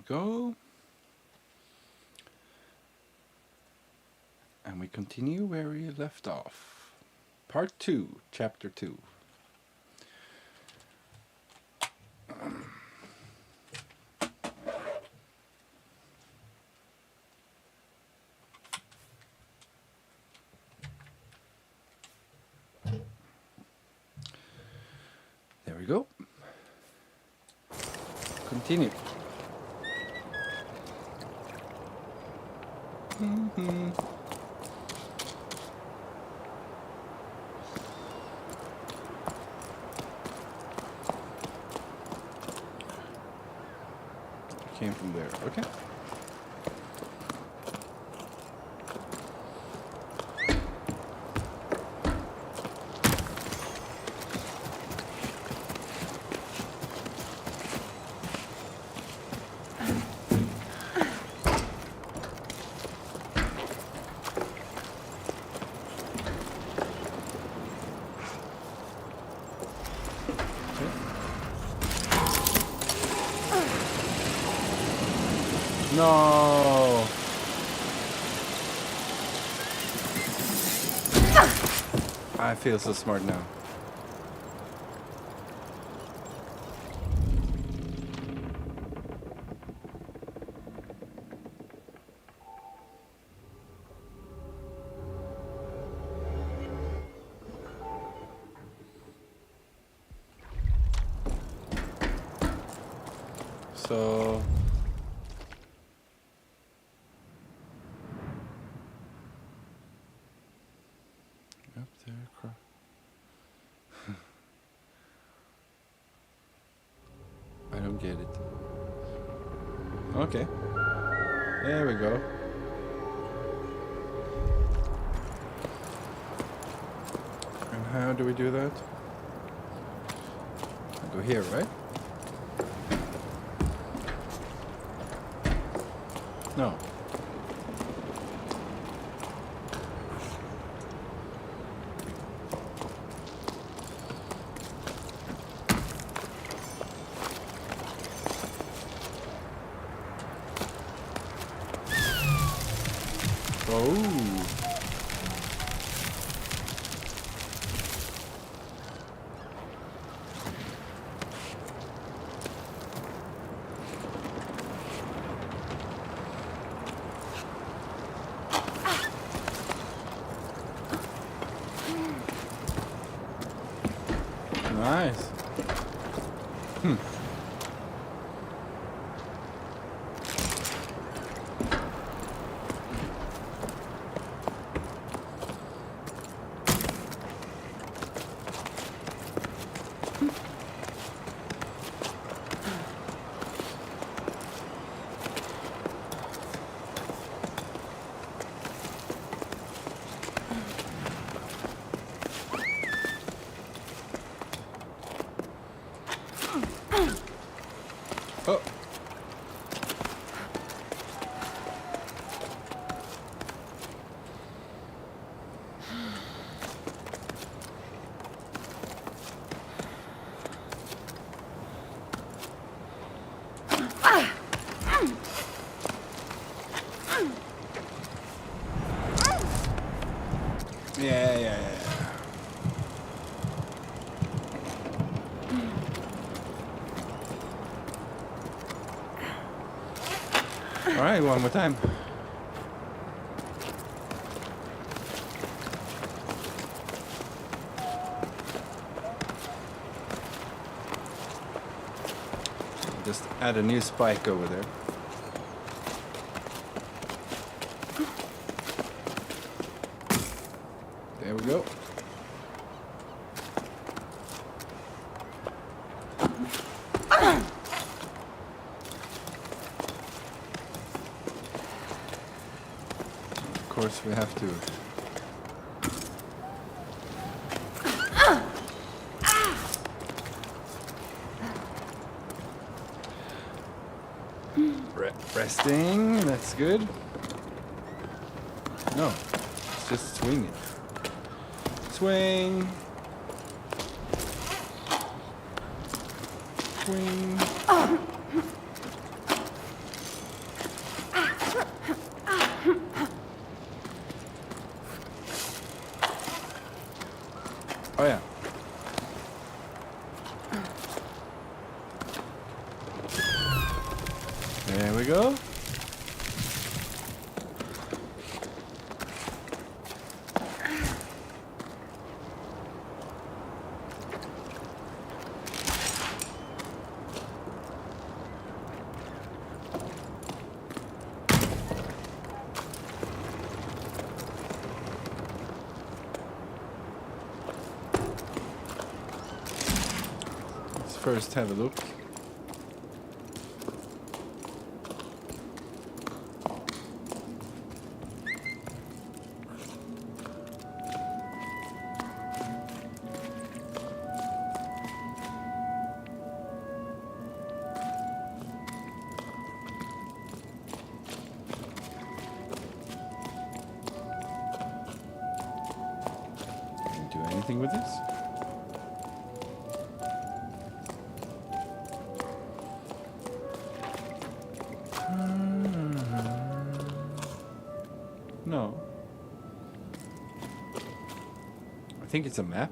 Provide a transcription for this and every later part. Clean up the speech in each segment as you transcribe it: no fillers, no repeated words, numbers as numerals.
go. And we continue where we left off. Part 2, Chapter 2. There we go. Continue. Came from there. Okay. No. I feel so smart now. So up there across. I don't get it. Okay. There we go. And how do we do that? I go here, right? No. Oh. Nice. Oh. Yeah. All right, one more time. Just add a new spike over there. There we go. Of course, we have to. Resting, that's good. No, it's just swinging. Swing. Swing. Oh yeah. There we go. Let's first have a look. Do anything with this? No. I think it's a map.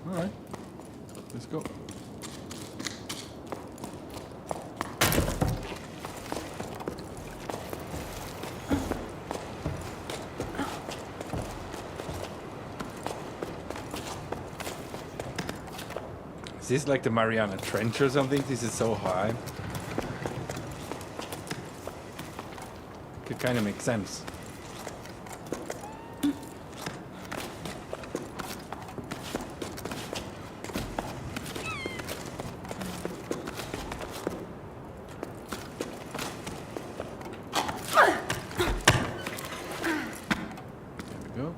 Alright. Let's go. Is this like the Mariana Trench or something? This is so high. Could kind of make sense. There we go.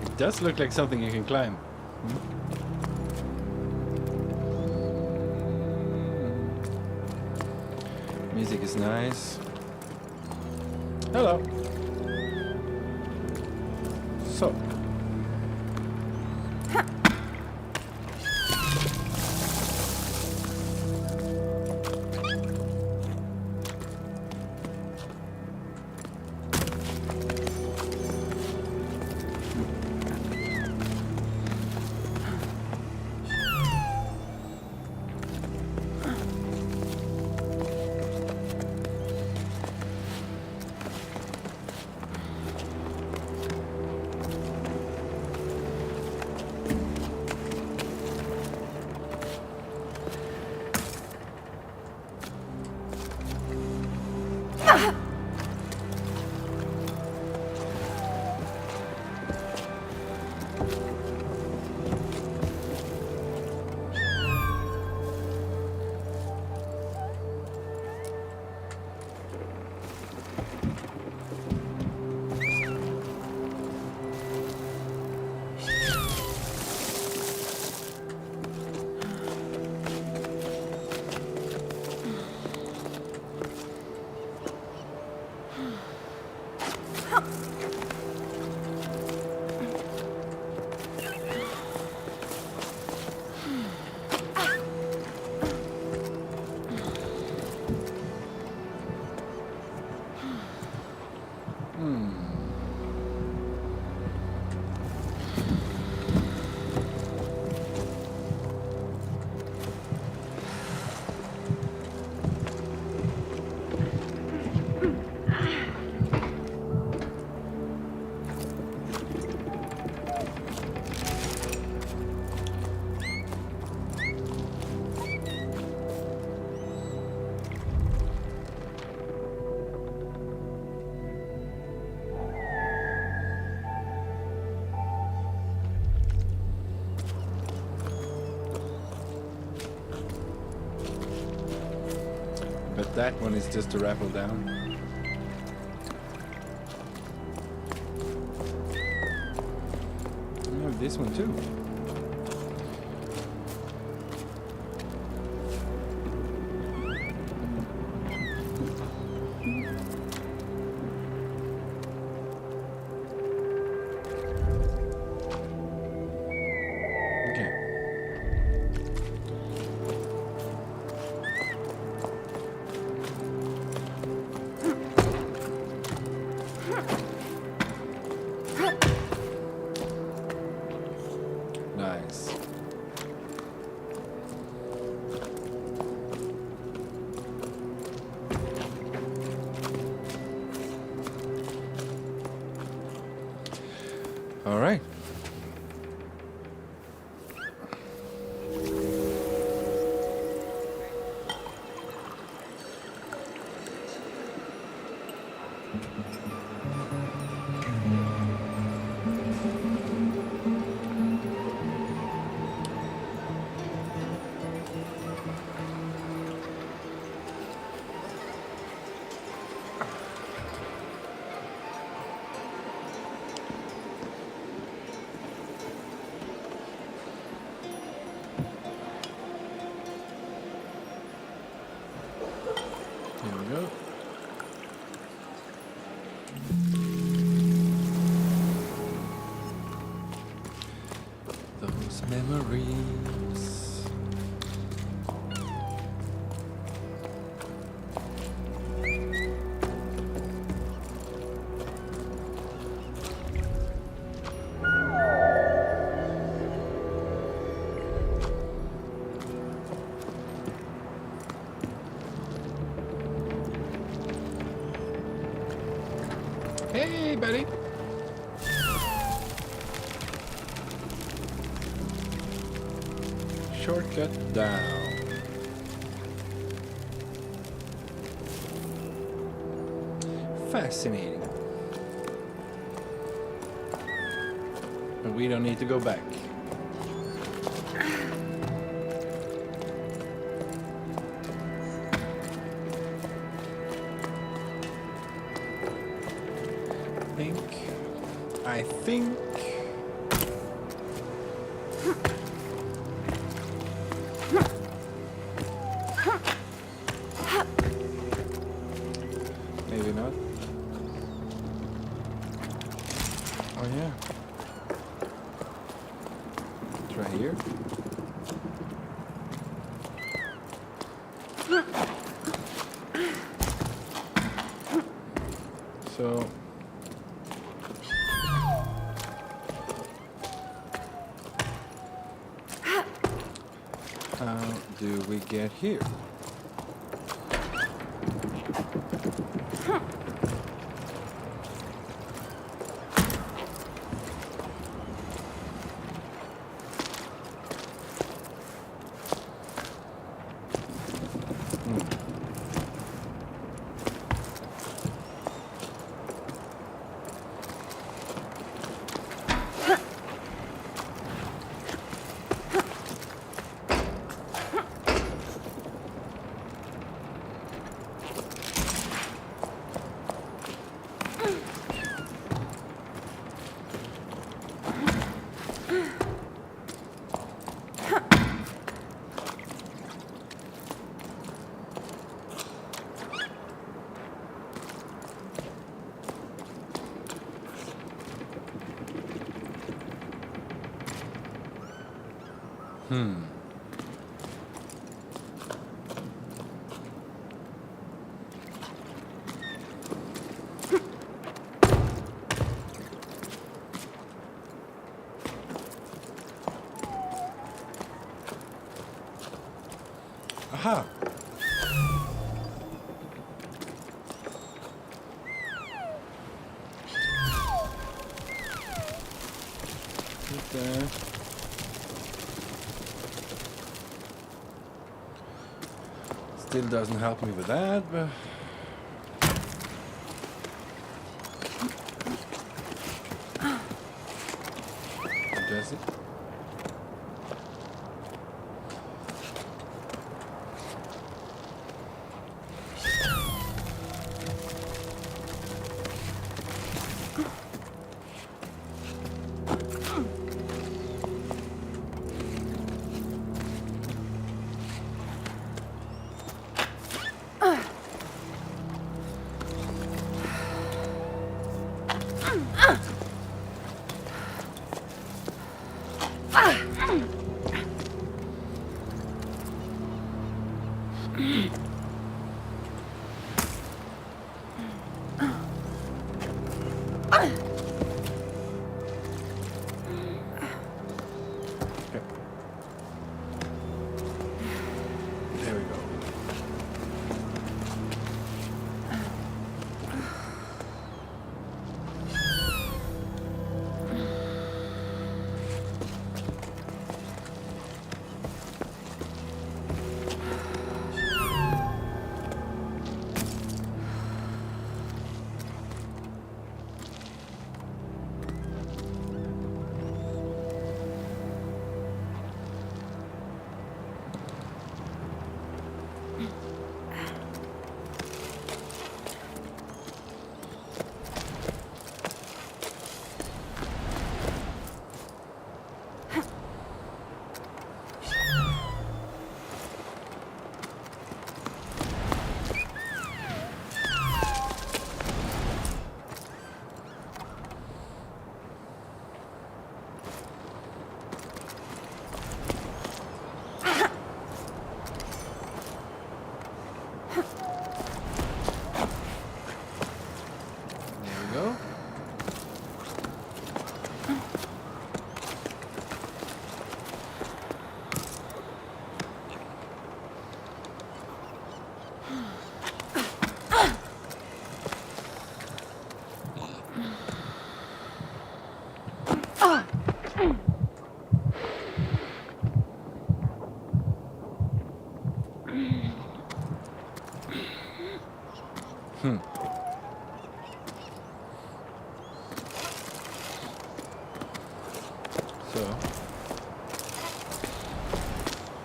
It does look like something you can climb. Music is nice. Hello. So. that one is just a raffle down. I have this one too. Nice. All right. Here we go. Those memories. Hey, buddy. Shortcut down. Fascinating. But we don't need to go back. I think maybe not. Oh yeah. Try here. So how do we get here? Aha! Right there. Still doesn't help me with that, but does it?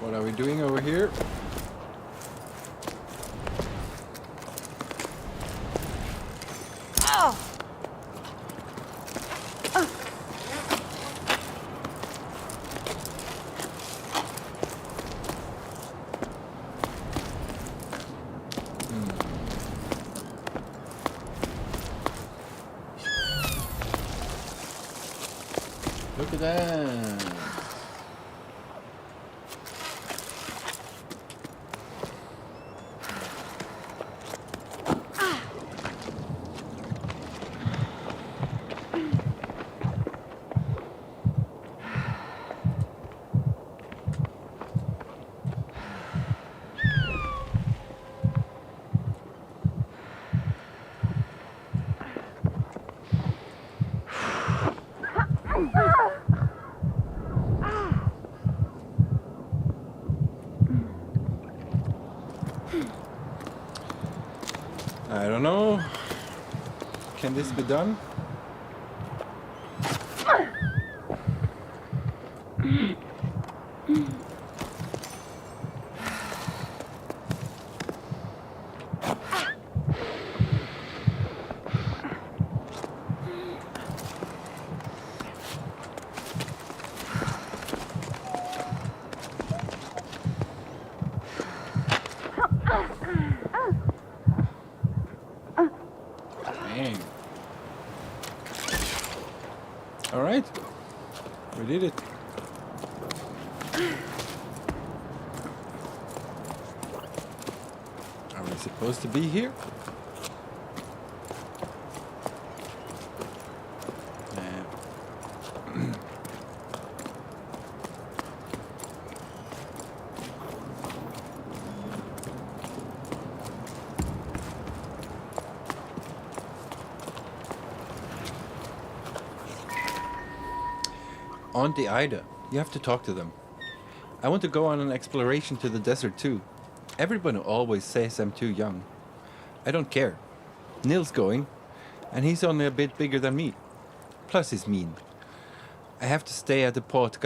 What are we doing over here? Look at that. I don't know. Can this be done? Dang. All right, we did it. Are we supposed to be here? Auntie Ida, you have to talk to them. I want to go on an exploration to the desert too. Everyone always says I'm too young. I don't care. Neil's going, and he's only a bit bigger than me. Plus he's mean. I have to stay at the port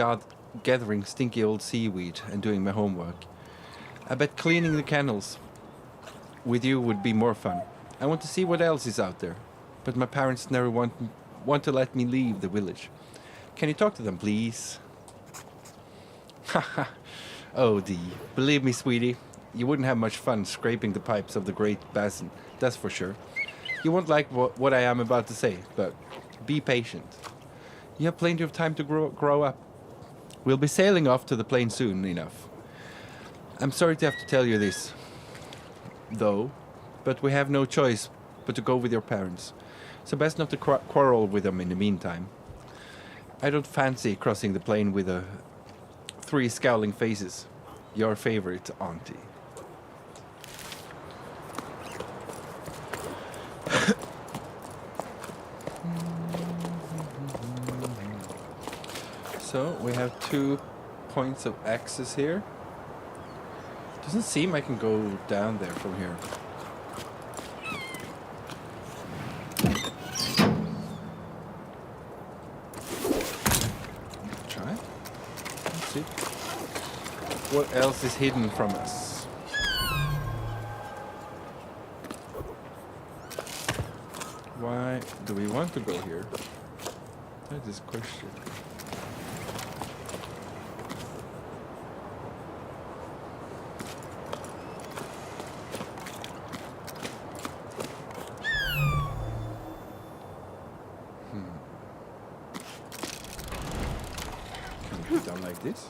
gathering stinky old seaweed and doing my homework. I bet cleaning the canals with you would be more fun. I want to see what else is out there, but my parents never want to let me leave the village. Can you talk to them, please? Haha. Oh, Dee. Believe me, sweetie, you wouldn't have much fun scraping the pipes of the Great Basin, that's for sure. You won't like what I am about to say, but be patient. You have plenty of time to grow up. We'll be sailing off to the plain soon enough. I'm sorry to have to tell you this, though, but we have no choice but to go with your parents. So best not to quarrel with them in the meantime. I don't fancy crossing the plain with 3 scowling faces. Your favorite auntie. So we have 2 points of access here. Doesn't seem I can go down there from here. What else is hidden from us? Why do we want to go here? That is a question. Can it be done like this?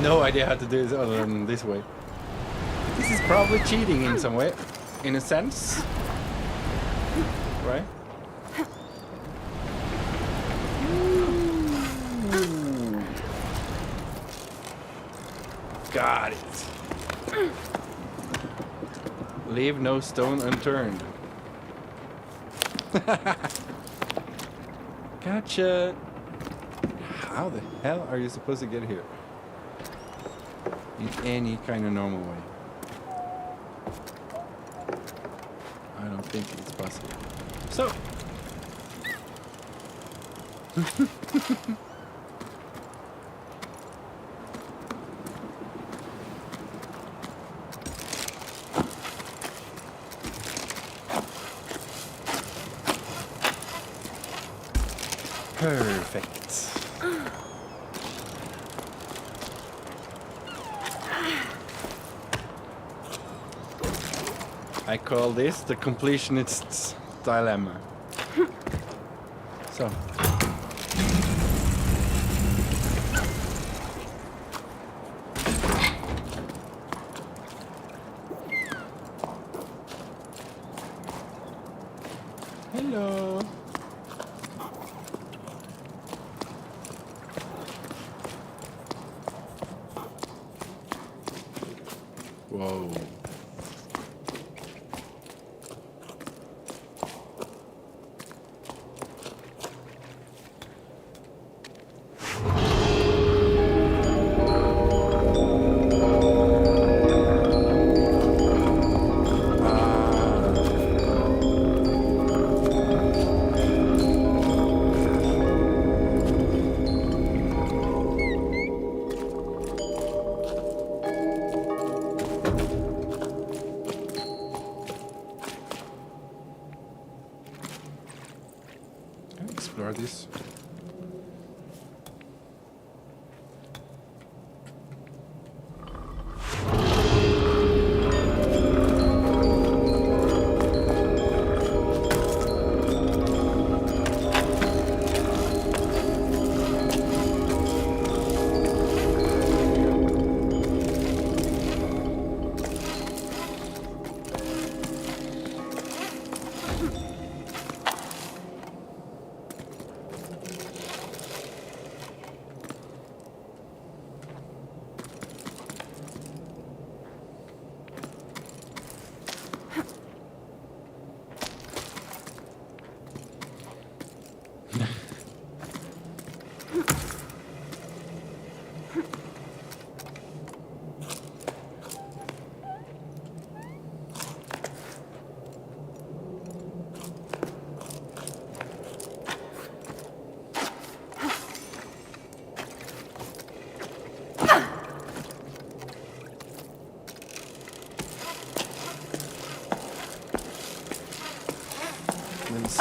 no idea how to do this other than this way. This is probably cheating in some way, in a sense, right? Ooh. Got it. Leave no stone unturned. Gotcha. How the hell are you supposed to get here? In any kind of normal way. I don't think it's possible. So. Perfect. I call this the completionist's dilemma. So. Hello. Whoa. Explore this.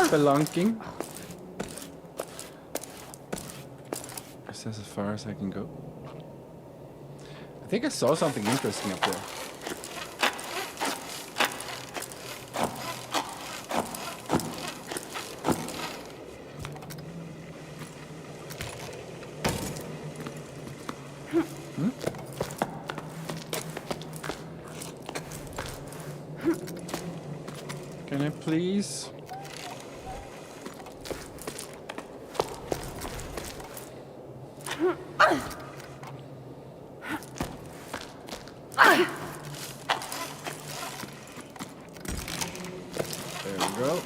Spelunking. Is this as far as I can go? I think I saw something interesting up there. Hmm? Can I please? There we go.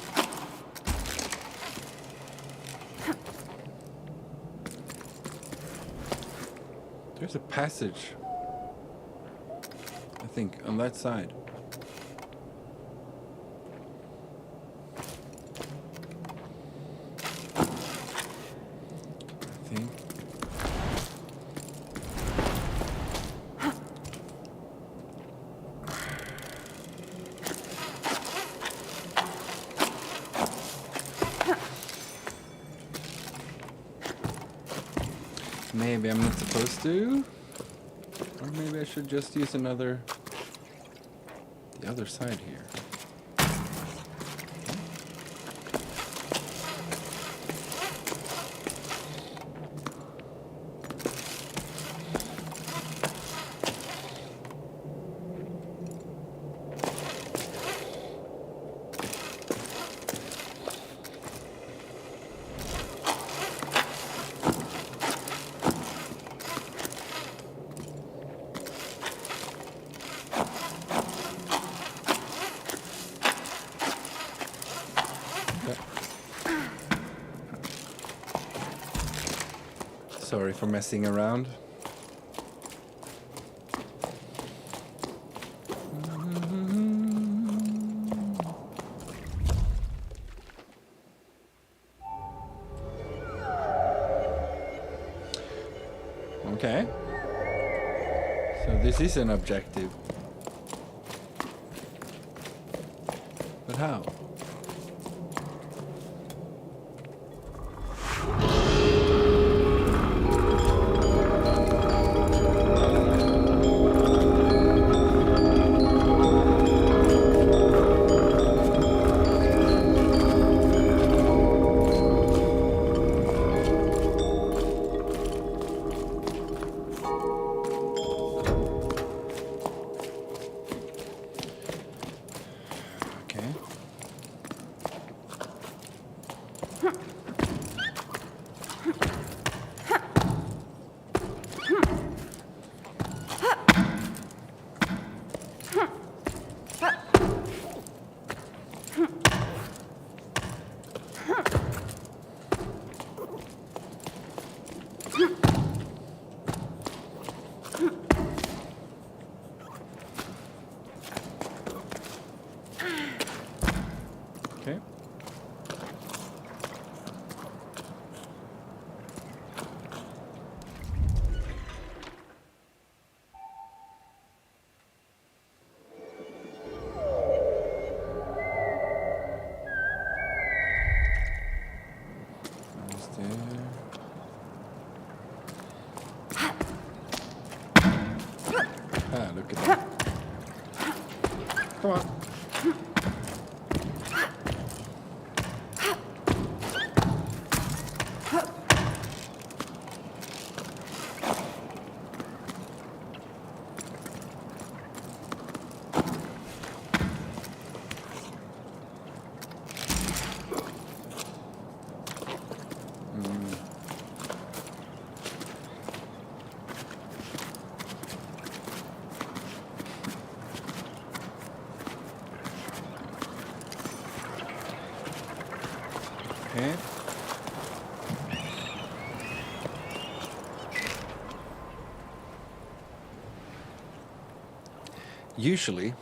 There's a passage, I think, on that side. I think. Maybe I'm not supposed to, or maybe I should just use the other side here. Sorry for messing around. Okay. So this is an objective. But how? Okay. Okay. Almost there. Ah, look at that. Come on. Okay. Usually,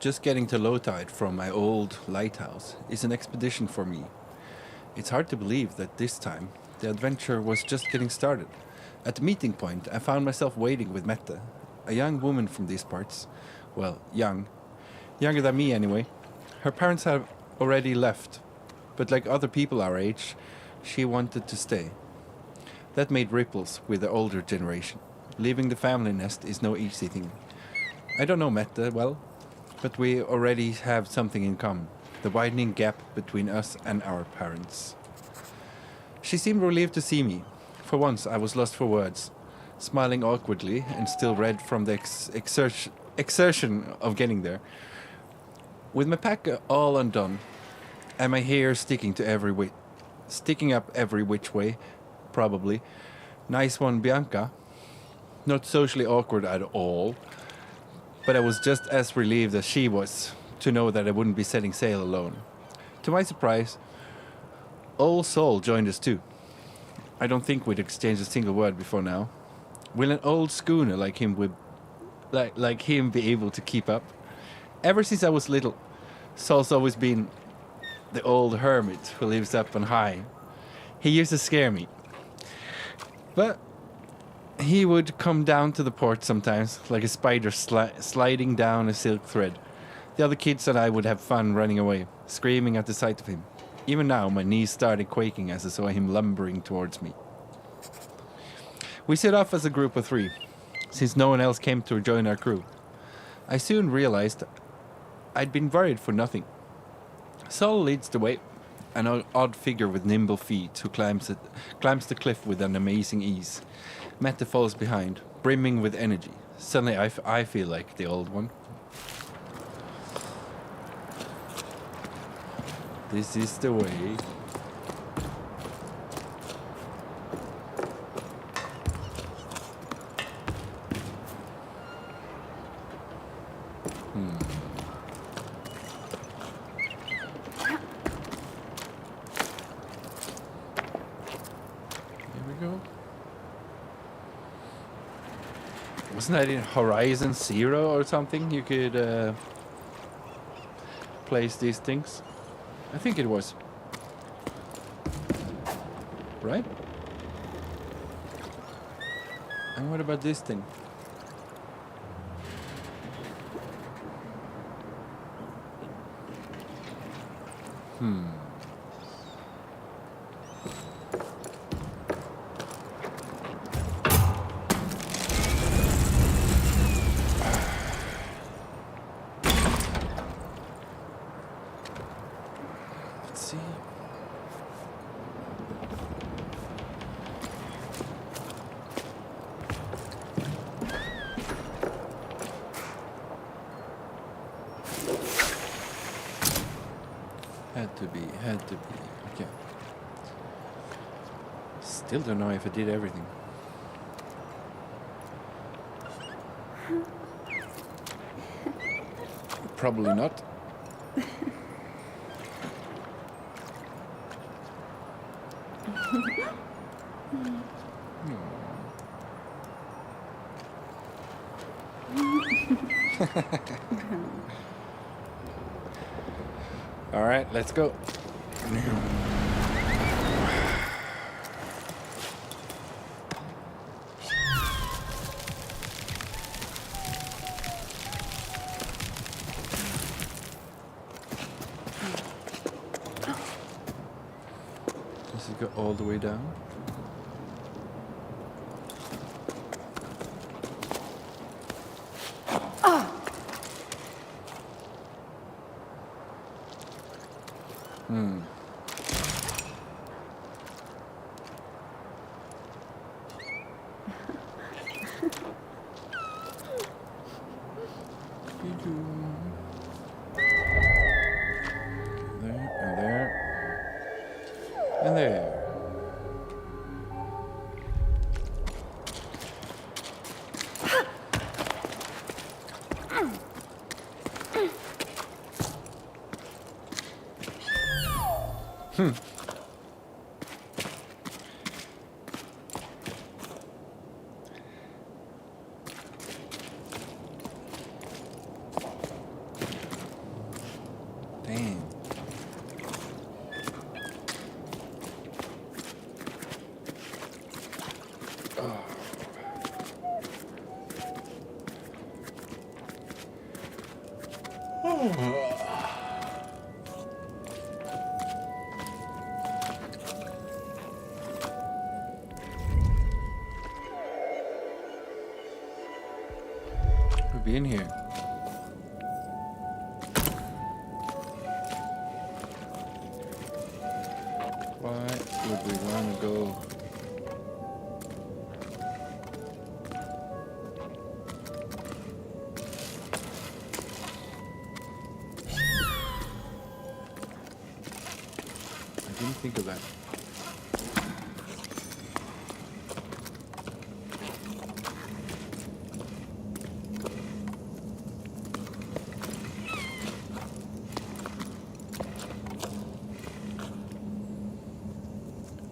just getting to low tide from my old lighthouse is an expedition for me. It's hard to believe that this time the adventure was just getting started. At the meeting point, I found myself waiting with Mette, a young woman from these parts. Well, younger than me anyway. Her parents have already left, but like other people our age, she wanted to stay. That made ripples with the older generation. Leaving the family nest is no easy thing. I don't know Mette well, but we already have something in common. The widening gap between us and our parents. She seemed relieved to see me. For once I was lost for words, smiling awkwardly and still red from the exertion of getting there. With my pack all undone, and my hair sticking up every which way, probably. Nice one, Bianca. Not socially awkward at all, but I was just as relieved as she was to know that I wouldn't be setting sail alone. To my surprise, old Saul joined us too. I don't think we'd exchanged a single word before now. Will an old schooner like him be able to keep up? Ever since I was little, Saul's always been the old hermit who lives up on high. He used to scare me. But he would come down to the port sometimes, like a spider sliding down a silk thread. The other kids and I would have fun running away, screaming at the sight of him. Even now, my knees started quaking as I saw him lumbering towards me. We set off as a group of 3, since no one else came to join our crew. I soon realized I'd been worried for nothing. Saul leads the way, an odd figure with nimble feet who climbs the cliff with an amazing ease. Mette falls behind, brimming with energy. Suddenly I feel like the old one. This is the way. Here we go. Wasn't that in Horizon Zero or something? You could place these things. I think it was. Right? And what about this thing? Let's see. Had to be. Okay. Still don't know if I did everything. Probably not. All right, let's go. Does it go all the way down? There, and there. Damn. We'll be in here. Why would we want to go? I didn't think of that.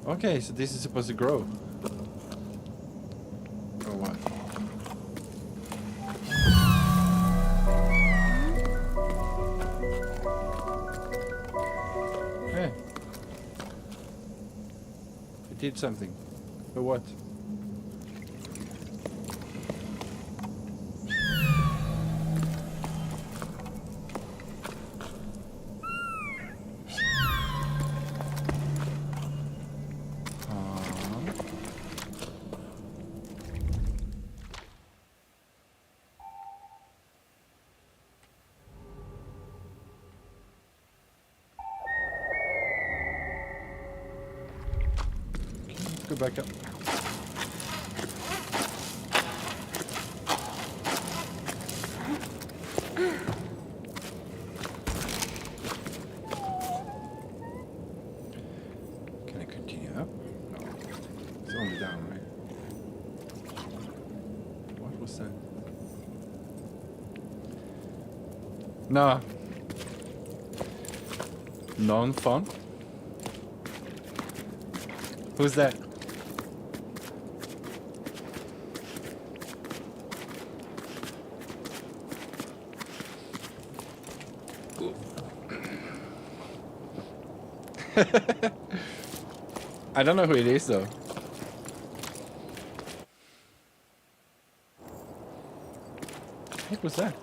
Okay, so this is supposed to grow. Or what? Hey. It did something. But what? Go back up. Can I continue up? No. It's only down, right? What was that? Nah. Non-fun? Who's that? I don't know who it is though. What was that?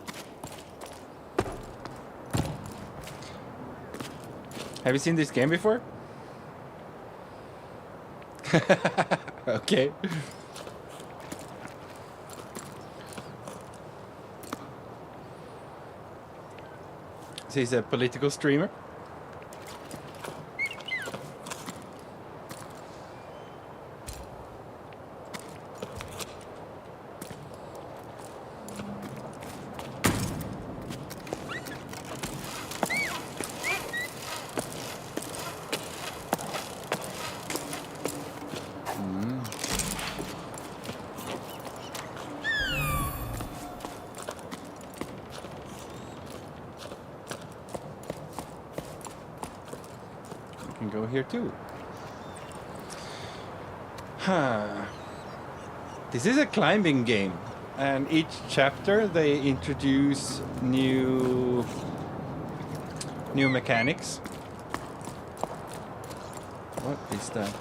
Have you seen this game before? Okay. So he's a political streamer. Go here too. Huh. This is a climbing game, and each chapter they introduce new mechanics. What is that?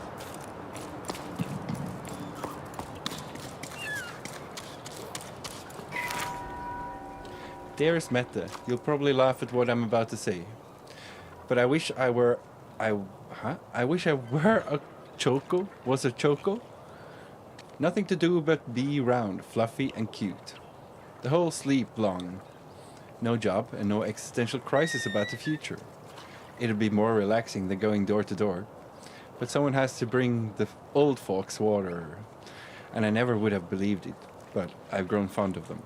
Dearest Mette, you'll probably laugh at what I'm about to say, but I wish I were a choco. Was a choco? Nothing to do but be round, fluffy and cute. The whole sleep long. No job and no existential crisis about the future. It'd be more relaxing than going door to door. But someone has to bring the old folks water. And I never would have believed it, but I've grown fond of them.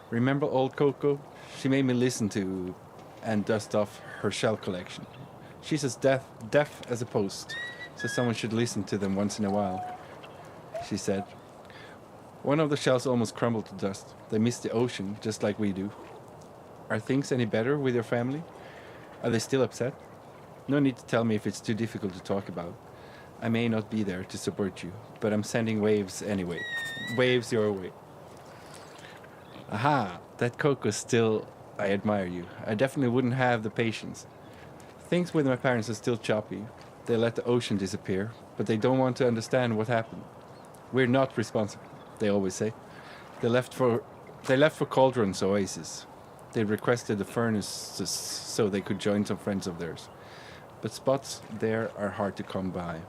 Remember old Coco? She made me listen to and dust off her shell collection. She's as deaf as a post, so someone should listen to them once in a while, she said. One of the shells almost crumbled to dust. They miss the ocean, just like we do. Are things any better with your family? Are they still upset? No need to tell me if it's too difficult to talk about. I may not be there to support you, but I'm sending waves anyway. Waves your way. Aha, that Coco still... I admire you. I definitely wouldn't have the patience. Things with my parents are still choppy. They let the ocean disappear, but they don't want to understand what happened. We're not responsible, they always say. They left for Cauldron's oasis. They requested the furnaces so they could join some friends of theirs. But spots there are hard to come by.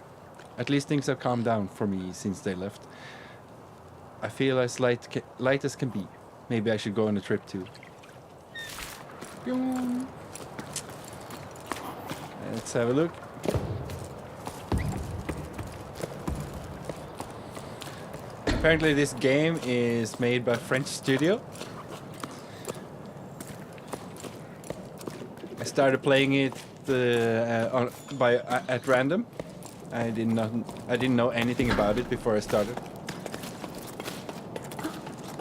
At least things have calmed down for me since they left. I feel as light as can be. Maybe I should go on a trip too. Let's have a look. Apparently this game is made by a French studio. I started playing it at random. I didn't know anything about it before I started.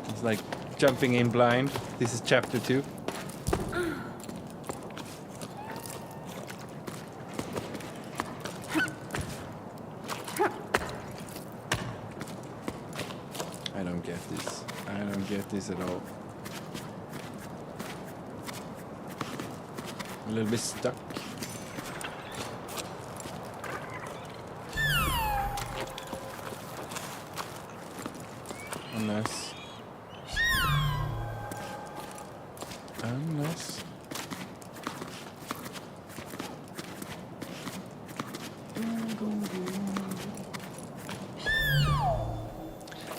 It's like jumping in blind. This is chapter 2. I don't get this. I don't get this at all. A little bit stuck. Unless...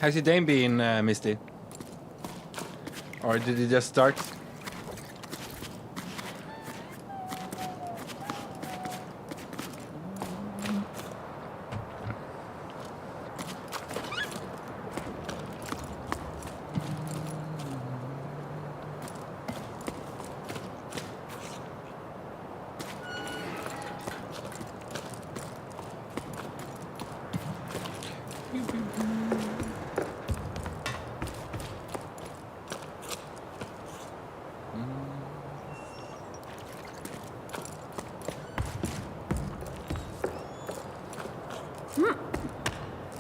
How's your day been, Misty? Or did it just start?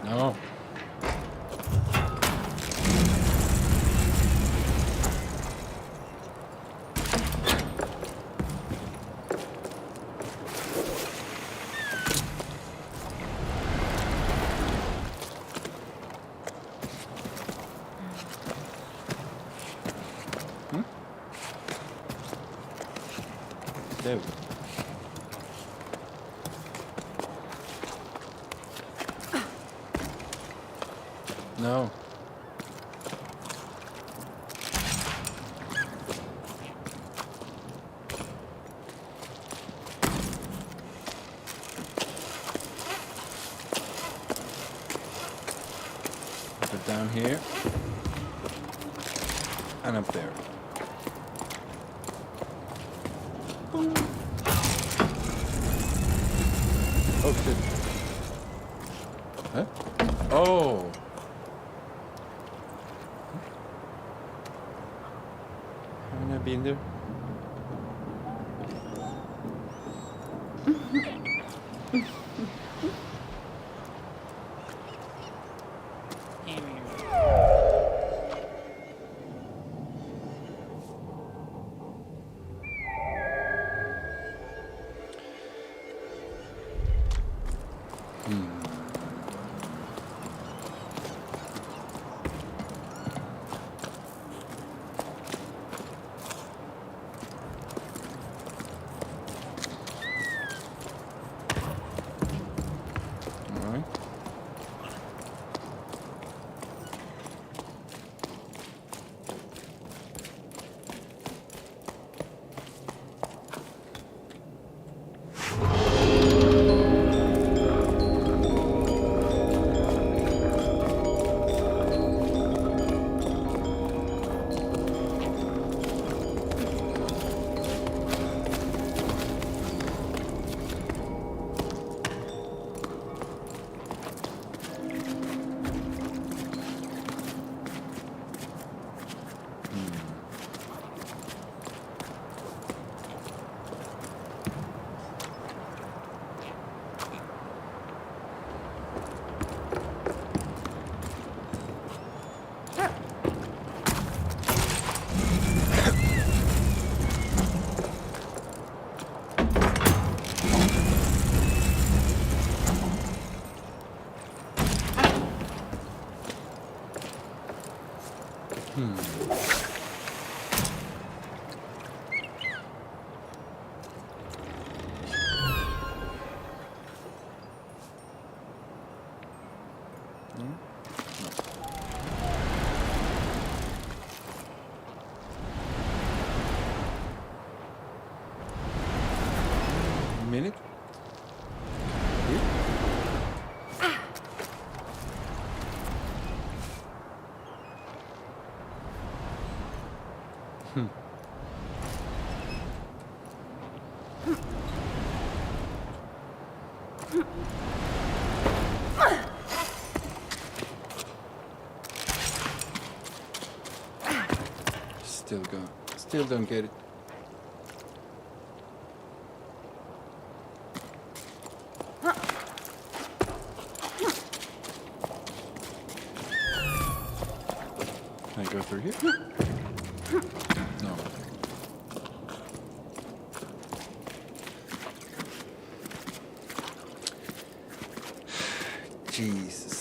No. There we go. No. Put it down here. And up there. Boom. Oh shit. Huh? Oh. Haven't I been there? Alright. Minute. Here. Still go. Still don't get it. Can I go through here? No. Jesus.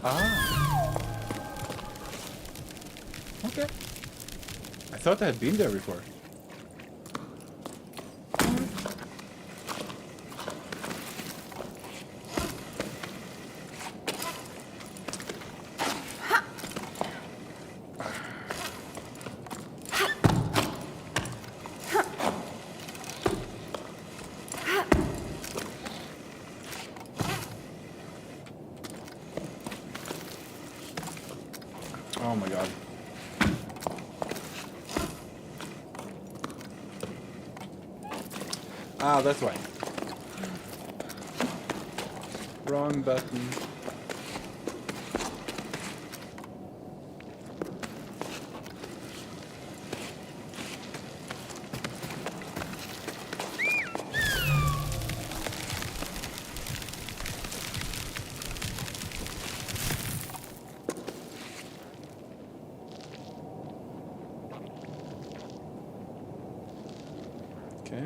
Ah. Okay. I thought I had been there before. Oh my god. Ah, that's why. Wrong button. Okay.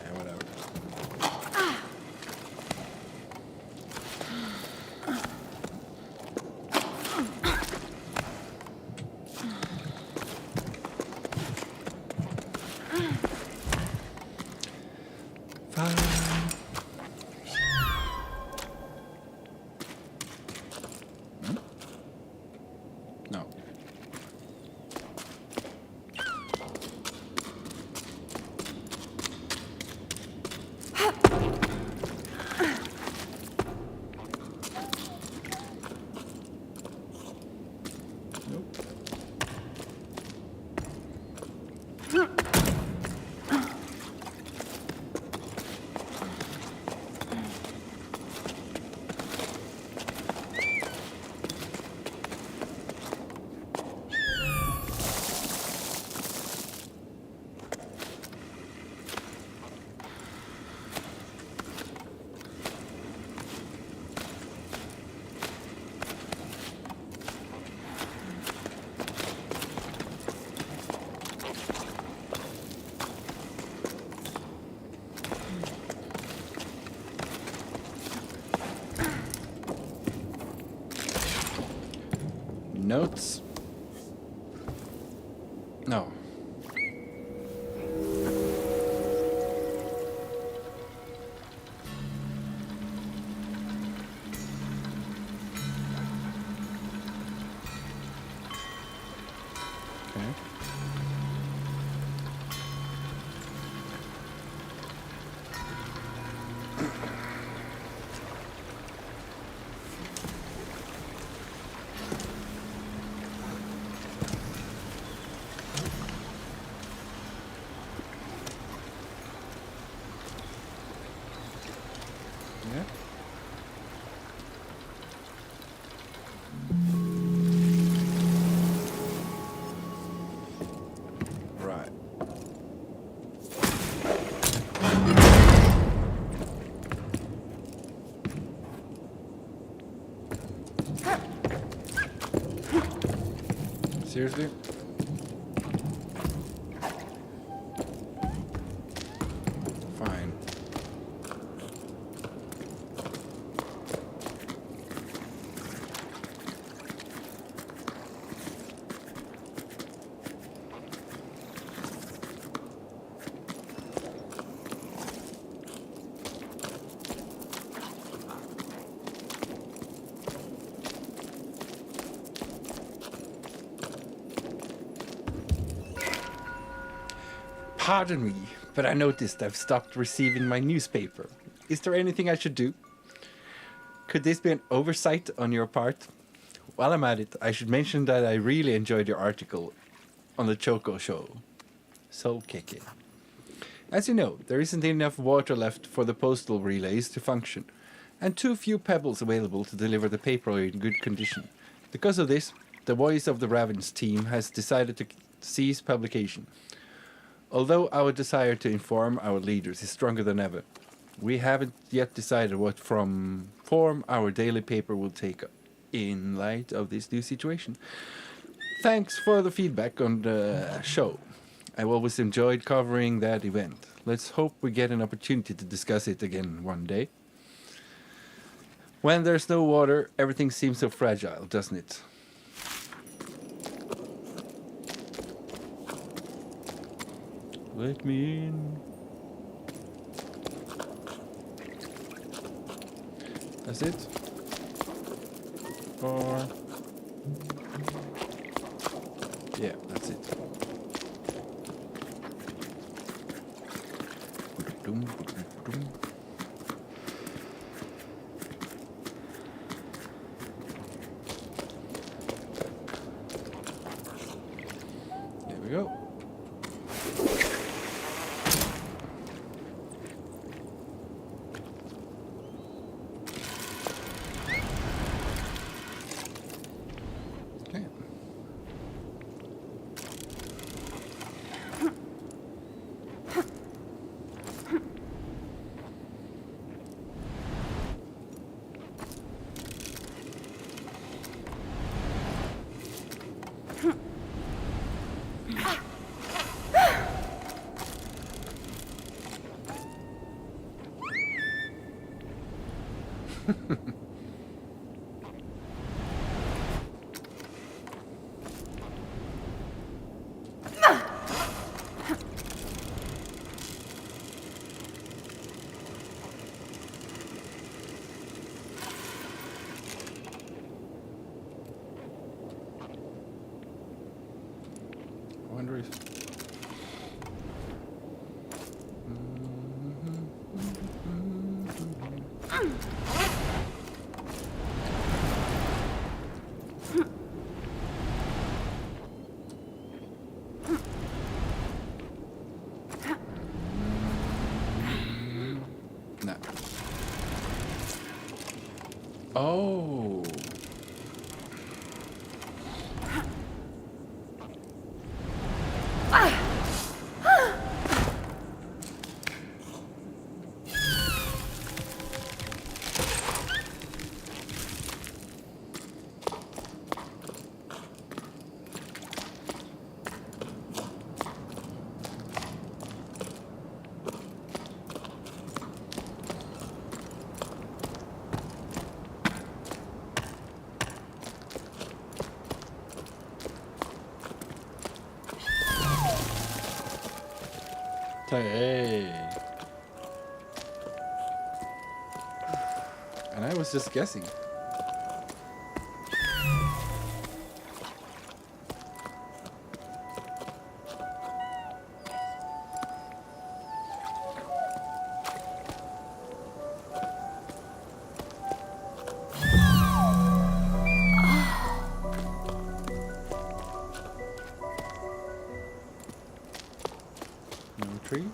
Yeah, whatever. Fine. No. Nope. Notes. No. Okay. Yeah. Right. Seriously? Fine. Pardon me, but I noticed I've stopped receiving my newspaper. Is there anything I should do? Could this be an oversight on your part? While I'm at it, I should mention that I really enjoyed your article on the Choco show. Soul kicking. As you know, there isn't enough water left for the postal relays to function, and too few pebbles available to deliver the paper in good condition. Because of this, the Voice of the Ravens team has decided to cease publication. Although our desire to inform our leaders is stronger than ever, we haven't yet decided what form our daily paper will take in light of this new situation. Thanks for the feedback on the show. I've always enjoyed covering that event. Let's hope we get an opportunity to discuss it again one day. When there's no water, everything seems so fragile, doesn't it? Let me in. That's it? Or... Yeah, that's it. There we go. Okay. I wonder if... No. Oh. Hey. And I was just guessing. No tree.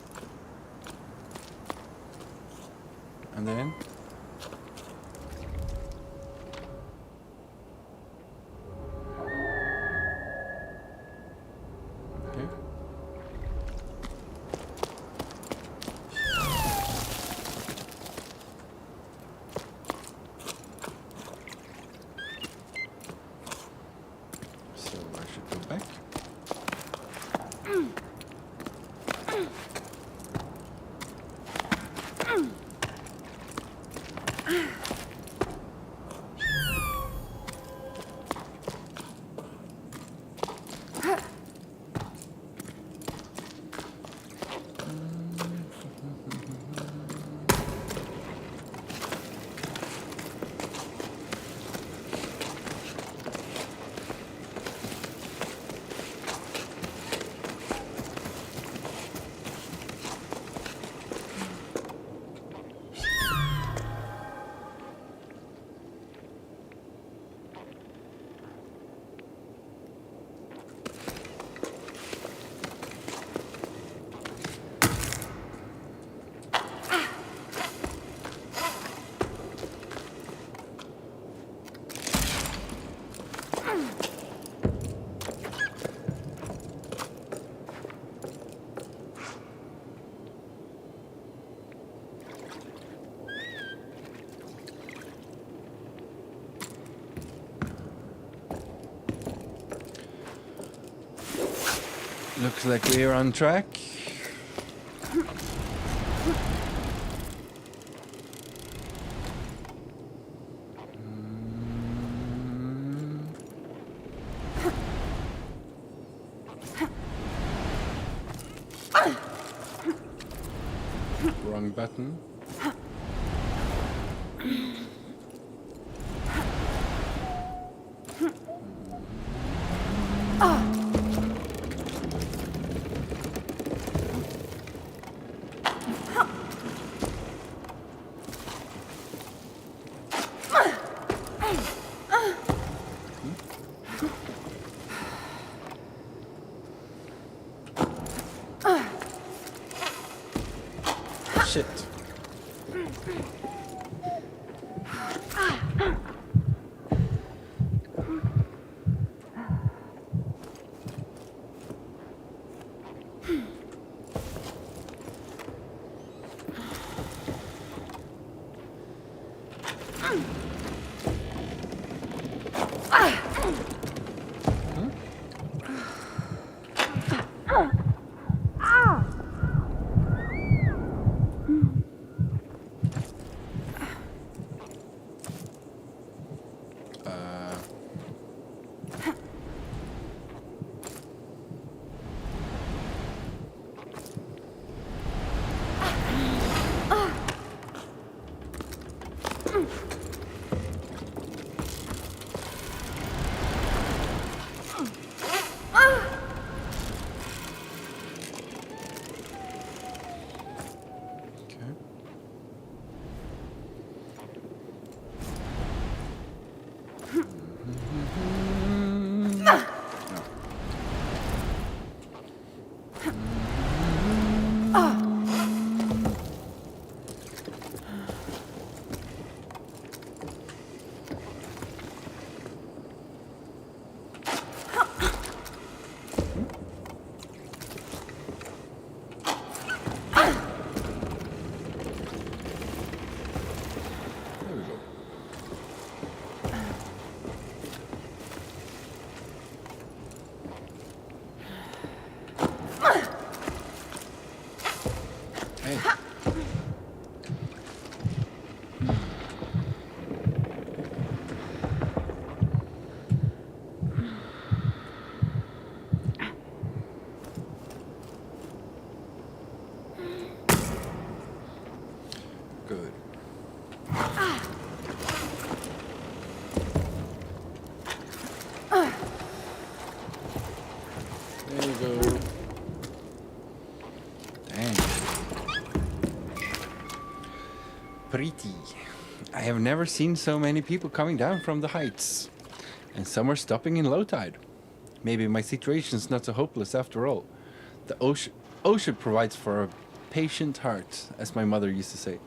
And then okay. So I should go back. Looks like we're on track. Wrong button. Shit. Good. There you go. Dang. Pretty. I have never seen so many people coming down from the heights. And some are stopping in low tide. Maybe my situation's not so hopeless after all. The ocean provides for a patient heart, as my mother used to say.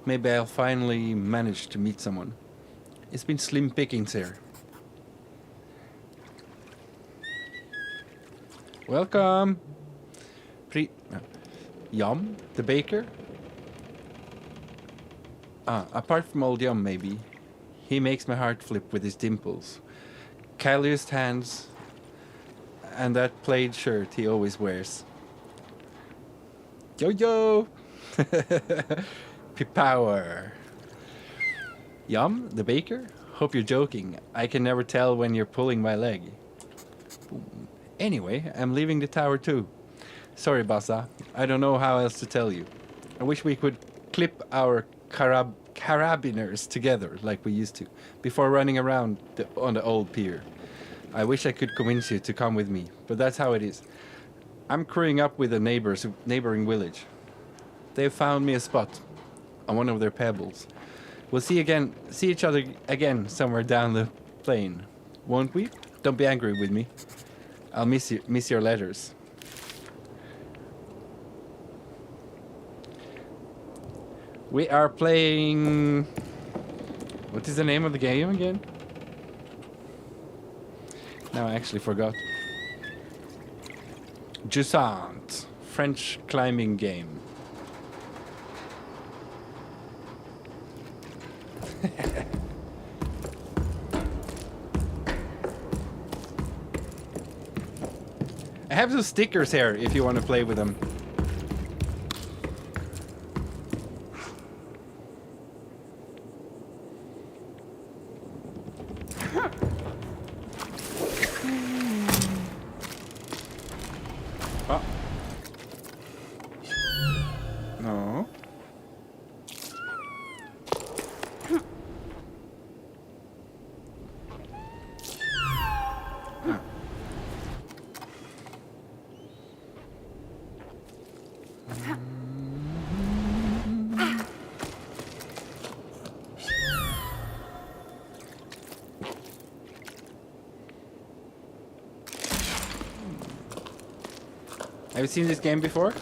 Maybe I'll finally manage to meet someone. It's been slim pickings here. Welcome. Yum, the baker? Apart from old Yum, maybe. He makes my heart flip with his dimples. Calloused hands, and that plaid shirt he always wears. Yo! Power. Yum, the baker? Hope you're joking. I can never tell when you're pulling my leg. Anyway, I'm leaving the tower too. Sorry, Bassa. I don't know how else to tell you. I wish we could clip our carabiners together like we used to, before running around on the old pier. I wish I could convince you to come with me, but that's how it is. I'm crewing up with a neighboring village. They've found me a spot on one of their pebbles. We'll see each other again somewhere down the plain, won't we? Don't be angry with me. I'll miss your letters. We are playing... What is the name of the game again? Now I actually forgot. Jusant, French climbing game. I have some stickers here if you want to play with them. Oh. No. Have you seen this game before?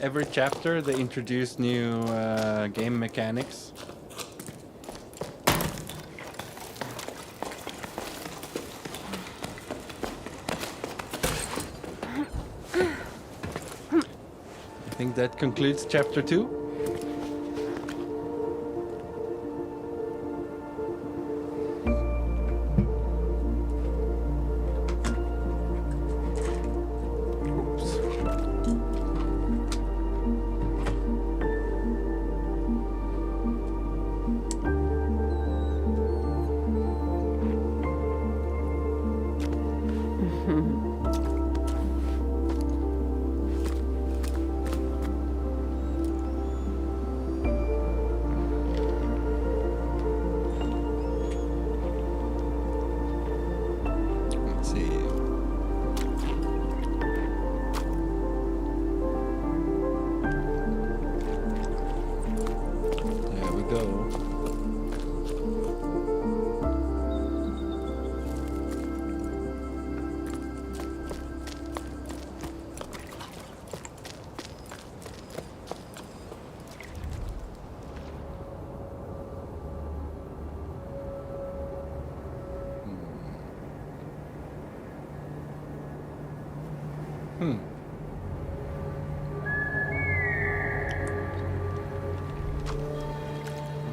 every chapter they introduce new game mechanics. I think that concludes chapter 2.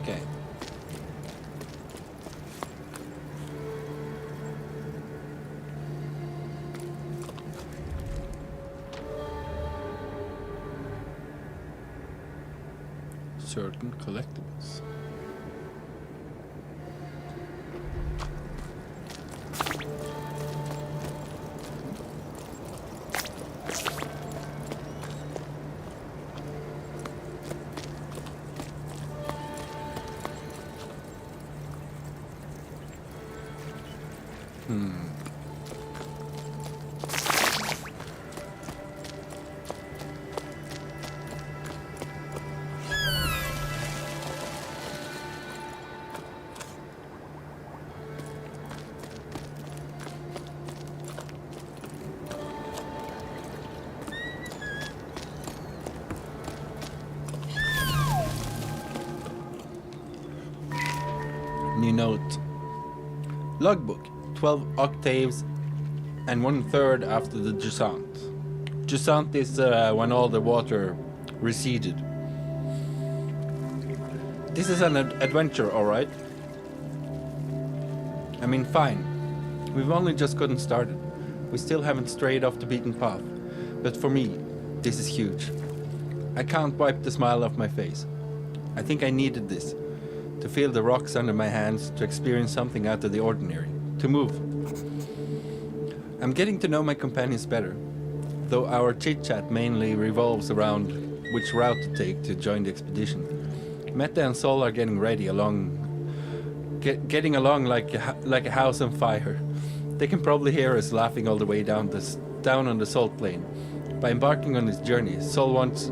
Okay. Certain collectibles. New note. Logbook, 12 octaves and 1/3 after the Jusant. Jusant is when all the water receded. This is an adventure, alright? I mean, fine. We've only just gotten started. We still haven't strayed off the beaten path. But for me, this is huge. I can't wipe the smile off my face. I think I needed this. To feel the rocks under my hands, to experience something out of the ordinary, to move. I'm getting to know my companions better, though our chit-chat mainly revolves around which route to take to join the expedition. Meta and Sol are getting ready getting along like a house on fire. They can probably hear us laughing all the way down on the salt plain. By embarking on this journey, Sol wants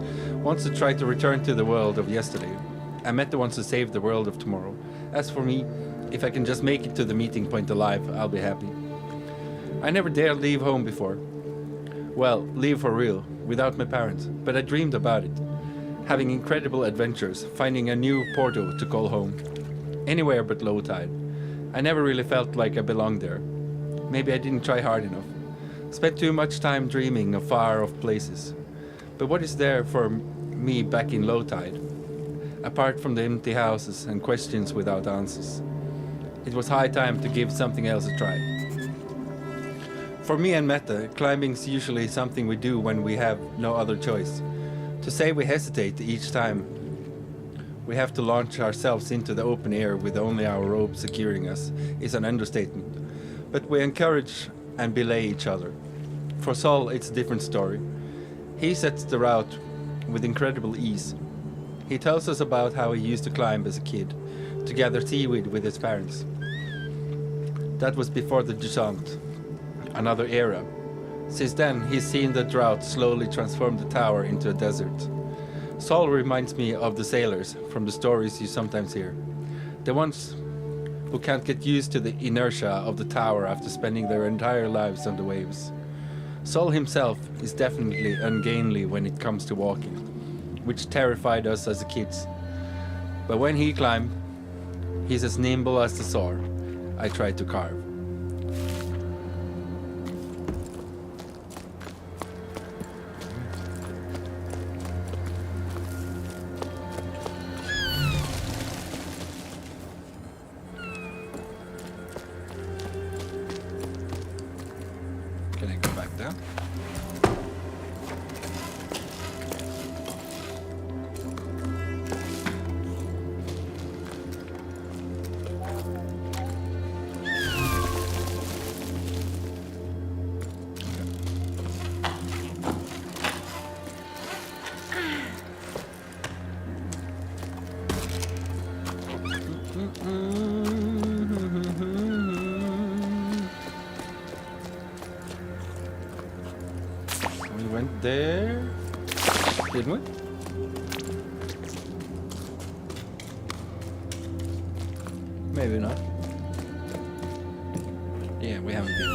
to try to return to the world of yesterday. And Meta wants to save the world of tomorrow. As for me, if I can just make it to the meeting point alive, I'll be happy. I never dared leave home before. Well, leave for real, without my parents, but I dreamed about it. Having incredible adventures, finding a new Porto to call home. Anywhere but low tide. I never really felt like I belonged there. Maybe I didn't try hard enough. Spent too much time dreaming of far-off places. But what is there for me back in low tide? Apart from the empty houses and questions without answers. It was high time to give something else a try. For me and Meta, climbing's usually something we do when we have no other choice. To say we hesitate each time we have to launch ourselves into the open air with only our rope securing us is an understatement. But we encourage and belay each other. For Sol, it's a different story. He sets the route with incredible ease. He tells us about how he used to climb as a kid, to gather seaweed with his parents. That was before the Jusant, another era. Since then, he's seen the drought slowly transform the tower into a desert. Sol reminds me of the sailors from the stories you sometimes hear. The ones who can't get used to the inertia of the tower after spending their entire lives on the waves. Sol himself is definitely ungainly when it comes to walking. which terrified us as kids. But when he climbed, he's as nimble as the saw I tried to carve. Can I go back down? We went there, didn't we? Maybe not. Yeah, we haven't been.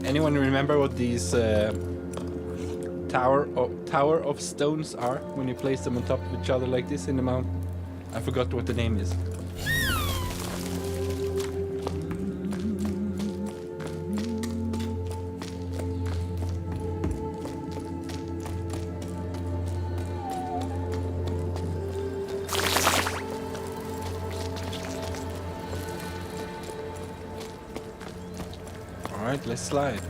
Anyone remember what these tower of stones are when you place them on top of each other like this in the mountain? I forgot what the name is. All right, let's slide.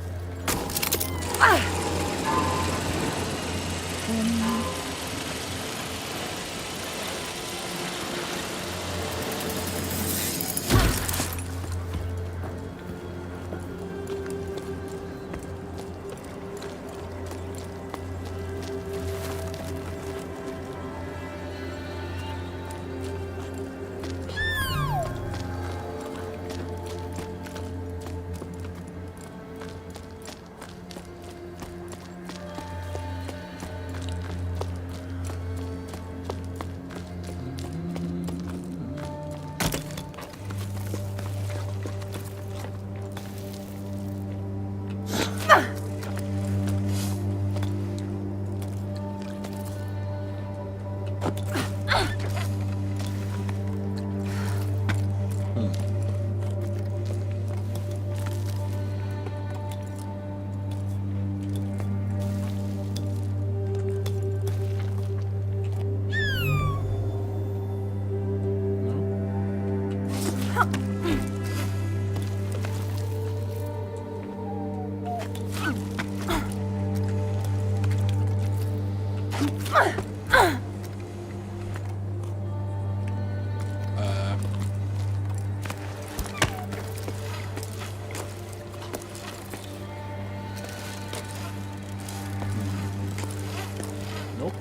Nope.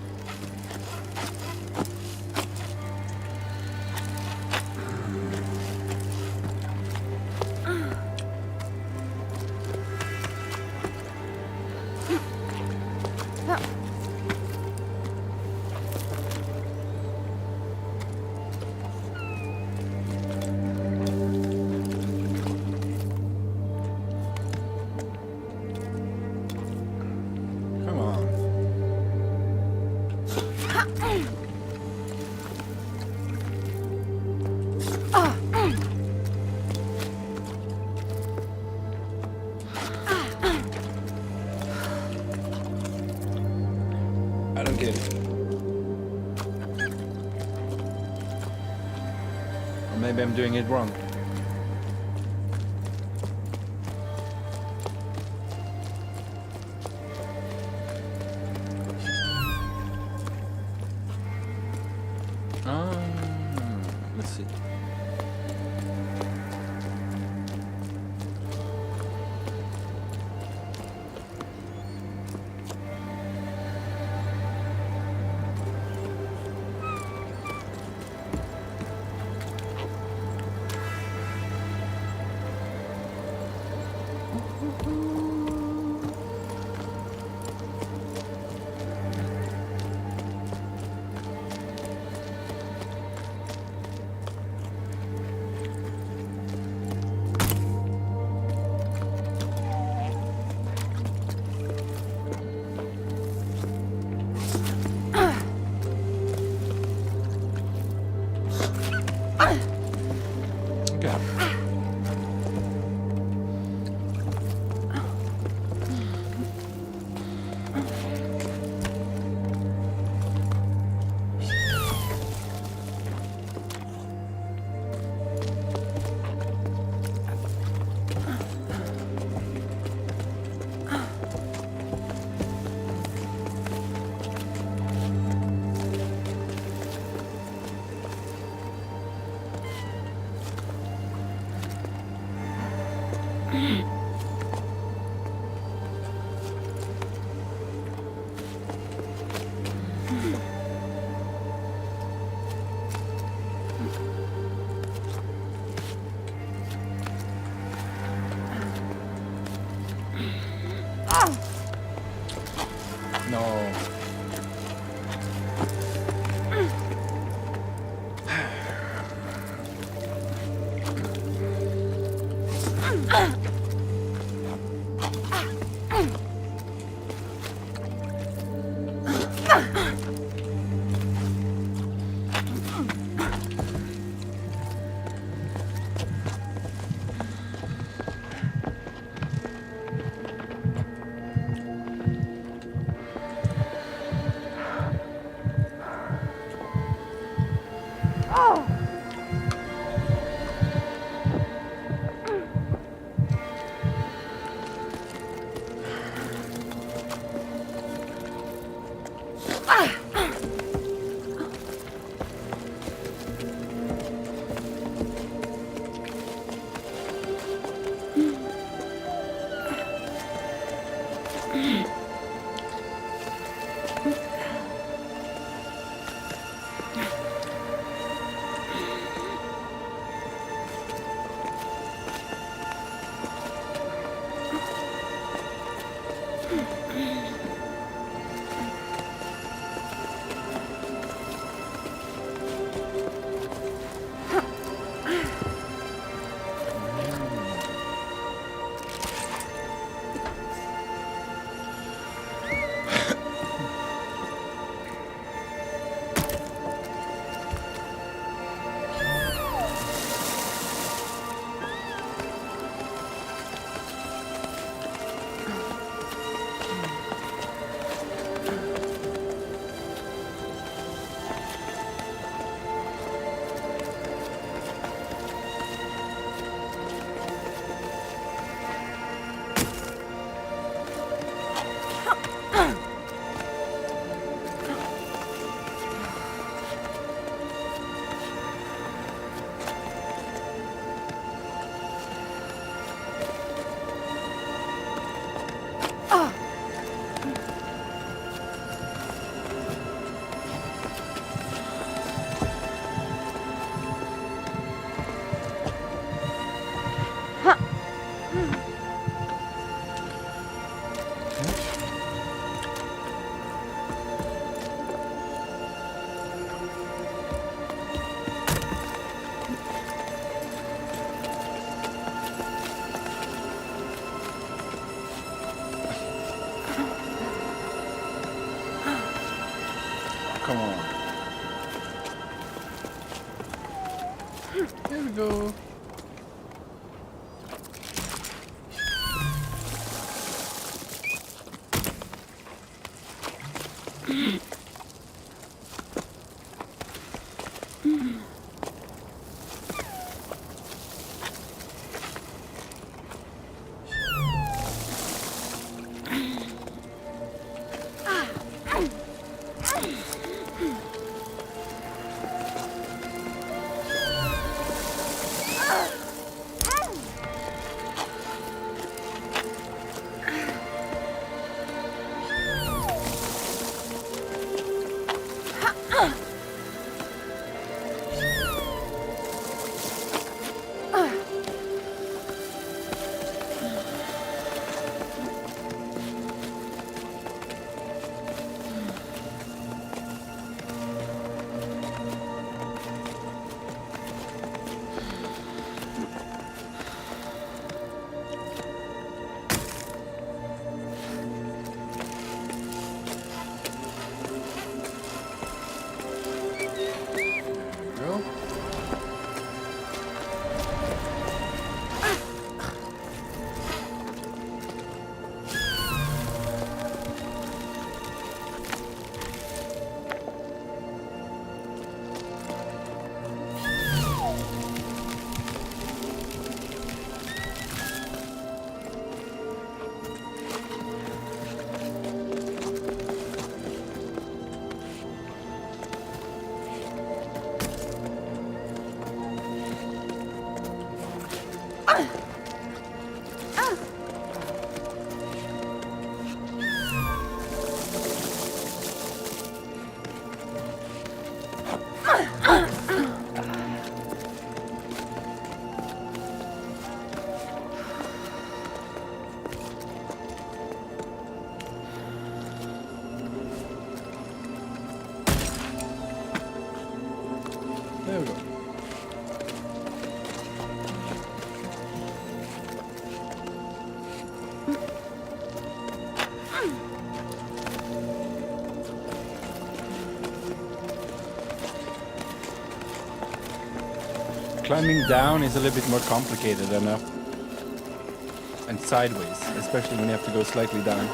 Come on. I don't get it. Or maybe I'm doing it wrong. Let's see. No. Come on. Here we go. There we go. Climbing down is a little bit more complicated than up and sideways, especially when you have to go slightly down.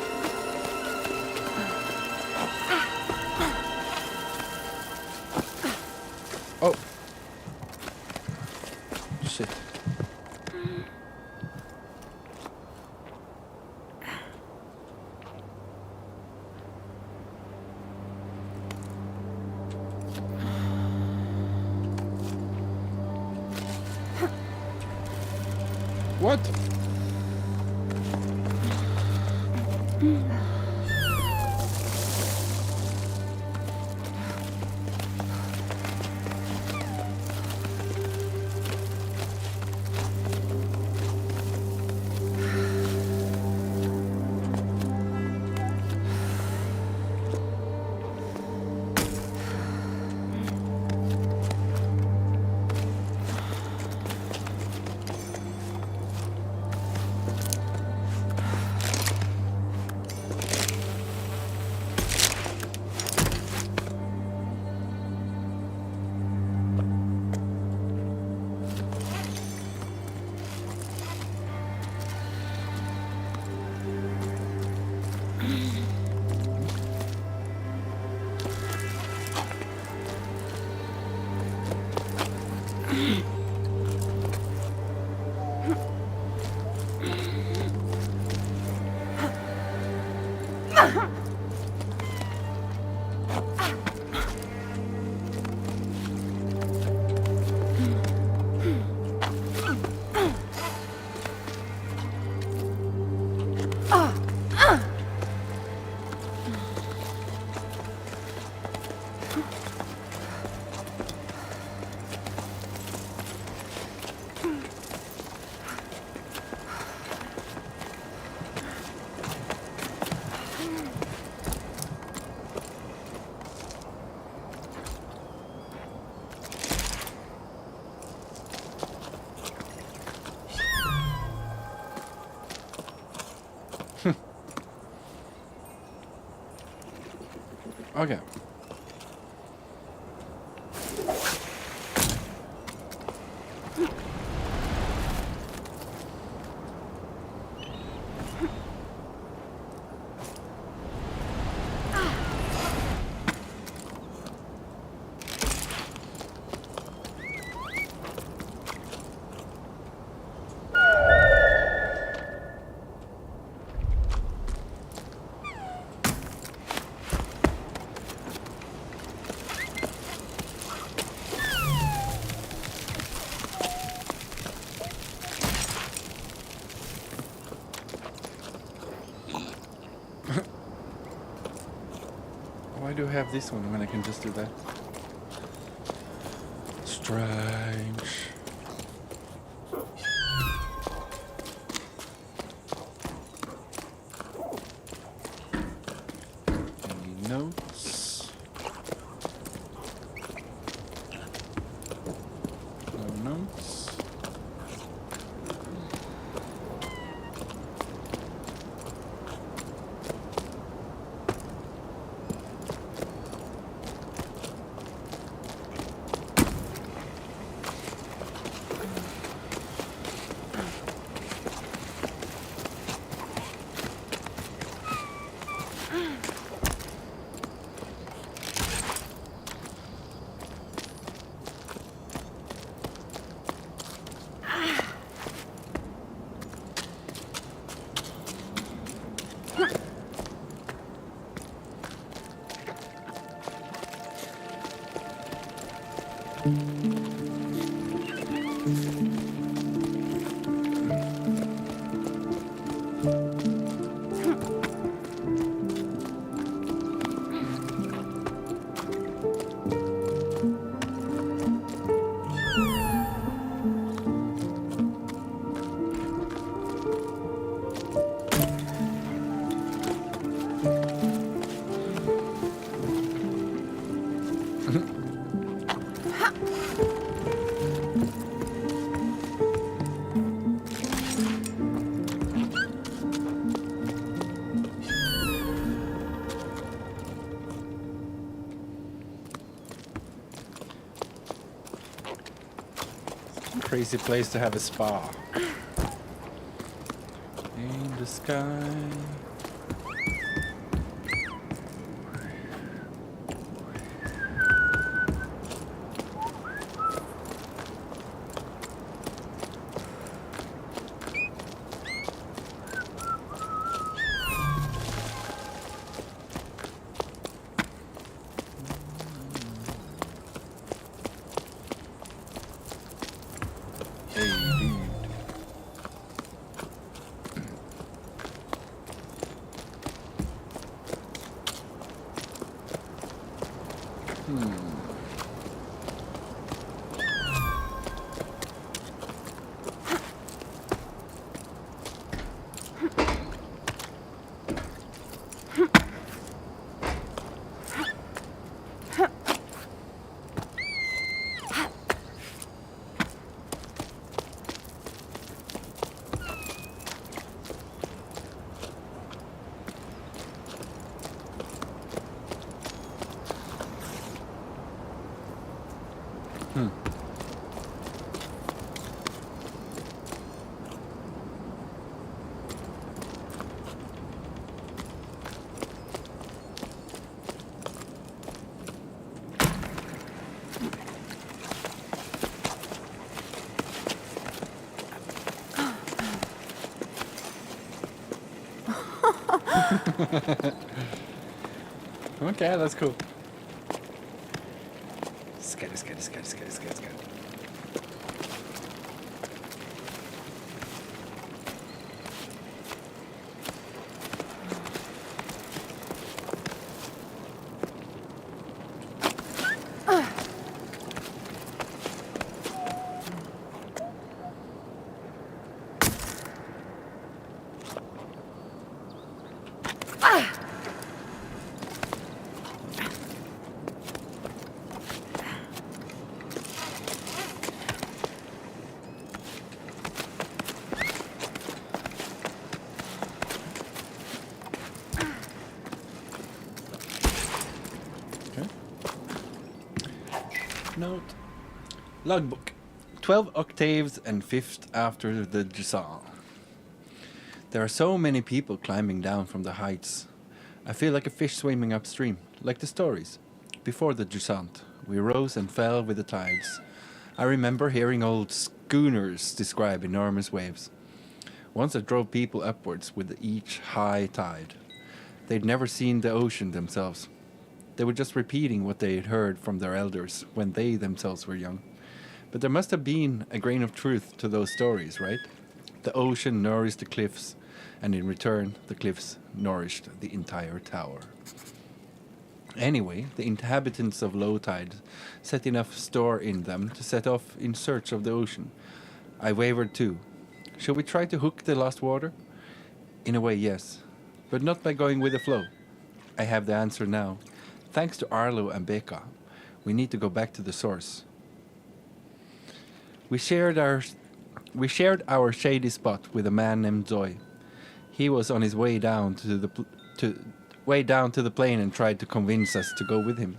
Oh. Shit. What? Okay. Why do I have this one when I can just do that? Strange. Any notes? No notes. crazy place to have a spa. In the sky. Hey, dude. Okay, that's cool. Scatty, scatty, scatty, scatty, scatty, scatty. Note. Logbook. 12 octaves and 5th after the Jusant. There are so many people climbing down from the heights. I feel like a fish swimming upstream, like the stories. Before the Jusant, we rose and fell with the tides. I remember hearing old schooners describe enormous waves. Once I drove people upwards with each high tide. They'd never seen the ocean themselves. They were just repeating what they had heard from their elders when they themselves were young. But there must have been a grain of truth to those stories, right? The ocean nourished the cliffs, and in return, the cliffs nourished the entire tower. Anyway, the inhabitants of low tide set enough store in them to set off in search of the ocean. I wavered too. Shall we try to hook the lost water? In a way, yes. But not by going with the flow. I have the answer now. Thanks to Arlo and Becca, we need to go back to the source. We shared our shady spot with a man named Zoe. He was on his way down to the plane and tried to convince us to go with him.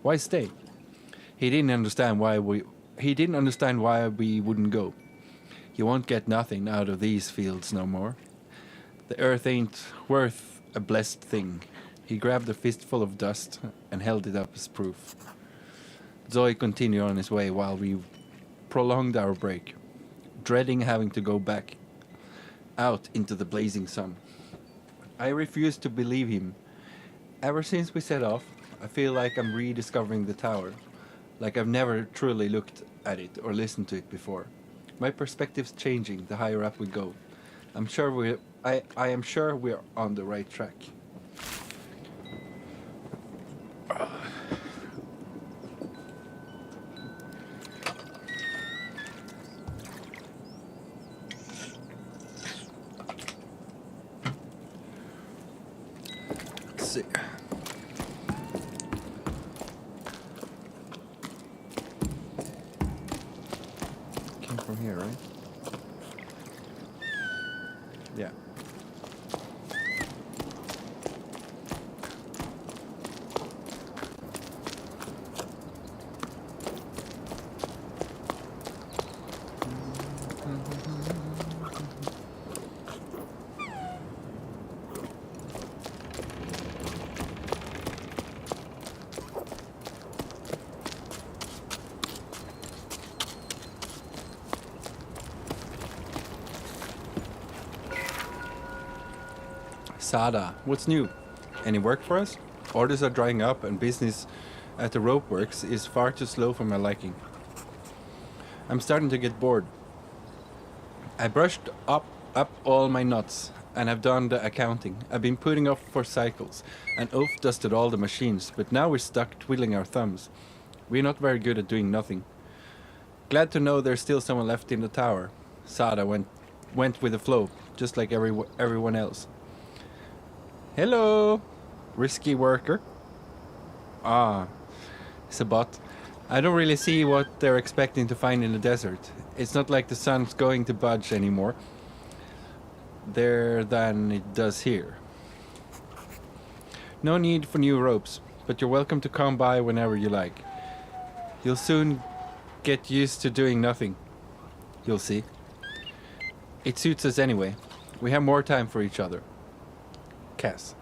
Why stay? He didn't understand why we wouldn't go. You won't get nothing out of these fields no more. The earth ain't worth a blessed thing. He grabbed a fistful of dust and held it up as proof. Zoe continued on his way while we prolonged our break, dreading having to go back out into the blazing sun. I refused to believe him. Ever since we set off, I feel like I'm rediscovering the tower, like I've never truly looked at it or listened to it before. My perspective's changing the higher up we go. I am sure we're on the right track. Let's see. Came from here, right? Yeah. Sada, what's new? Any work for us? Orders are drying up and business at the rope works is far too slow for my liking. I'm starting to get bored. I brushed up all my nuts and have done the accounting. I've been putting off for cycles and off dusted all the machines, but now we're stuck twiddling our thumbs. We're not very good at doing nothing. Glad to know there's still someone left in the tower. Sada went with the flow, just like everyone else. Hello, risky worker. Ah, it's a bot. I don't really see what they're expecting to find in the desert. It's not like the sun's going to budge anymore there than it does here. No need for new ropes, but you're welcome to come by whenever you like. You'll soon get used to doing nothing. You'll see. It suits us anyway. We have more time for each other. Cass.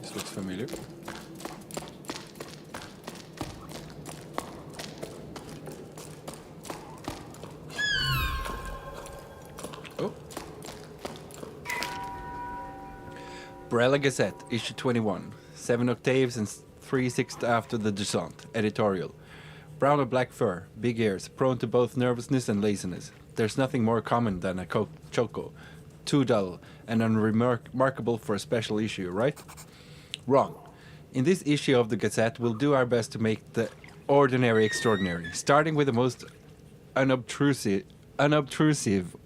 This looks familiar. Oh. Brella Gazette, issue 21. 7 octaves and 3/6 after the Jusant. Editorial. Brown or black fur, big ears, prone to both nervousness and laziness. There's nothing more common than a choco. Too dull and unremarkable for a special issue, right? Wrong. In this issue of the Gazette, we'll do our best to make the ordinary extraordinary, starting with the most unobtrusive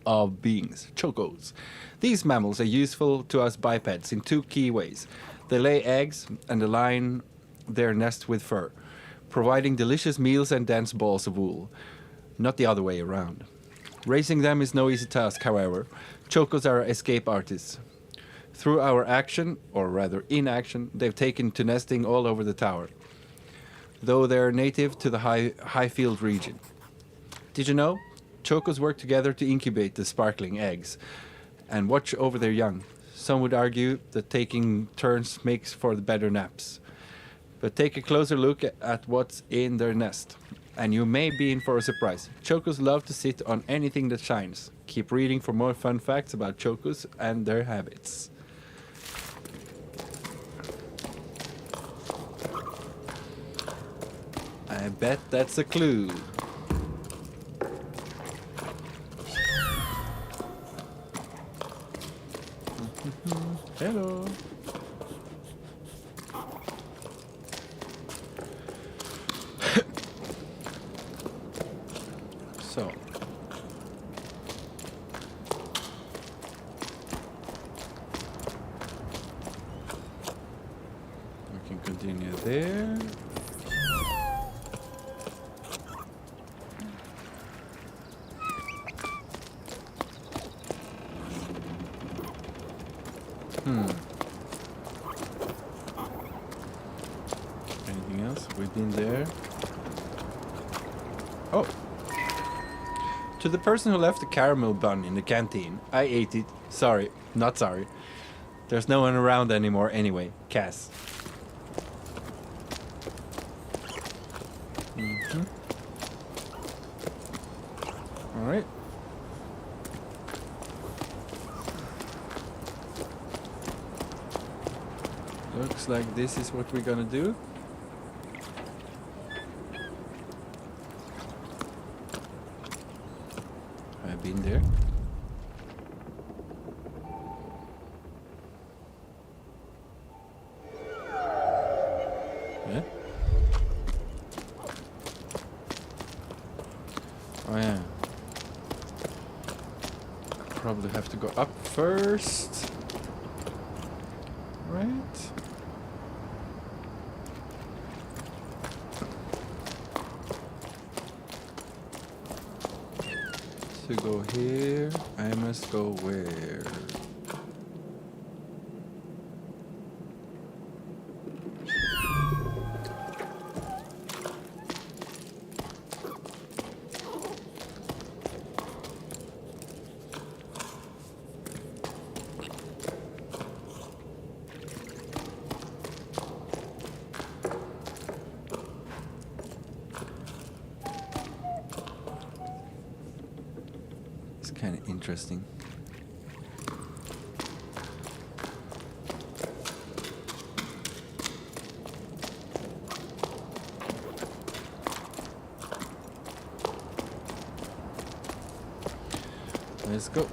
of beings, chocos. These mammals are useful to us bipeds in two key ways. They lay eggs and align their nest with fur, providing delicious meals and dense balls of wool, not the other way around. Raising them is no easy task, however. Chocos are escape artists. Through our action, or rather inaction, they've taken to nesting all over the tower, though they're native to the Highfield region. Did you know? Chocos work together to incubate the sparkling eggs and watch over their young. Some would argue that taking turns makes for the better naps. But take a closer look at what's in their nest, and you may be in for a surprise. Chocos love to sit on anything that shines. Keep reading for more fun facts about chocos and their habits. I bet that's a clue. Hello. So. there. Anything else? We've been there. Oh! To the person who left the caramel bun in the canteen, I ate it. Sorry, not sorry. There's no one around anymore anyway. Cass. Alright. Looks like this is what we're gonna do. I've been there. Yeah? Oh yeah. Probably have to go up first. Right? To go here, I must go where? Kind of interesting. Let's go.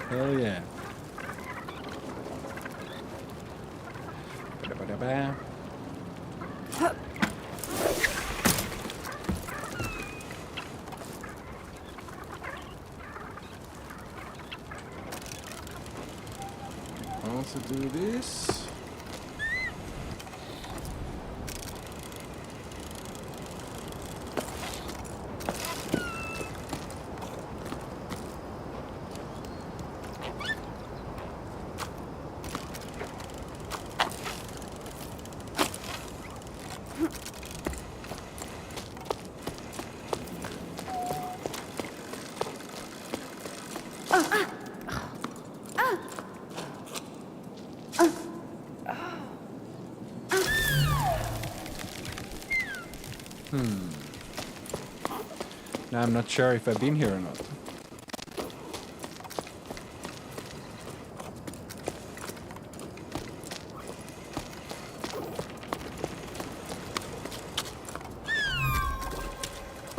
Hell yeah. Ba-da-ba-da-ba. Also do this. Now I'm not sure if I've been here or not.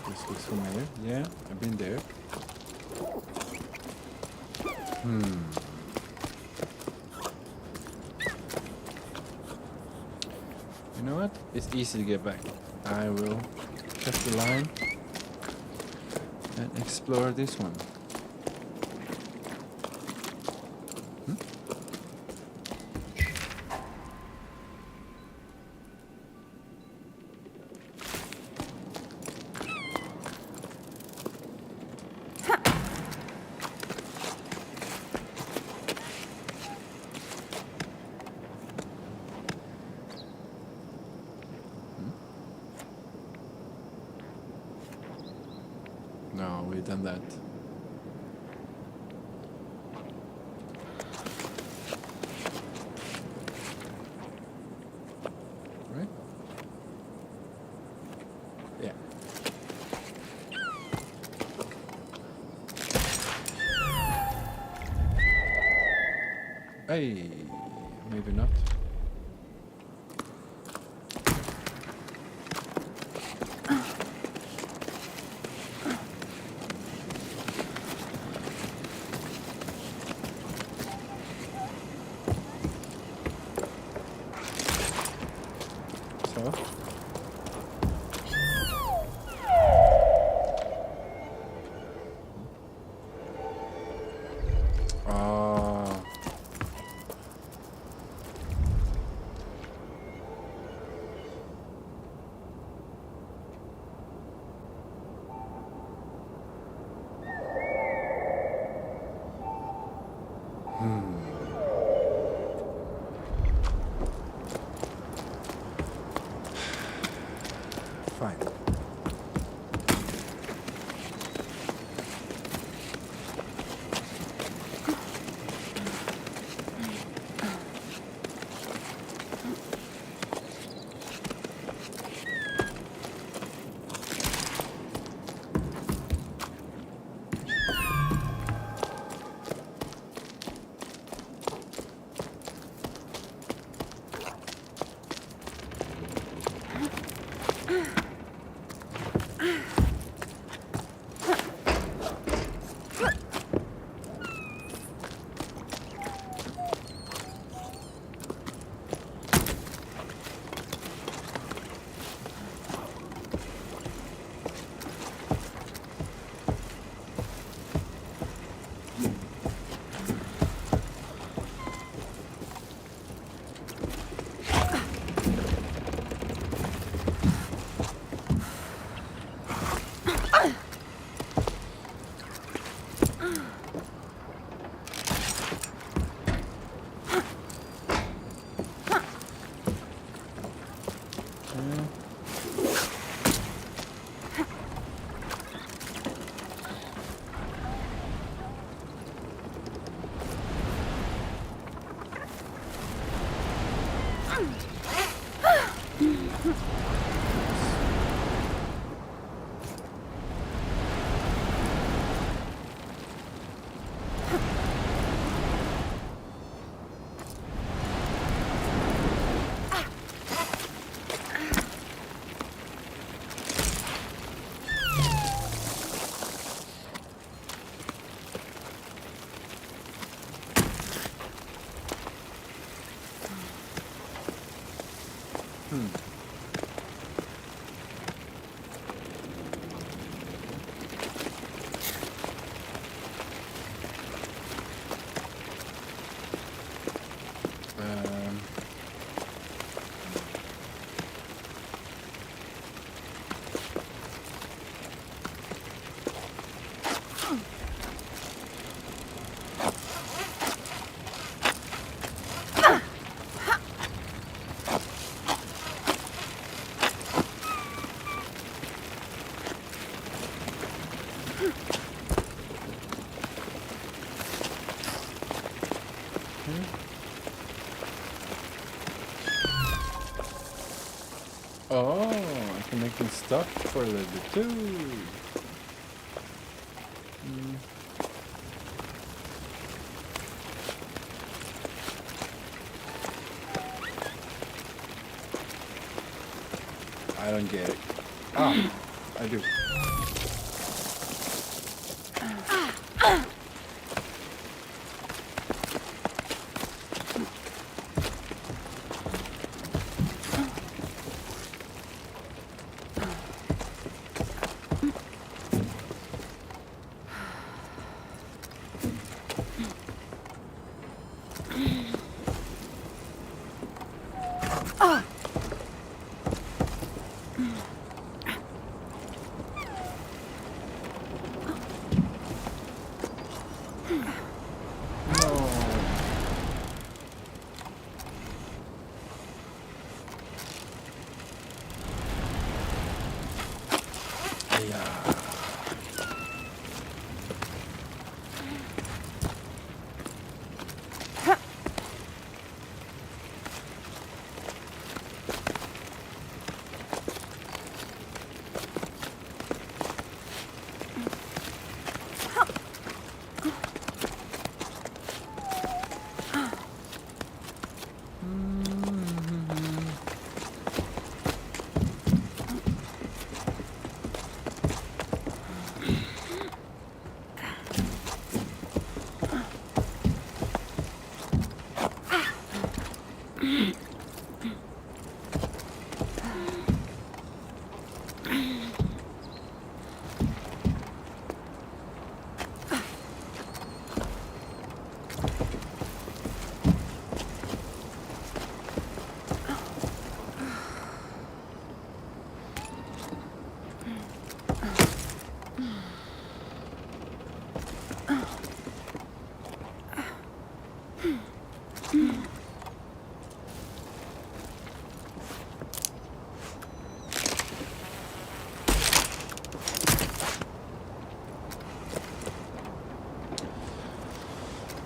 This looks familiar. Yeah, I've been there. You know what? It's easy to get back. I will cut the line and explore this one. No, we've done that. Hey, maybe not. So. Fine. Oh, I can make them stuck for a little bit too. I don't get it. Ah, I do.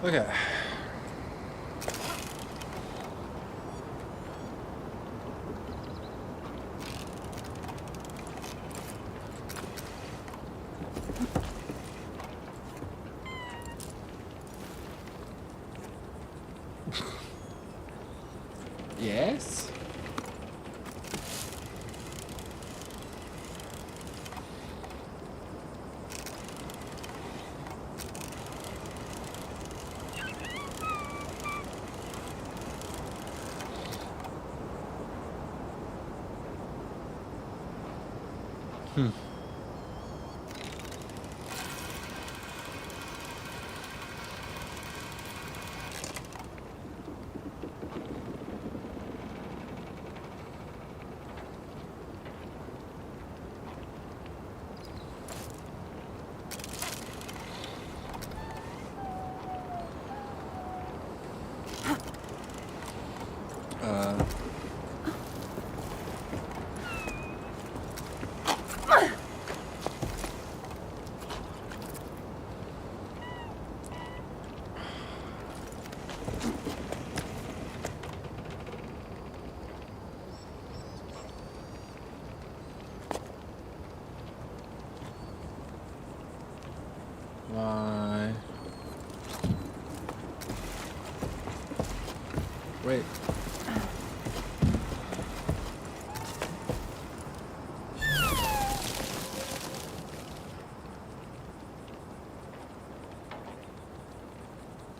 Okay. Yes? Hmm. Uh... Why? Wait.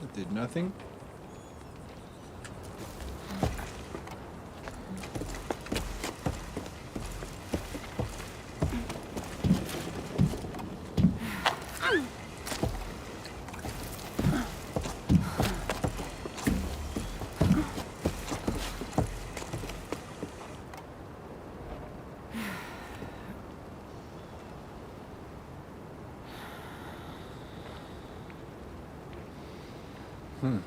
That did nothing. Hmm.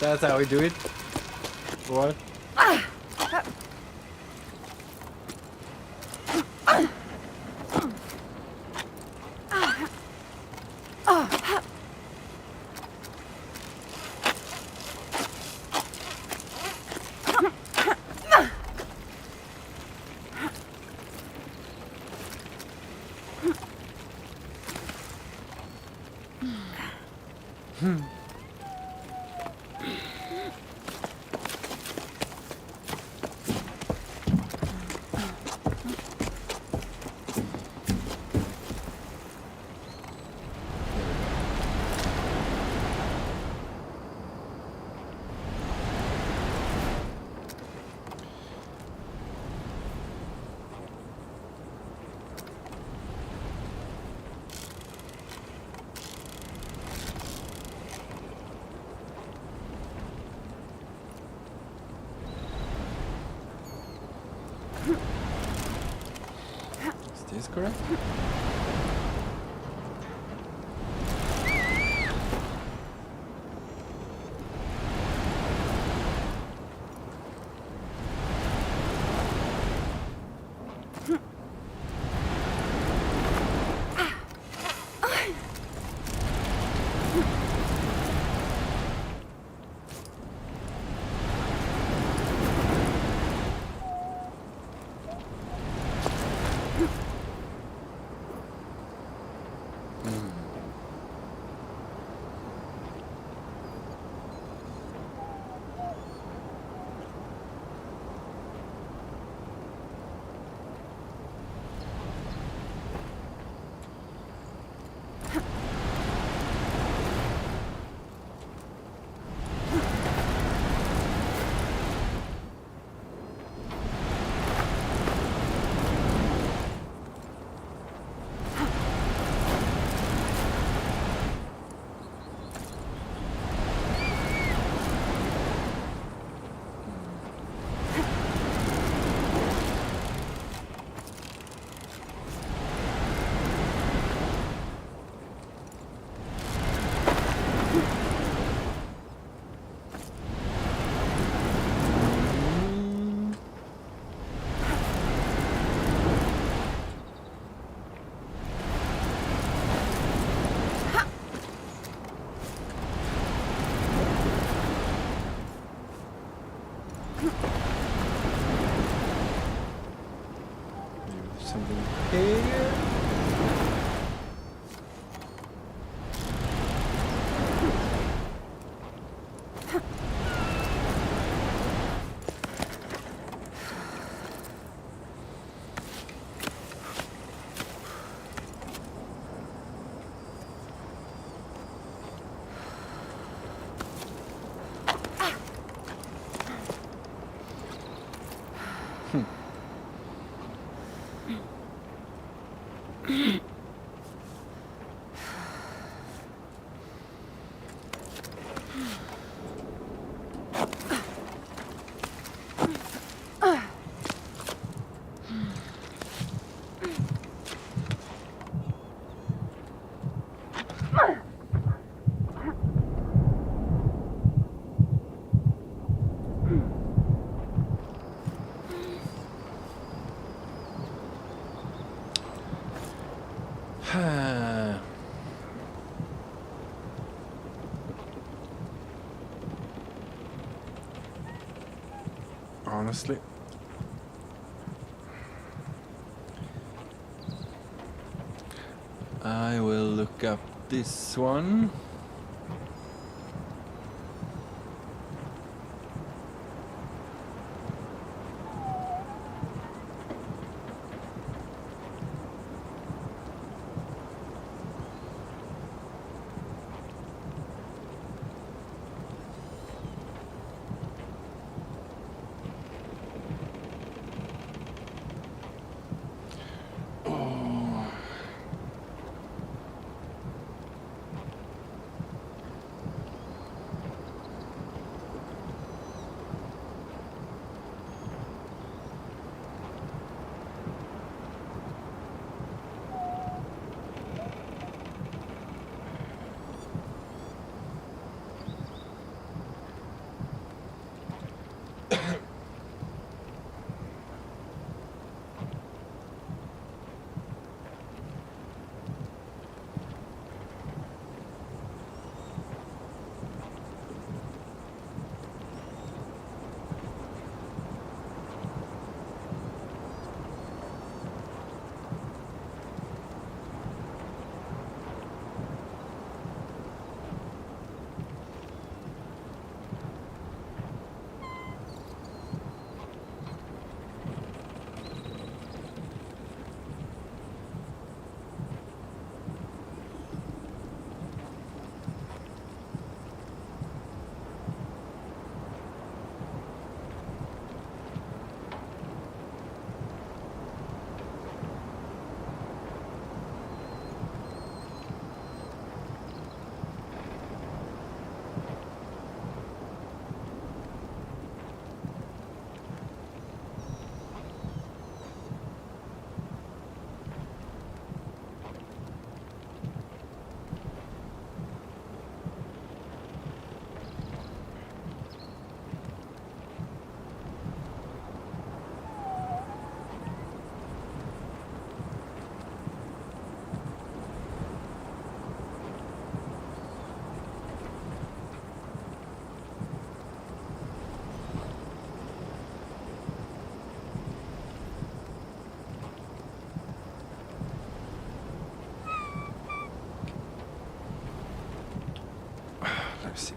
That's how we do it. What? Is this correct? Honestly. I will look up this one. Let's see.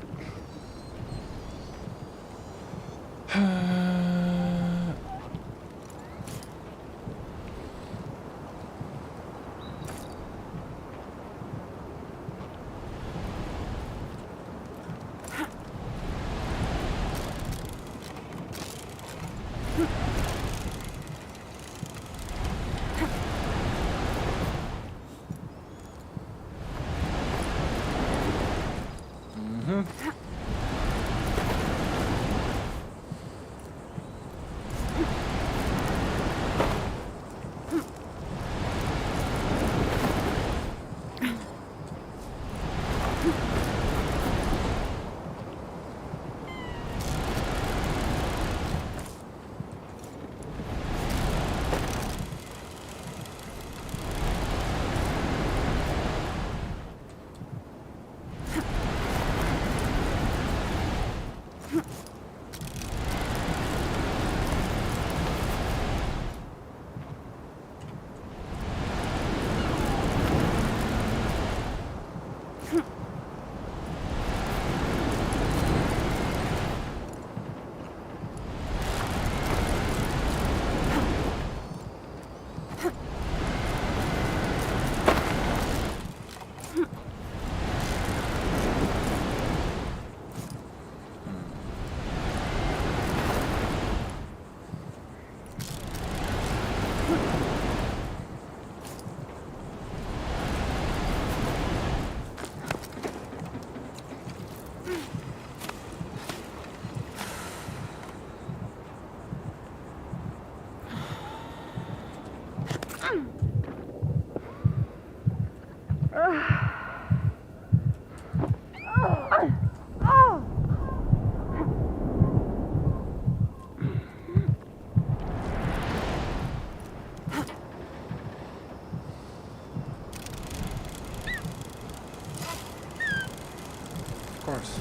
course.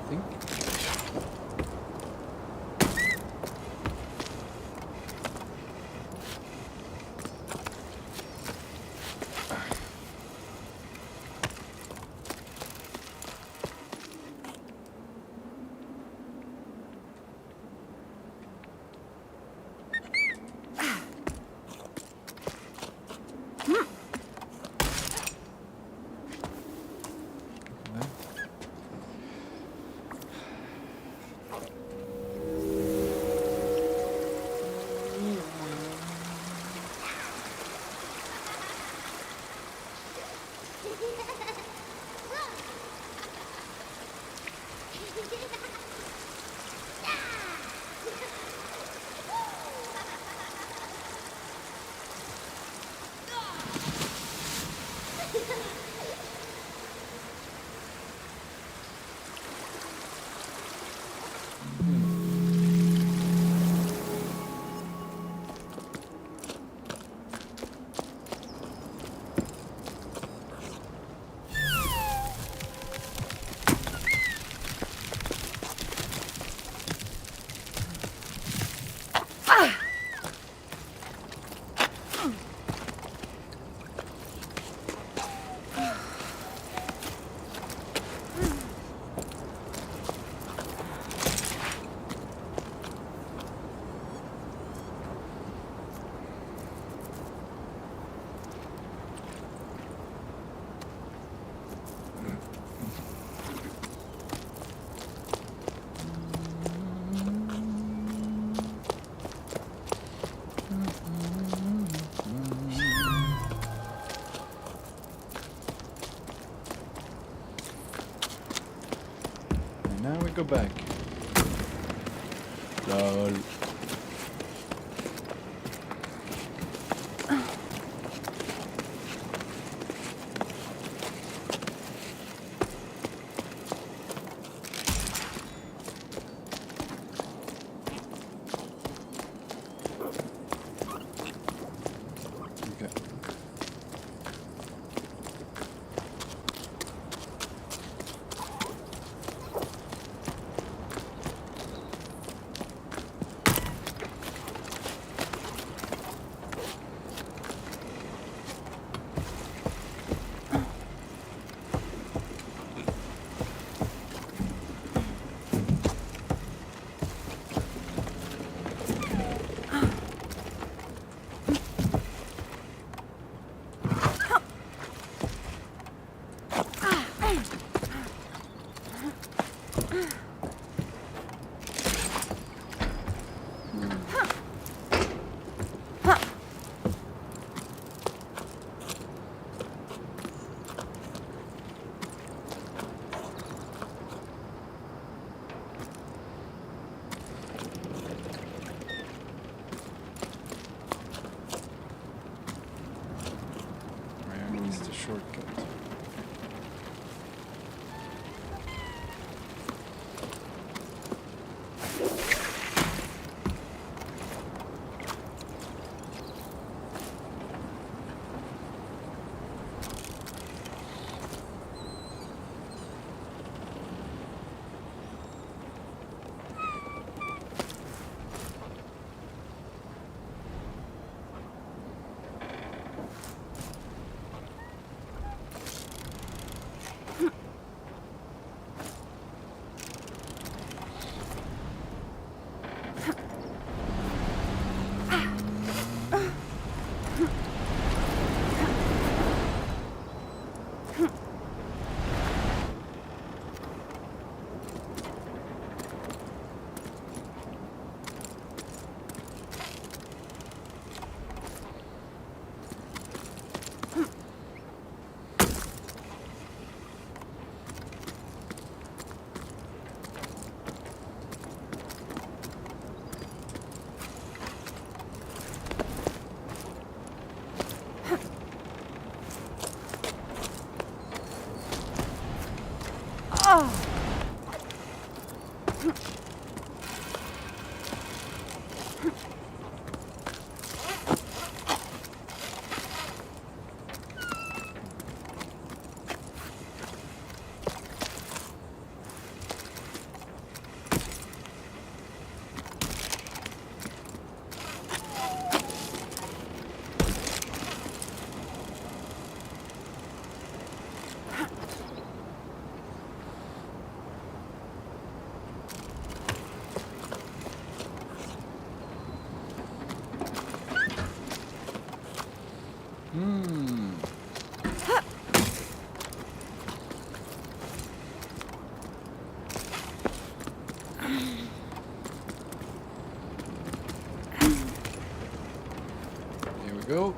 I think. Now we go back. Lol. Okay. Where is the shortcut? Here we go.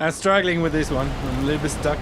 I'm struggling with this one. I'm a little bit stuck.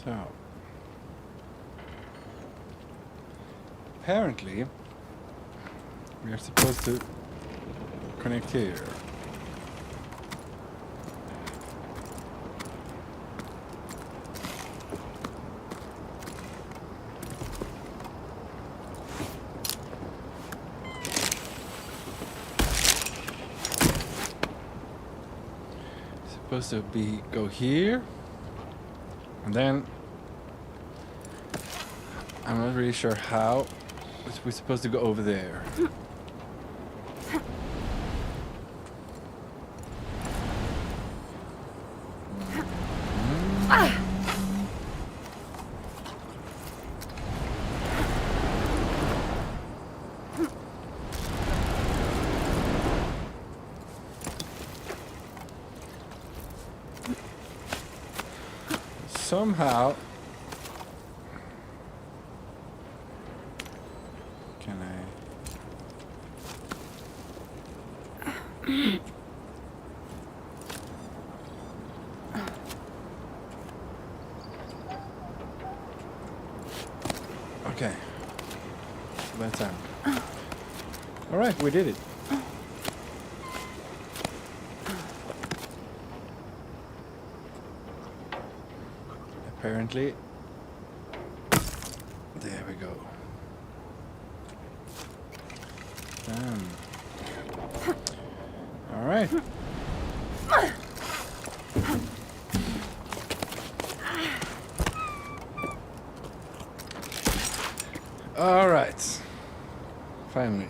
So, apparently, we are supposed to connect here. Supposed to be go here, and then I'm not really sure how we're supposed to go over there. Somehow, can I? Okay. That's out. Alright, we did it. Apparently. There we go. Done. Alright. Alright. Finally.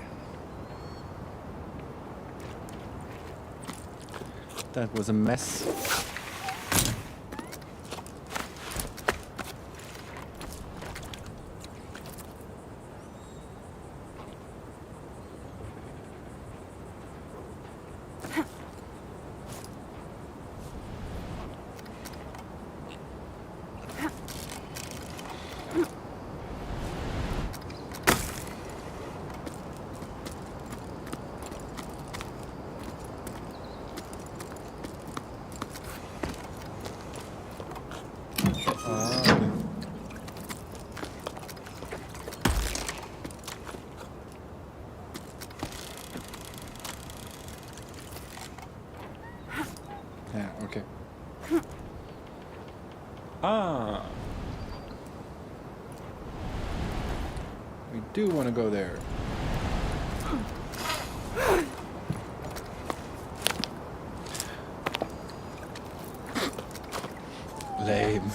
That was a mess. Yeah, okay. Ah. We do want to go there. Lame.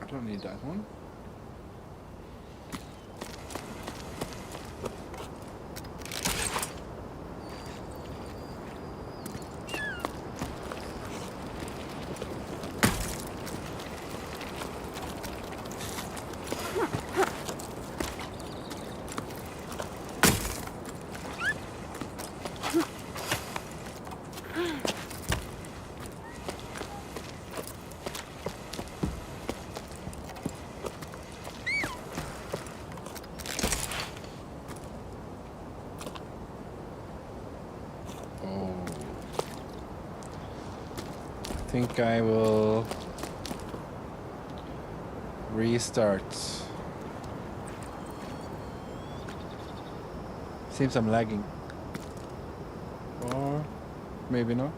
I don't need that one. I think I will restart. Seems I'm lagging. Or maybe not.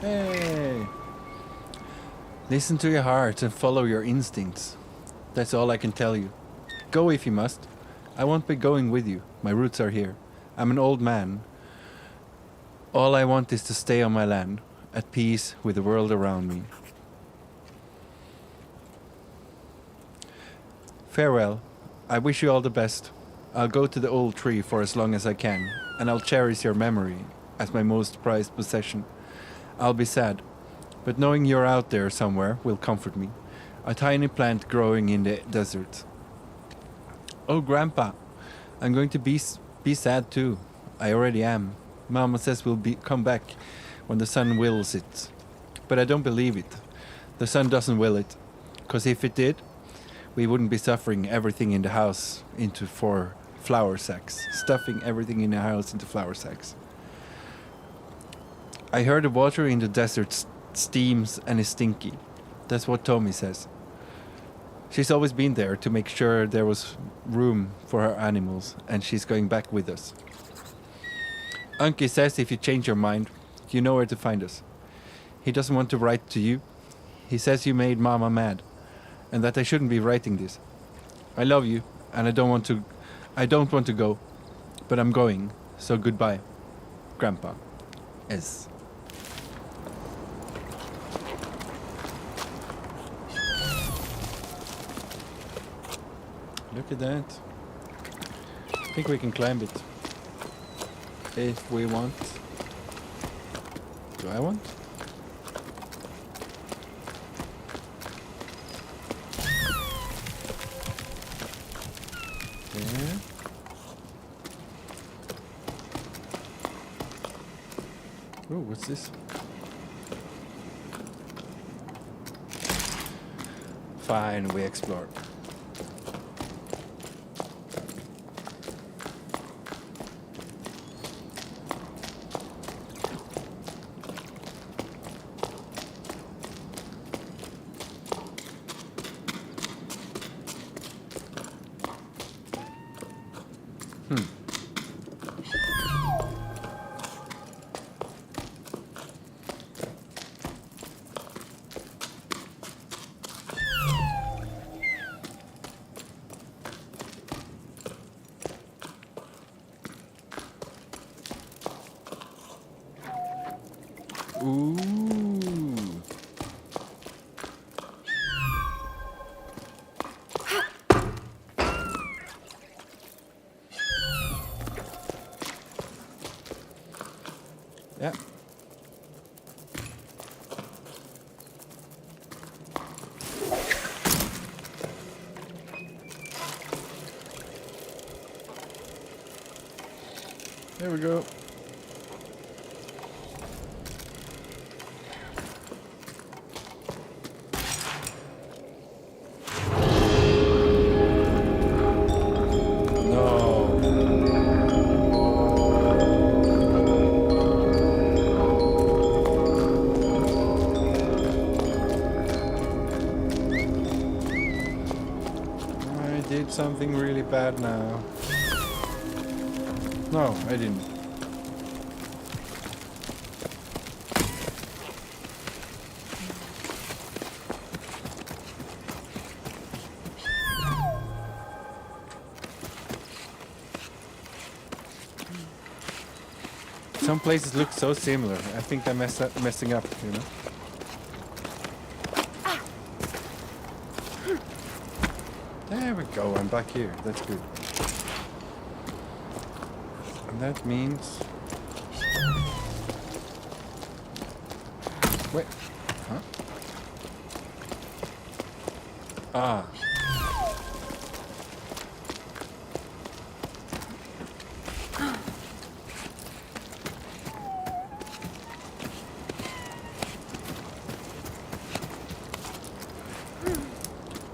Hey! Listen to your heart and follow your instincts. That's all I can tell you. Go if you must. I won't be going with you. My roots are here. I'm an old man. All I want is to stay on my land, at peace with the world around me. Farewell. I wish you all the best. I'll go to the old tree for as long as I can, and I'll cherish your memory as my most prized possession. I'll be sad, but knowing you're out there somewhere will comfort me. A tiny plant growing in the desert. Oh, Grandpa, I'm going to be sad too. I already am. Mama says we'll come back when the sun wills it. But I don't believe it. The sun doesn't will it. 'Cause if it did, we wouldn't be stuffing everything in the house into 4 flour sacks. Stuffing everything in the house into flour sacks. I heard the water in the desert steams and is stinky. That's what Tommy says. She's always been there to make sure there was room for her animals, and she's going back with us. Unky says if you change your mind, you know where to find us. He doesn't want to write to you. He says you made Mama mad, and that I shouldn't be writing this. I love you, and I don't want to go, but I'm going, so goodbye, Grandpa. S. Look at that. I think we can climb it. If we want. Do I want? There. Oh, what's this? Fine, we explore. Ooh. Yeah. There we go. Something really bad now. No, I didn't. Some places look so similar. I think I'm messing up, you know. There we go, I'm back here. That's good. And that means... Wait. Huh? Ah.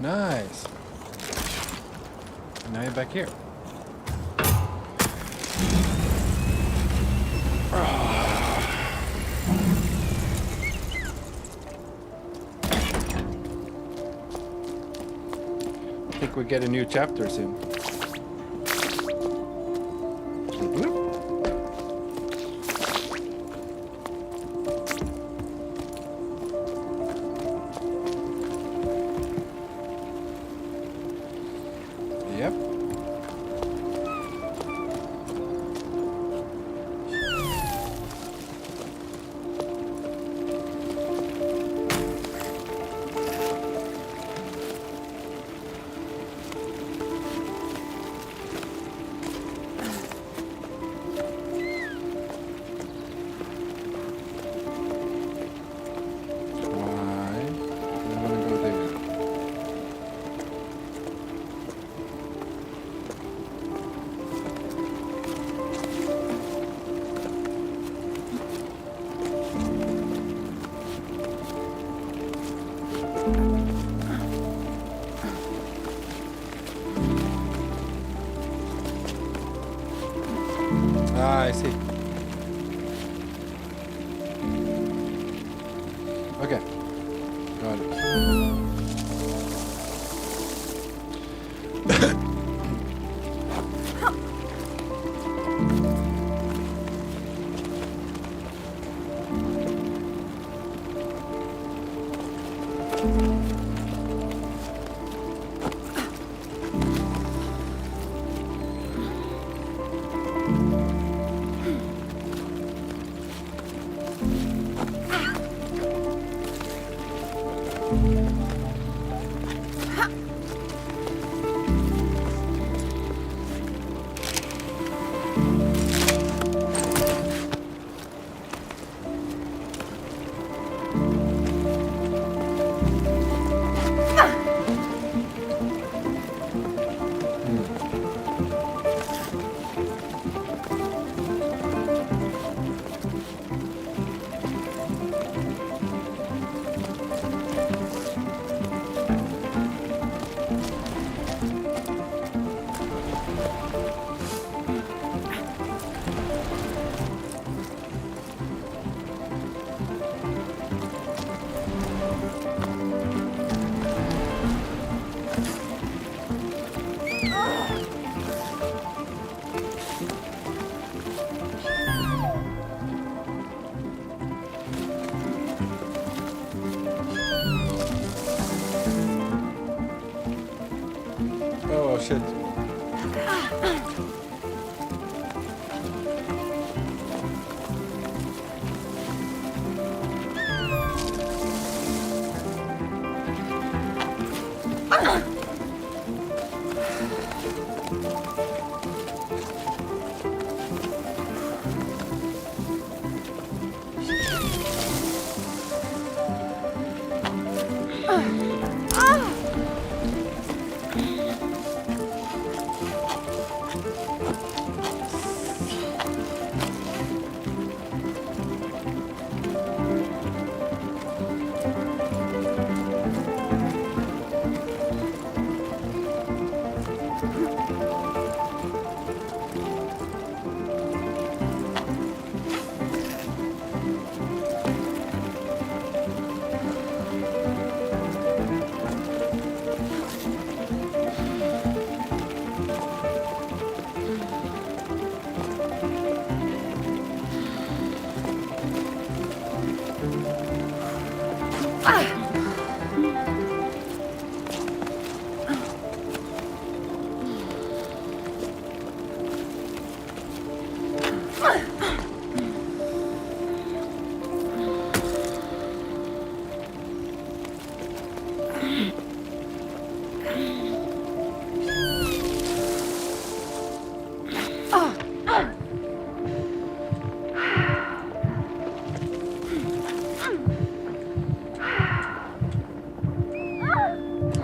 Nice. Now you're back here. I think we get a new chapter soon. Yep. Ah, I see. Okay. Got it. Oh shit.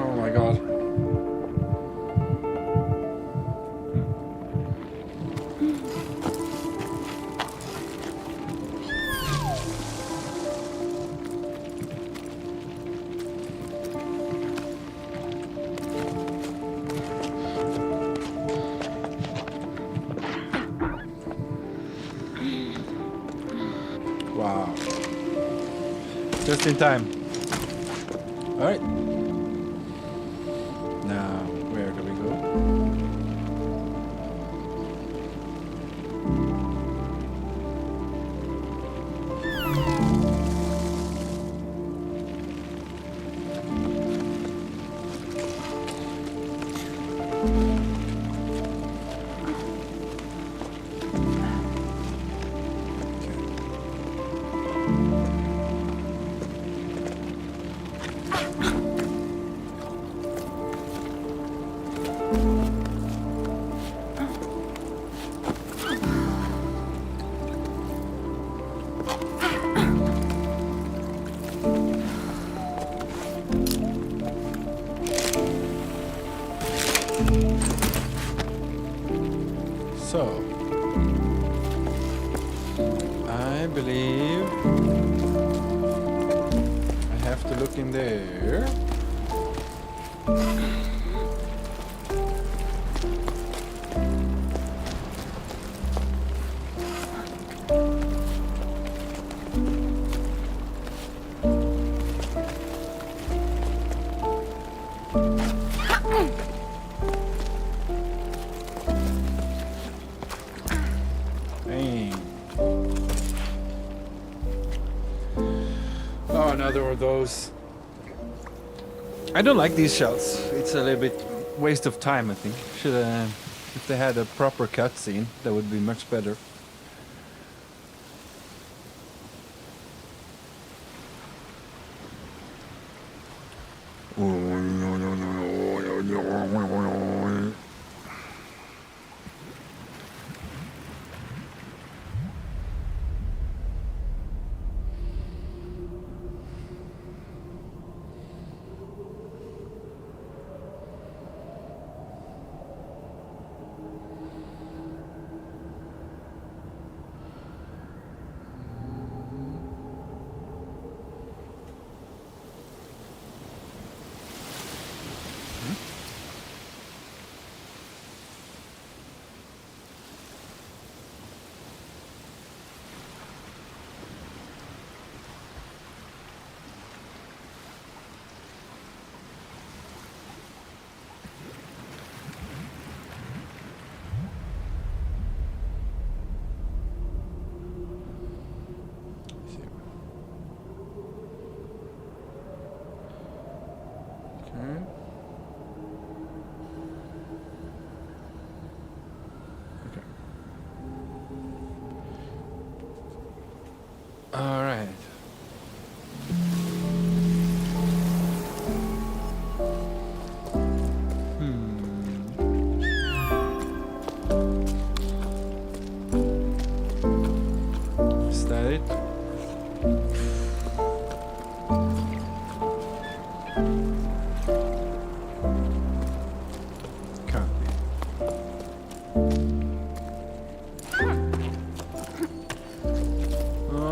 Oh my god. Wow. Just in time. Alright. Now, where do we go? So, I believe I have to look in there. Oh, another of those. I don't like these shots. It's a little bit waste of time, I think. Should if they had a proper cutscene, that would be much better.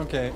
Okay.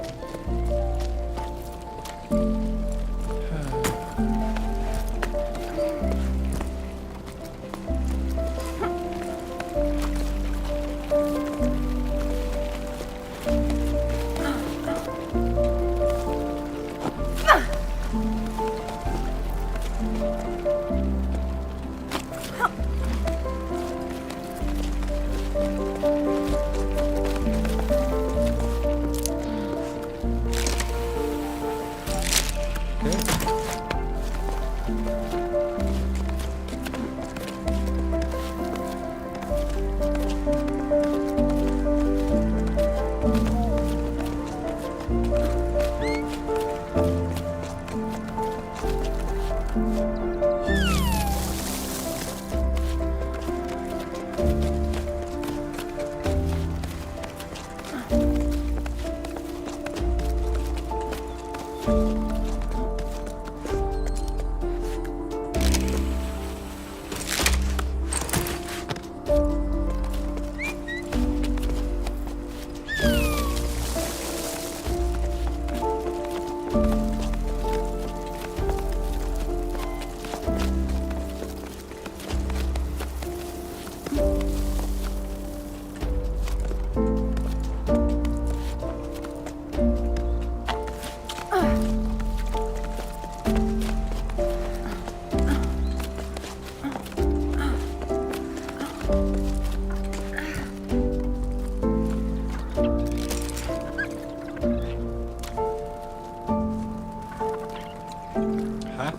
Huh?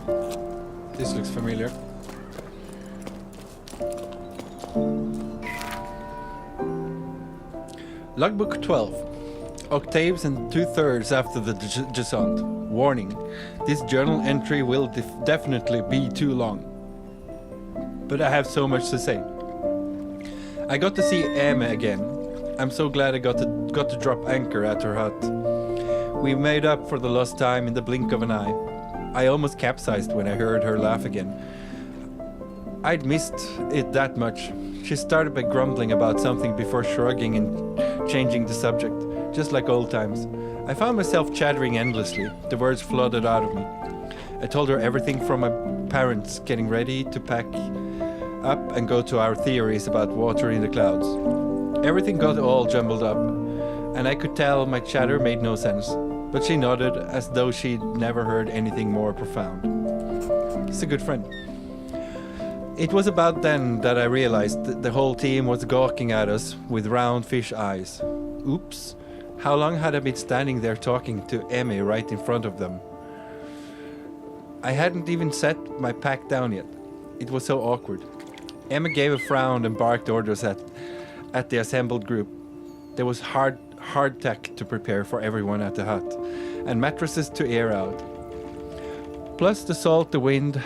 This looks familiar. Logbook 12. Octaves and 2/3 after the Jusant. Warning. This journal entry will definitely be too long. But I have so much to say. I got to see Emma again. I'm so glad I got to drop anchor at her hut. We made up for the lost time in the blink of an eye. I almost capsized when I heard her laugh again. I'd missed it that much. She started by grumbling about something before shrugging and changing the subject, just like old times. I found myself chattering endlessly. The words flooded out of me. I told her everything from my parents getting ready to pack up and go to our theories about water in the clouds. Everything got all jumbled up, and I could tell my chatter made no sense, but she nodded as though she'd never heard anything more profound. He's a good friend. It was about then that I realized that the whole team was gawking at us with round fish eyes. Oops. How long had I been standing there talking to Emmy right in front of them? I hadn't even set my pack down yet. It was so awkward. Emma gave a frown and barked orders at the assembled group. There was hardtack to prepare for everyone at the hut, and mattresses to air out. Plus the salt the wind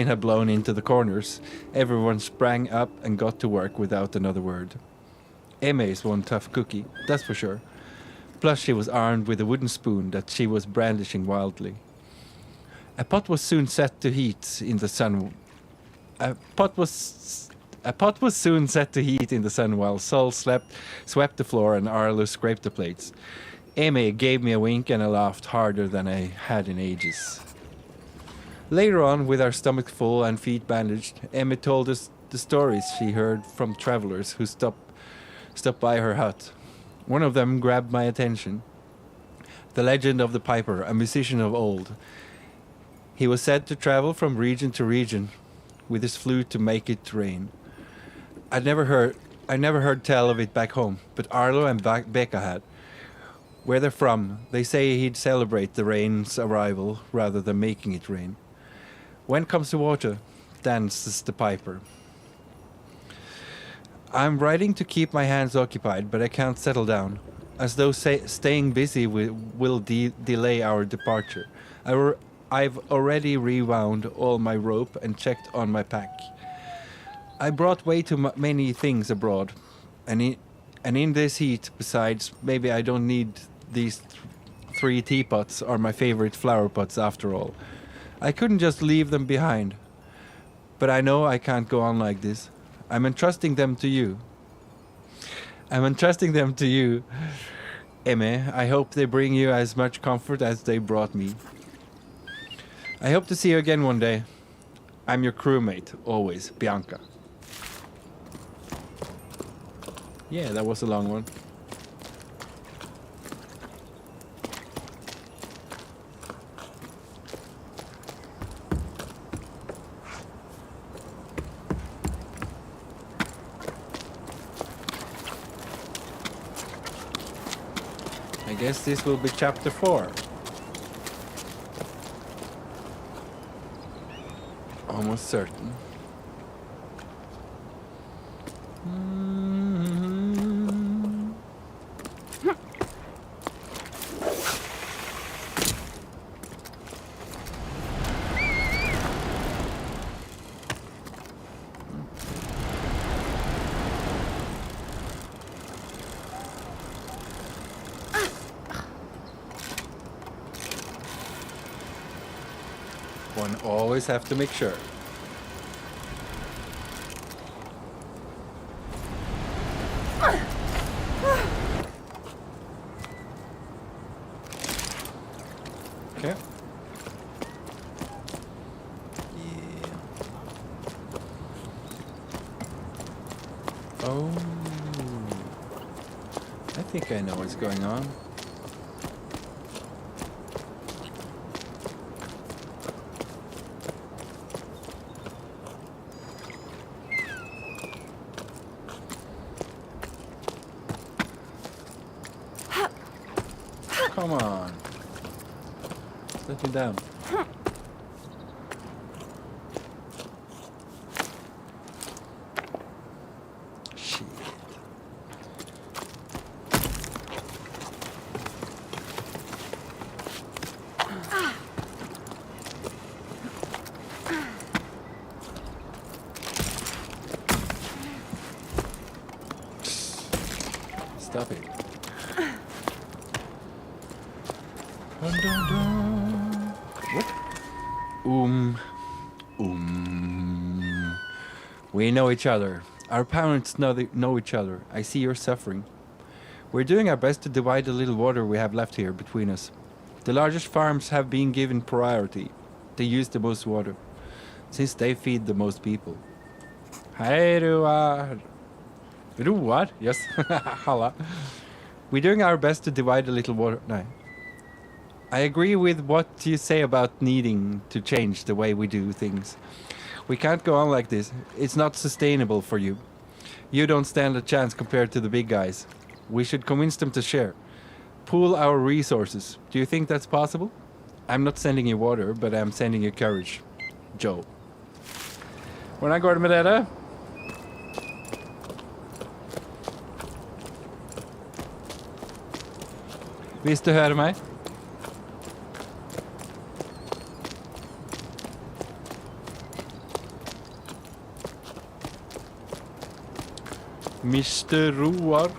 had blown into the corners. Everyone sprang up and got to work without another word. Emma is one tough cookie, that's for sure. Plus she was armed with a wooden spoon that she was brandishing wildly. A pot was soon set to heat in the sun. A pot was soon set to heat in the sun while Sol swept the floor and Arlo scraped the plates. Emma gave me a wink and I laughed harder than I had in ages. Later on, with our stomachs full and feet bandaged, Emma told us the stories she heard from travelers who stopped by her hut. One of them grabbed my attention. The legend of the piper, a musician of old. He was said to travel from region to region with his flute to make it rain. I never heard tell of it back home, but Arlo and Becca had. Where they're from, they say he'd celebrate the rain's arrival rather than making it rain. When comes the water, dances the piper. I'm writing to keep my hands occupied, but I can't settle down, as though staying busy will delay our departure. I've already rewound all my rope and checked on my pack. I brought way too many things abroad, and in this heat, besides, maybe I don't need these 3 teapots or my favorite flower pots after all. I couldn't just leave them behind, but I know I can't go on like this. I'm entrusting them to you. Emmy, I hope they bring you as much comfort as they brought me. I hope to see you again one day. I'm your crewmate, always, Bianca. Yeah, that was a long one. I guess this will be chapter 4. Almost certain. One always have to make sure. Okay. Yeah. Oh. I think I know what's going on. Come on. Let me down. Shit. Stop it. Dun, dun, dun. What? We know each other. Our parents know each other. I see you're suffering. We're doing our best to divide the little water we have left here between us. The largest farms have been given priority. They use the most water, since they feed the most people. Hej Roar! Roar? Yes. Halla. We're doing our best to divide the little water. No. I agree with what you say about needing to change the way we do things. We can't go on like this. It's not sustainable for you. You don't stand a chance compared to the big guys. We should convince them to share. Pool our resources. Do you think that's possible? I'm not sending you water, but I'm sending you courage. Joe. Hvordan går det med dere? Hvis du hører meg? Mr. Roar.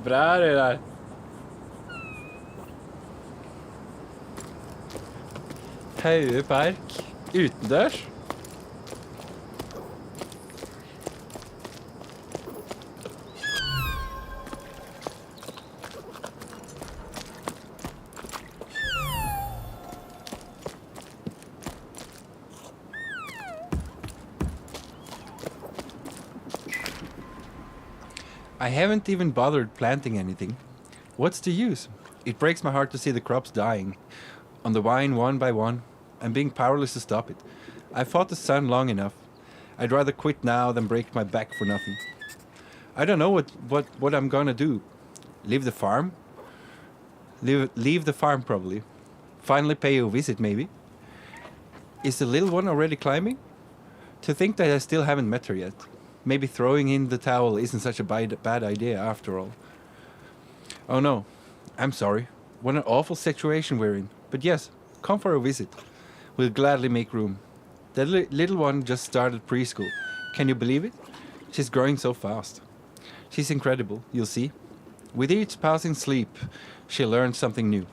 Bra det der. Haugepark utendørs. I haven't even bothered planting anything. What's the use? It breaks my heart to see the crops dying on the vine one by one and being powerless to stop it. I've fought the sun long enough. I'd rather quit now than break my back for nothing. I don't know what I'm gonna do. Leave the farm? Leave the farm probably. Finally pay you a visit maybe. Is the little one already climbing? To think that I still haven't met her yet. Maybe throwing in the towel isn't such a bad idea after all. Oh no, I'm sorry. What an awful situation we're in. But yes, come for a visit. We'll gladly make room. The little one just started preschool. Can you believe it? She's growing so fast. She's incredible, you'll see. With each passing sleep, she learns something new.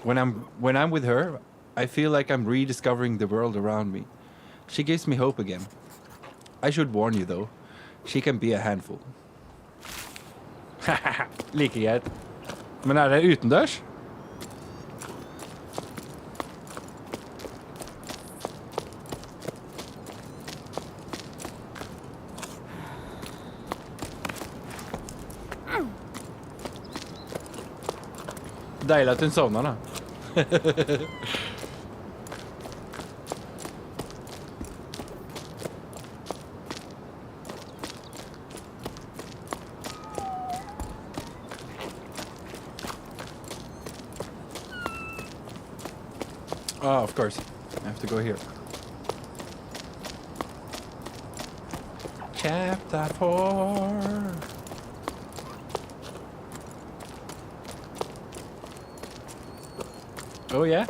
When I'm with her, I feel like I'm rediscovering the world around me. She gives me hope again. I should warn you though, she can be a handful. Like greit. Men det utendørs? Deilig at hun sovner da. Oh, of course. I have to go here. Chapter 4. Oh, yeah?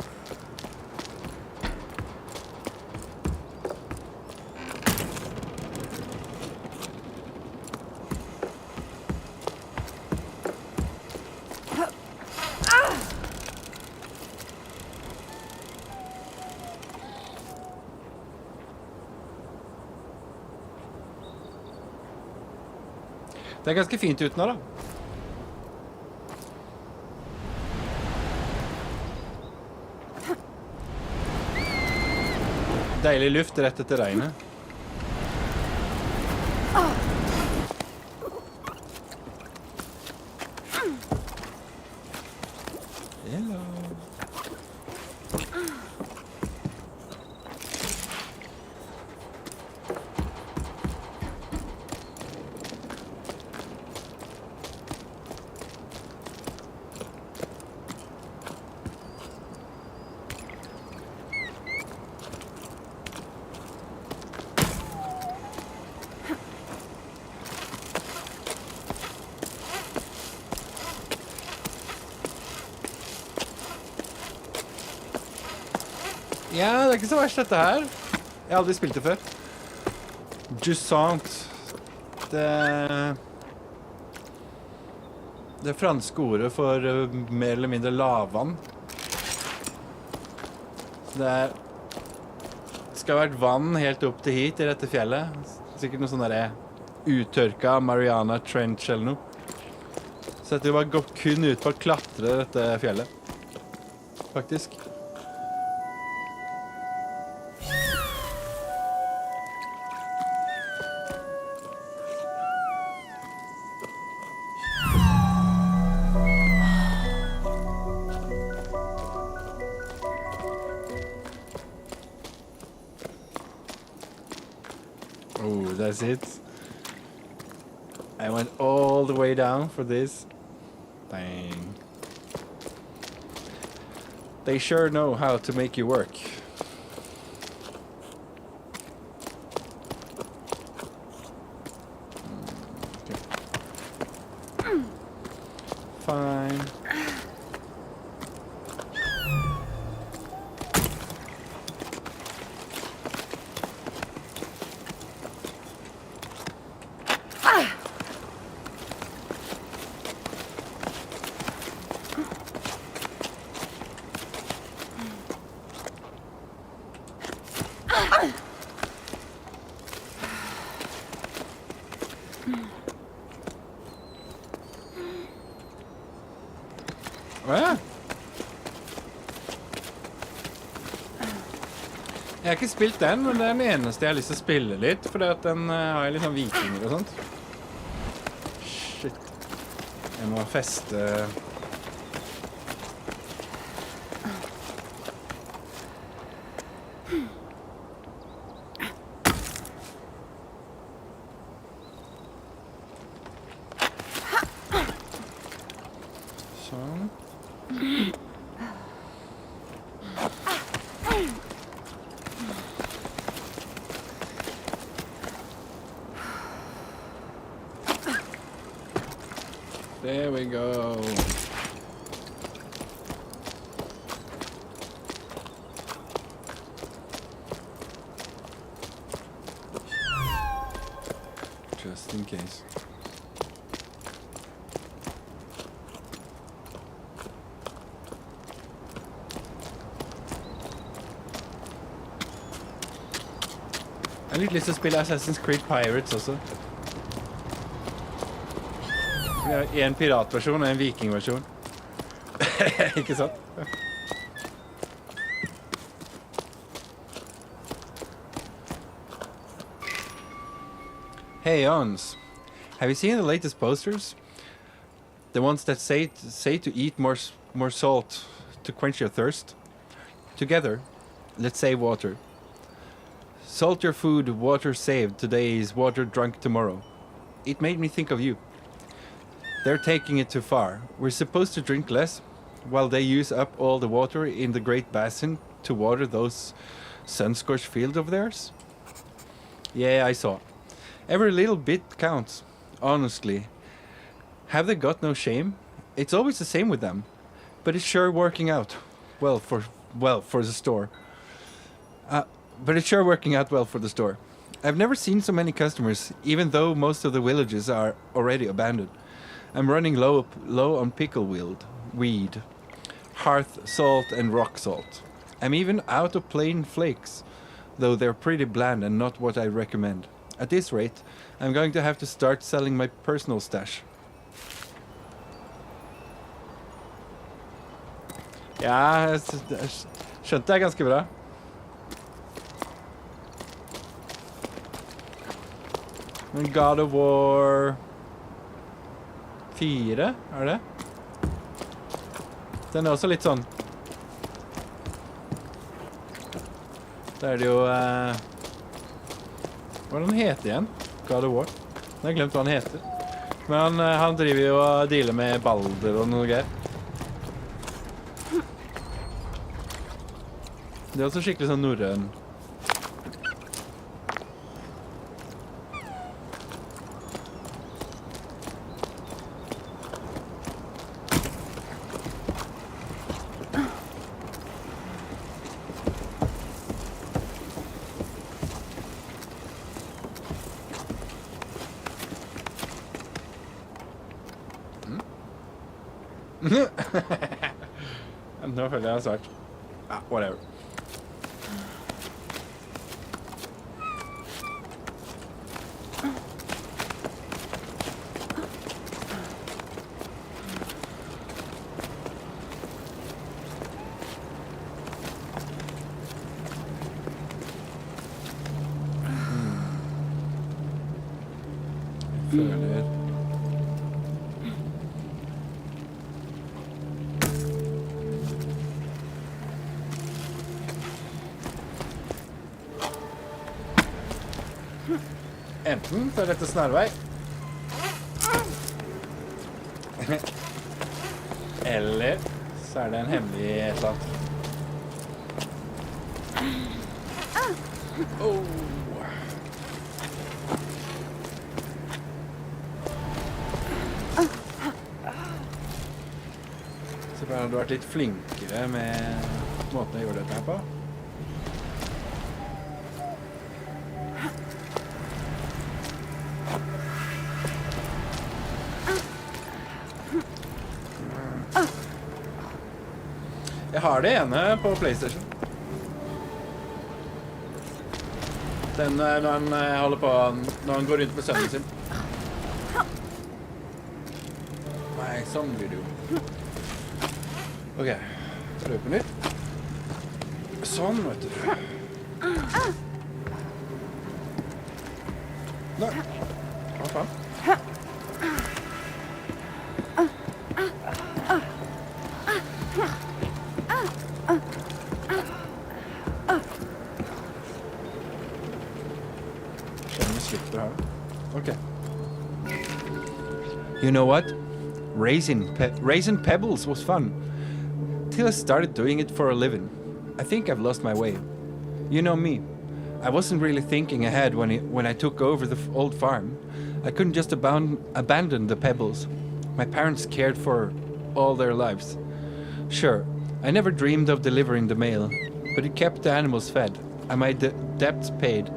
Det ganske fint ut nå da. Deilig luft rett etter regnet. Hello. Ja, det ikke så verst dette her. Jeg har aldri spilt det før. Jusant. Det franske ordet for mer eller mindre lavvann. Det skal ha vært vann helt opp til hit i dette fjellet. Sikkert noe sånn der uttørka Mariana Trench eller noe. Så det var gått kun ut på å klatre dette fjellet. Faktisk. Oh, that's it. I went all the way down for this. Dang. They sure know how to make you work. Okay. Fine. Ja. Jeg har ikke spilt den, men det er den eneste jeg har lyst til å spille litt, fordi at den har litt sånn vikinger og sånt. Shit. Jeg må feste... Sånn. There we go. Just in case. Jeg har litt lyst til å spille Assassin's Creed Pirates også. Vi har en piratversjon og en vikingversjon. Ikke sant? Hey, Ons. Have you seen the latest posters? The ones that say to eat more salt to quench your thirst? Together, let's save water. Salt your food, water saved today is water drunk tomorrow. It made me think of you. They're taking it too far. We're supposed to drink less, while they use up all the water in the Great Basin to water those sun-scorched fields of theirs? Yeah, I saw. Every little bit counts, honestly. Have they got no shame? It's always the same with them. But it's sure working out well for the store. I've never seen so many customers, even though most of the villages are already abandoned. I'm running low on weed, hearth salt and rock salt. I'm even out of plain flakes, though they're pretty bland and not what I recommend. At this rate, I'm going to have to start selling my personal stash. Ja, jeg skjønte det ganske bra. Men God of War 4, er det? Den er også litt sånn. Da er det jo... Hva er det han heter igjen? God of War. Jeg har glemt hva han heter. Men han driver jo og dealer med balder og noe greier. Det er også skikkelig sånn norrøn. Nå føler jeg har svart. Ah, whatever. Jeg føler... Enten så er dette snarvei. Eller så er det en hemmelig et eller annet. Oh. Så bare hadde du vært litt flinkere med måten jeg gjorde dette her på. Jeg har det ene på PlayStation. Den når han holder på, når han går rundt med sønnen sin. Nei, sånn blir det jo. Ok, så løper den litt. Sånn, vet du. Nei, hva faen? Okay. You know what? Raising pebbles was fun. Till I started doing it for a living. I think I've lost my way. You know me. I wasn't really thinking ahead when I took over the old farm. I couldn't just abandon the pebbles. My parents cared for all their lives. Sure, I never dreamed of delivering the mail, but it kept the animals fed and my debts paid.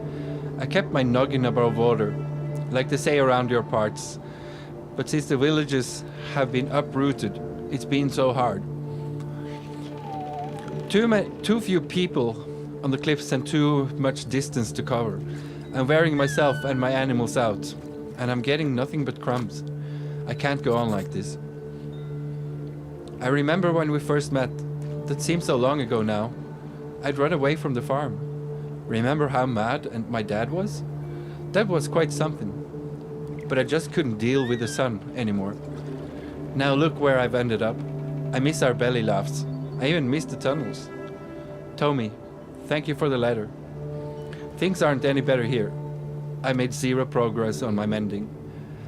I kept my noggin above water. like they say around your parts. But since the villages have been uprooted, it's been so hard. Too few people on the cliffs and too much distance to cover. I'm wearing myself and my animals out, and I'm getting nothing but crumbs. I can't go on like this. I remember when we first met. That seems so long ago now. I'd run away from the farm. Remember how mad and my dad was? That was quite something. But I just couldn't deal with the sun anymore. Now look where I've ended up. I miss our belly laughs. I even miss the tunnels. Tommy, thank you for the letter. Things aren't any better here. I made zero progress on my mending.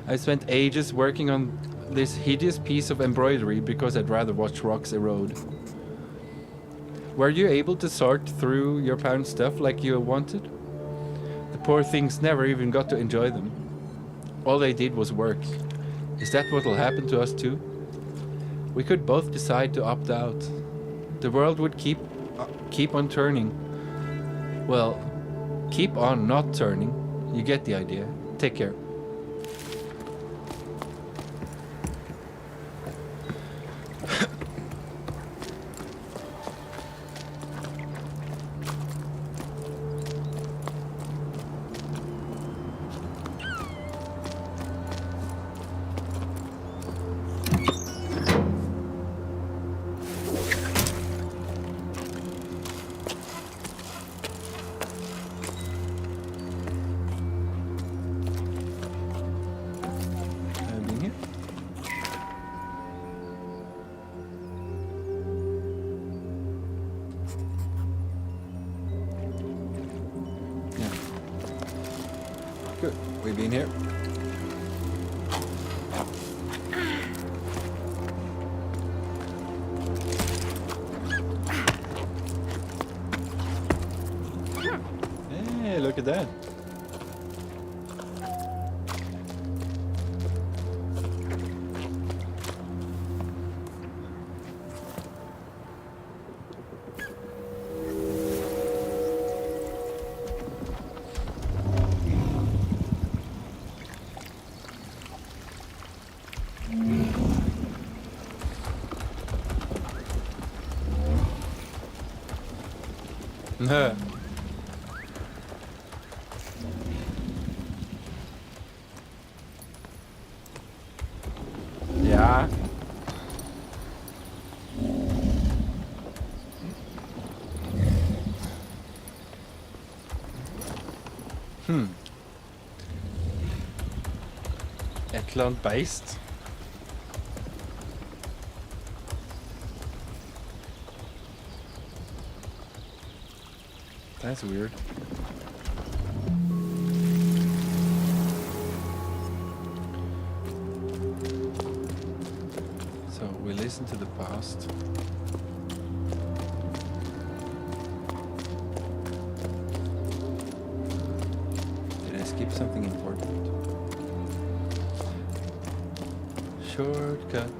I spent ages working on this hideous piece of embroidery because I'd rather watch rocks erode. Were you able to sort through your pound stuff like you wanted? The poor things never even got to enjoy them. All they did was work. Is that what'll happen to us too? We could both decide to opt out. The world would keep on turning. Well, keep on not turning. You get the idea. Take care. Good. We've been here. Hey, look at that. Ja. Et eller annet beist. That's weird. So we listen to the past. Did I skip something important? Shortcut.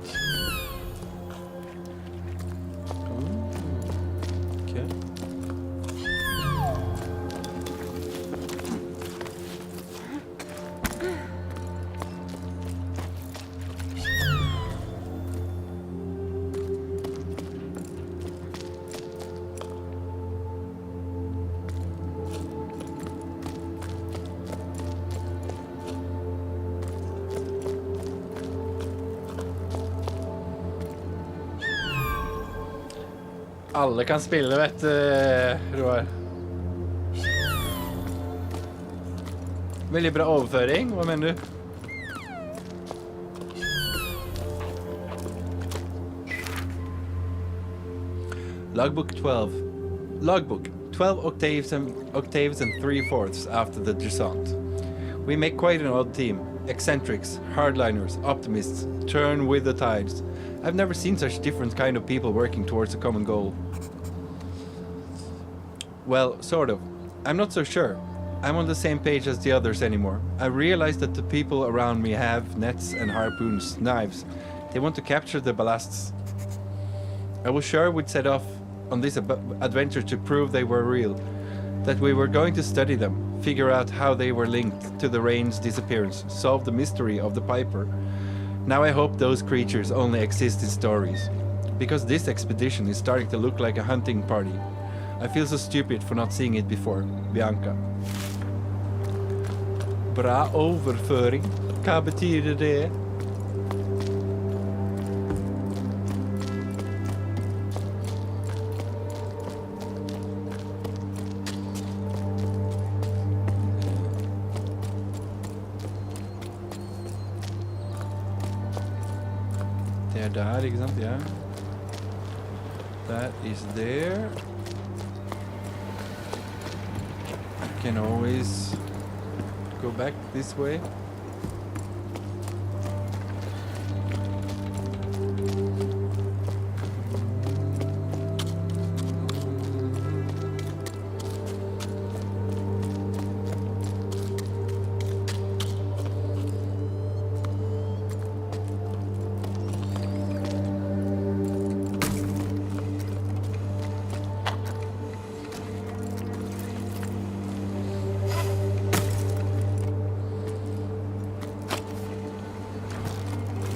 Okay. Alle kan spille, vet du, Roar. Veldig bra overføring, hva mener du? Logbook 12. Logbook. 12 octaves and 3/4 after the Jusant. We make quite an odd team. Eccentrics, hardliners, optimists, turn with the tides. I've never seen such different kind of people working towards a common goal. Well, sort of. I'm not so sure. I'm on the same page as the others anymore. I realize that the people around me have nets and harpoons, knives. They want to capture the ballasts. I was sure we'd set off on this adventure to prove they were real, that we were going to study them, figure out how they were linked to the rain's disappearance, solve the mystery of the Piper. Now I hope those creatures only exist in stories, because this expedition is starting to look like a hunting party. I feel so stupid for not seeing it before. Bianca. Bra overføring. Hva betyr det? Det der, ikke sant? Ja. That is there. Can always go back this way.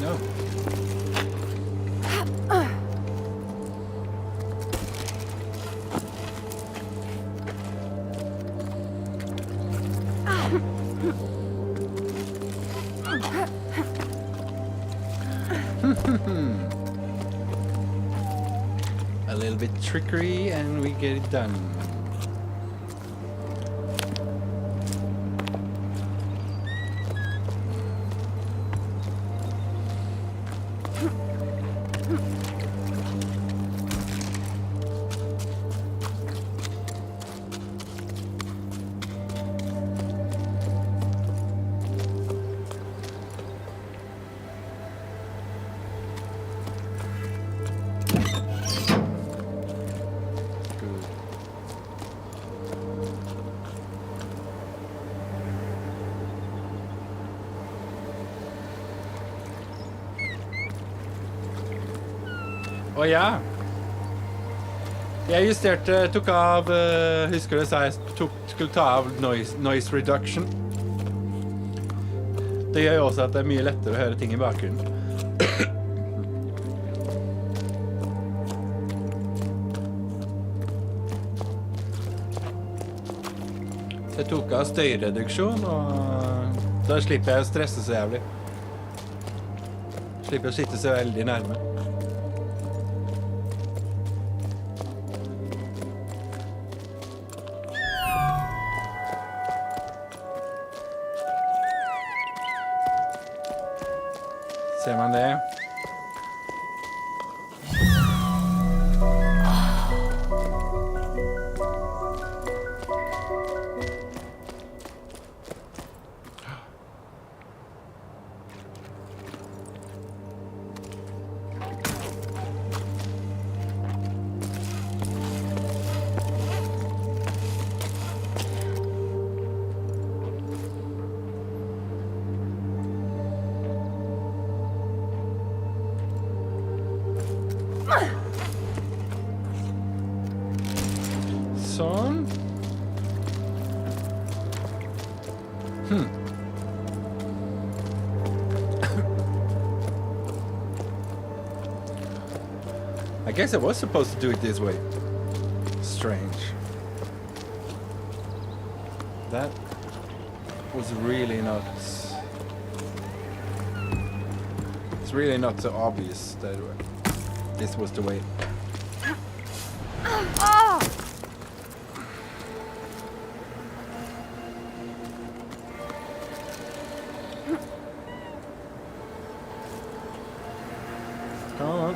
No. A little bit trickery and we get it done. Ja. Jeg justerte, tok av, husker du sa jeg skulle ta av noise reduction. Det gjør jo også at det er mye lettere å høre ting i bakgrunnen. Så jeg tok av støyreduksjon, og da slipper jeg å stresse så jævlig. Slipper å sitte så veldig nærme. Ser man det? Sånn. I guess I was supposed to do it this way. Strange. That was really not... It's really not so obvious that this was the way. Come on.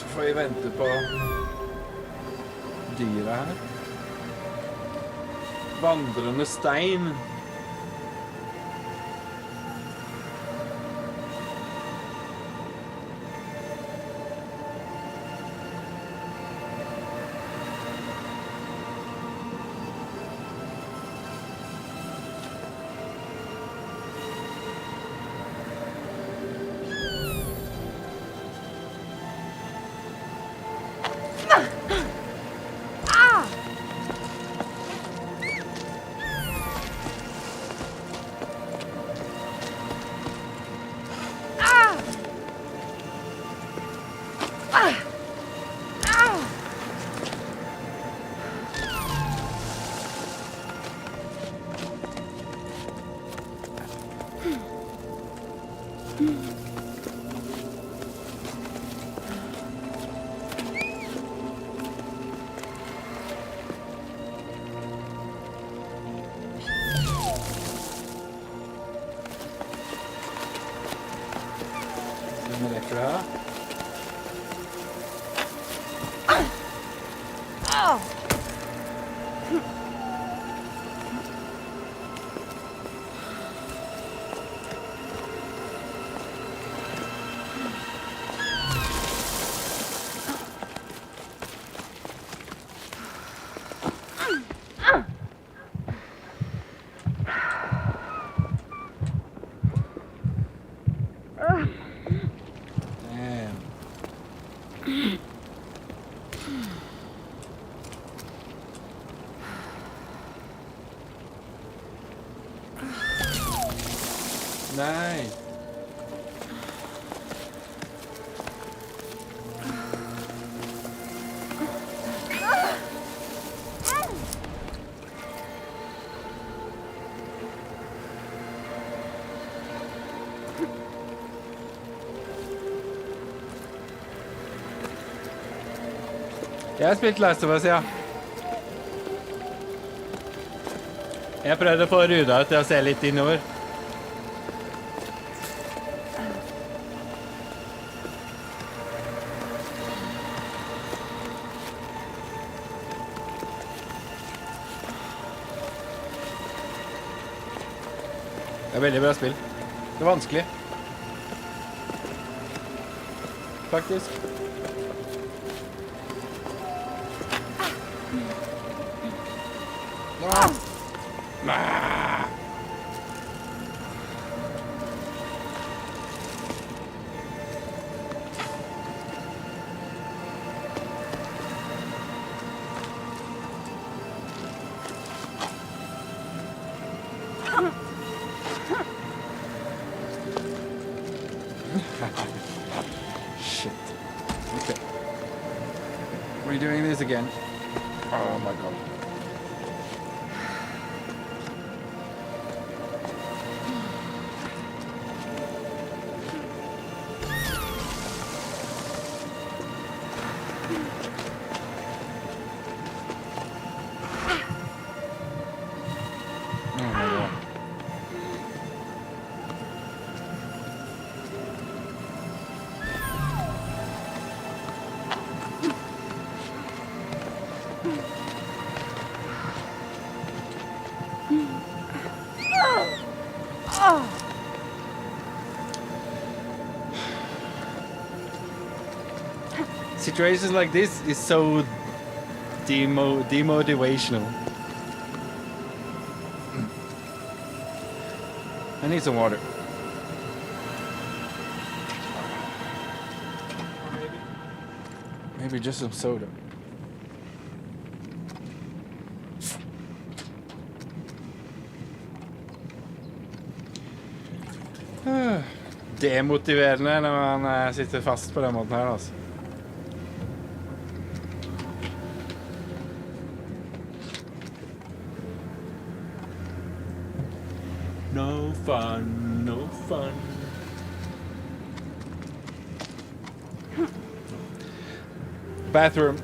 Så får vi vente på dyra her. Vandrende stein. Nej. Jeg har spilt Last of Us, ja. Jeg prøvde å få Ruda til å se litt innover. Det er veldig bra spill. Det er vanskelig. Faktisk. Shit. Okay. We're doing this again. Oh my god. Oh my god. Situations like this is so demotivational. I need some water. Maybe just some soda. Demotiverende når man sitter fast på den måten her, altså. No fun, no fun. Bathroom.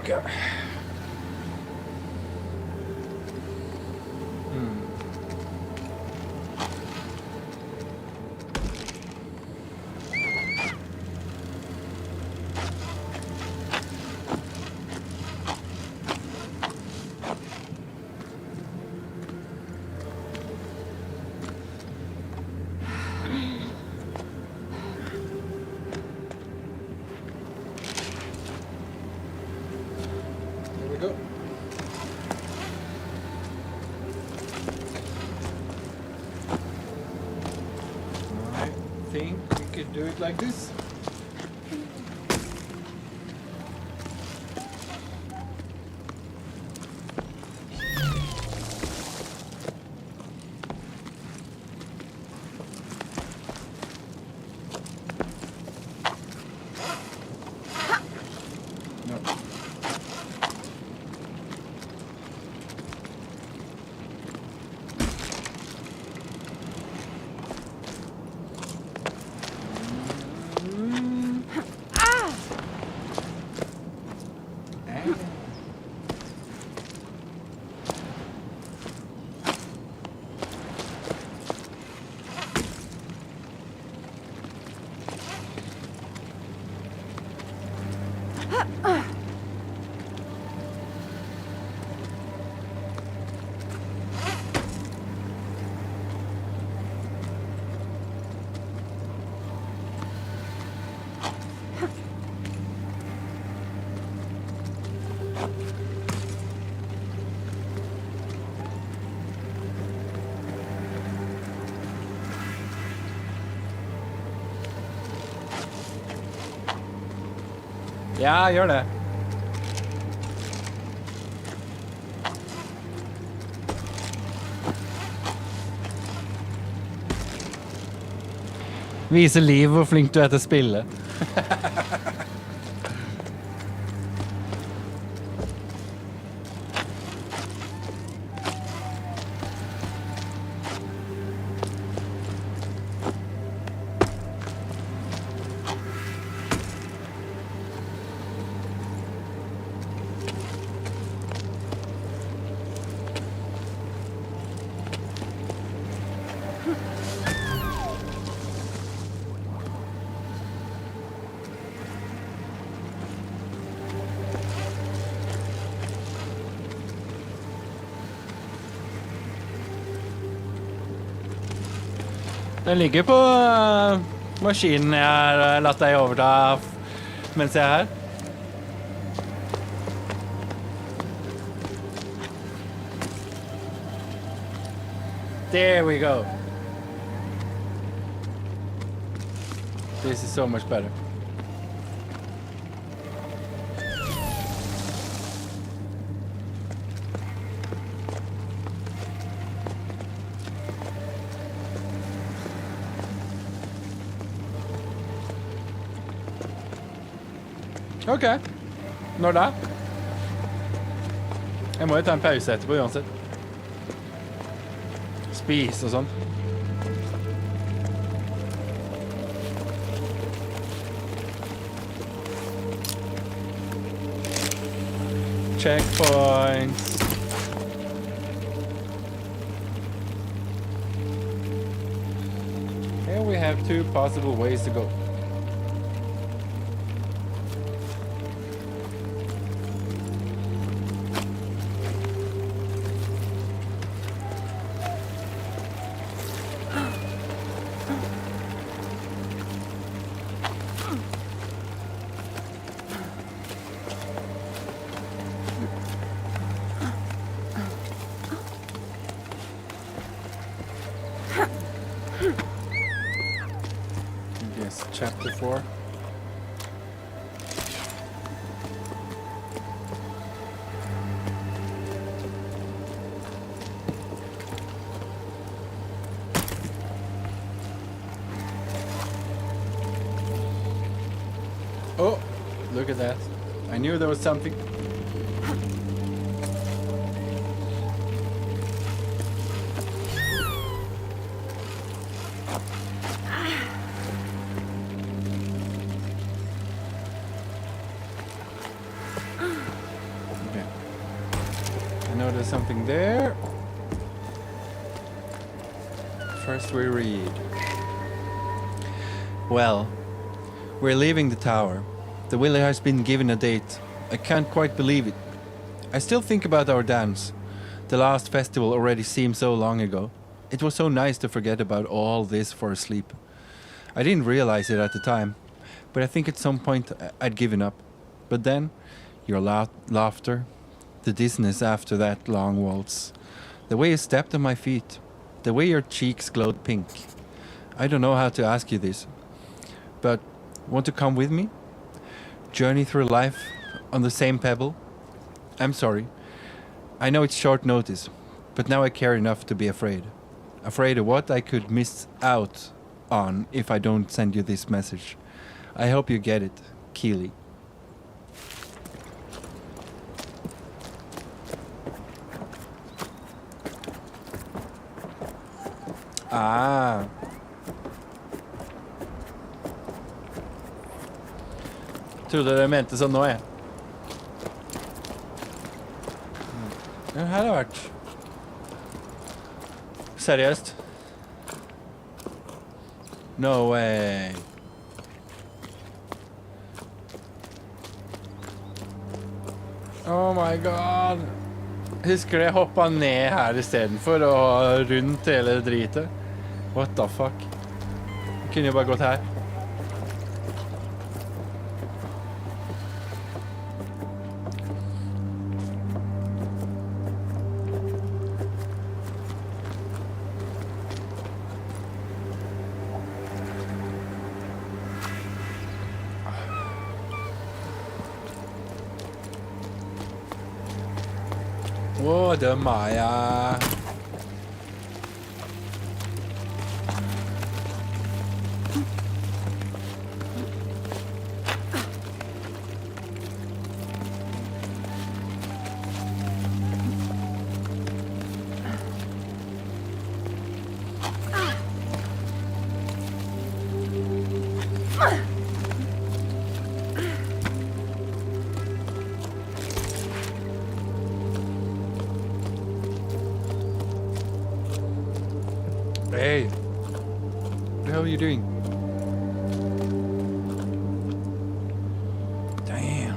Okay. There we go. I think we could do it like this. No. Ja, gjør det. Vise Liv hvor flink du er til å spille. Den ligger på maskinen jeg har latt deg overta mens jeg er her. There we go. This is so much better. Ok. Når da? Jeg må jo ta en pause etterpå uansett. Spis og sånn. Checkpoints. Here we have 2 possible ways to go. Yes, chapter 4. Oh, look at that. I knew there was something. there's something there. First we read. Well, we're leaving the tower. The village has been given a date. I can't quite believe it. I still think about our dance. The last festival already seemed so long ago. It was so nice to forget about all this for a sleep. I didn't realize it at the time, but I think at some point I'd given up. But then, your laughter, the dizziness after that long waltz, the way you stepped on my feet, the way your cheeks glowed pink. I don't know how to ask you this, but want to come with me? Journey through life on the same pebble? I'm sorry. I know it's short notice, but now I care enough to be afraid. Afraid of what I could miss out on if I don't send you this message. I hope you get it, Keely. Ah. Trodde det mente sånn nå, jeg. Ja, her har det vært. Seriøst? No way. Oh my god. Husker du jeg hoppet ned her i stedet for å rundt hele dritet? What the fuck? Jeg kunne jo bare gått her.我的妈呀！Hey, what the hell are you doing? Damn.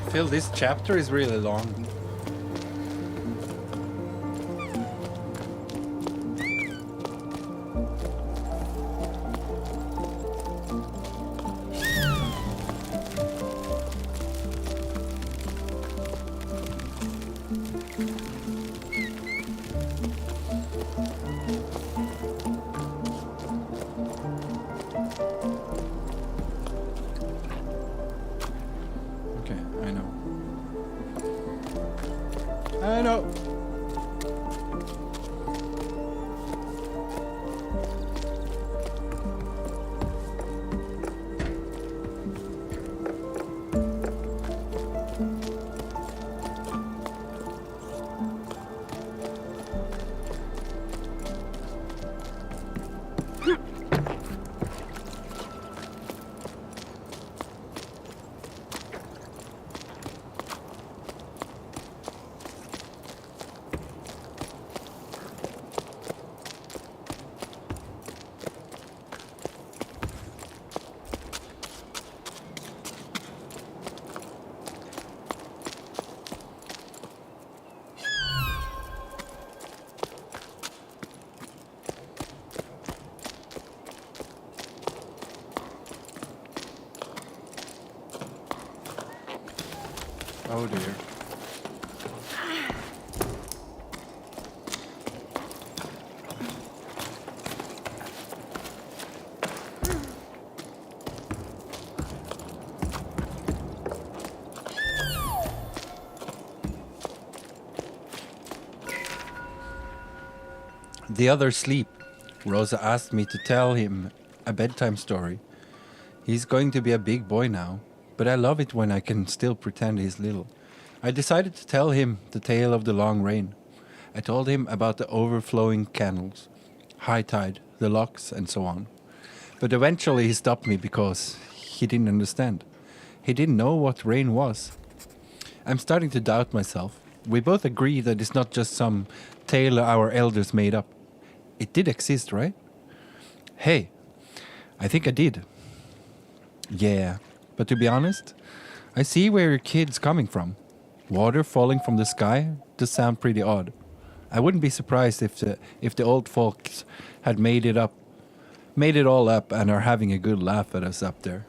I feel this chapter is really long. Okay, I know. Oh dear. The others sleep. Rosa asked me to tell him a bedtime story. He's going to be a big boy now, but I love it when I can still pretend he's little. I decided to tell him the tale of the long rain. I told him about the overflowing canals, high tide, the locks, and so on. But eventually he stopped me because he didn't understand. He didn't know what rain was. I'm starting to doubt myself. We both agree that it's not just some tale our elders made up. It did exist, right? Hey, I think I did. Yeah, but to be honest, I see where your kid's coming from. Water falling from the sky does sound pretty odd. I wouldn't be surprised if the old folks had made it all up and are having a good laugh at us up there.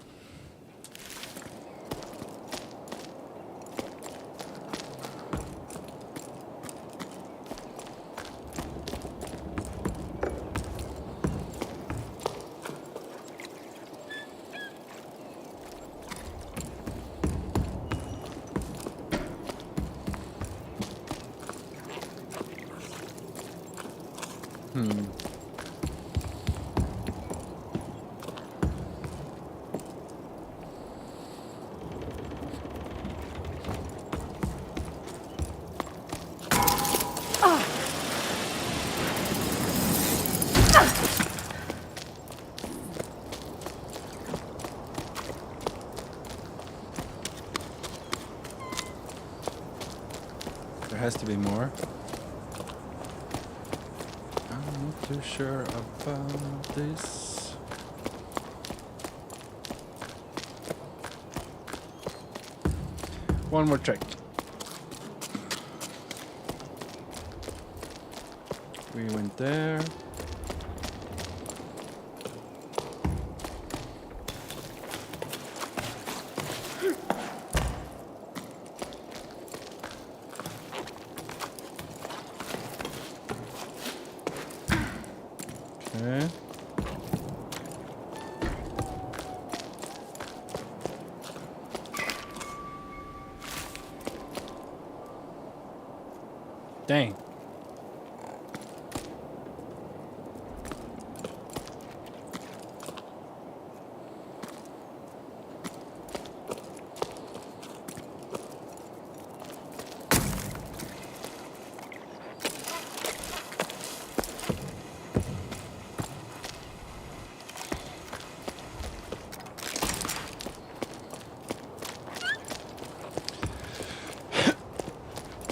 There has to be more. I'm not too sure about this. One more check. We went there. Okay. Dang.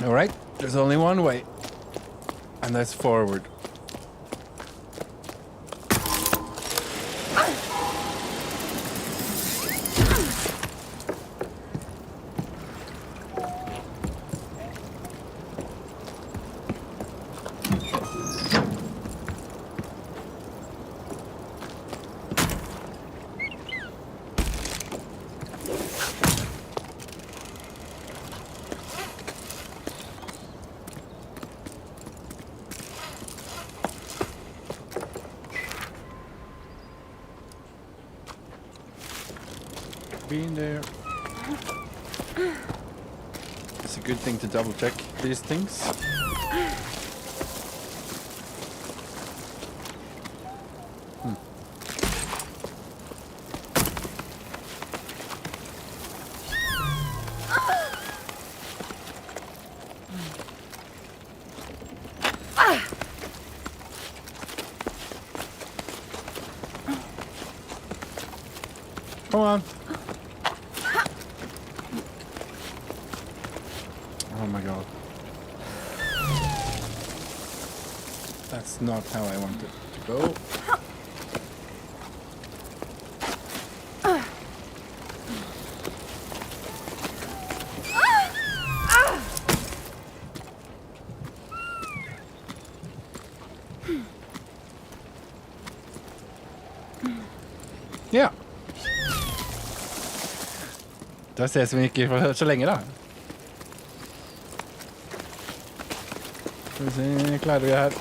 All right, there's only one way, and that's forward. Being there. It's a good thing to double check these things. Come on. Oh my god. That's not how I want it to go. Ja. Det ses vi ikke for så länge då. Ska vi se, klarar vi det här?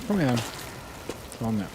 Kom igen. Sån ja.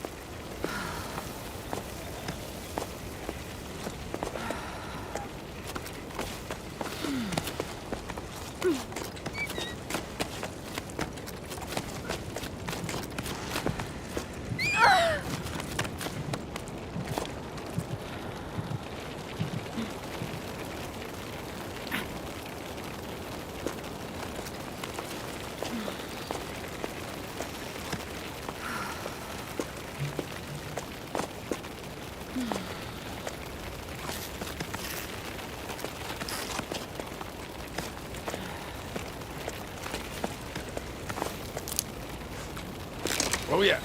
Oh yeah.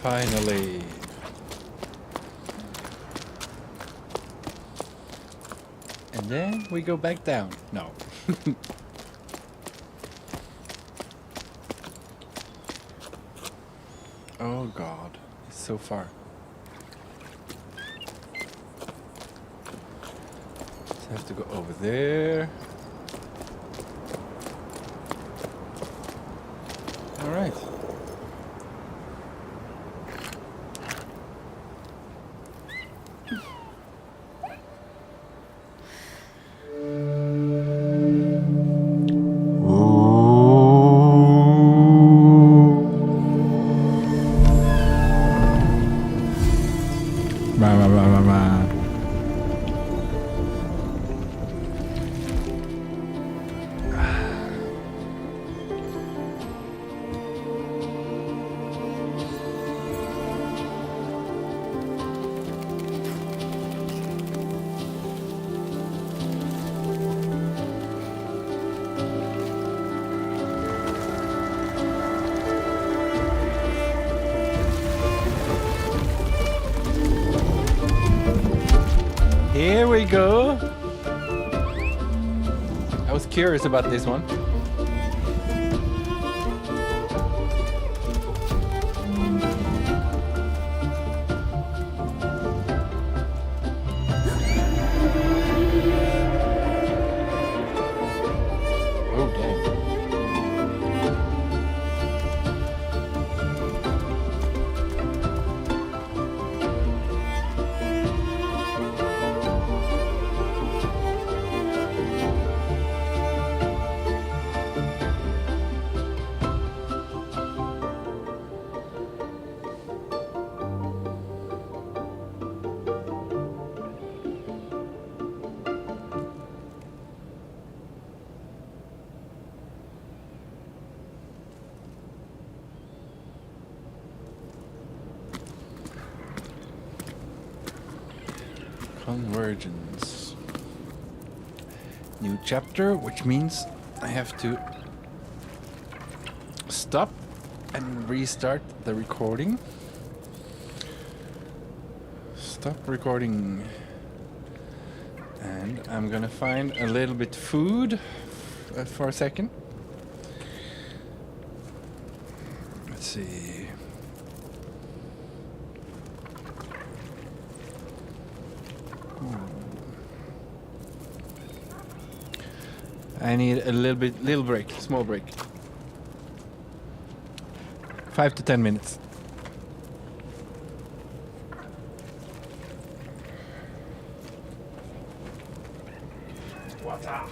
Finally. And then we go back down. No. Oh God, it's so far. So I have to go over there. All right. Here we go. I was curious about this one. Oh, dang. Convergence. New chapter, which means I have to stop and restart the recording. Stop recording. And I'm gonna find a little bit food for a second. Let's see. I need a little break, small break. 5 to 10 minutes. What's up?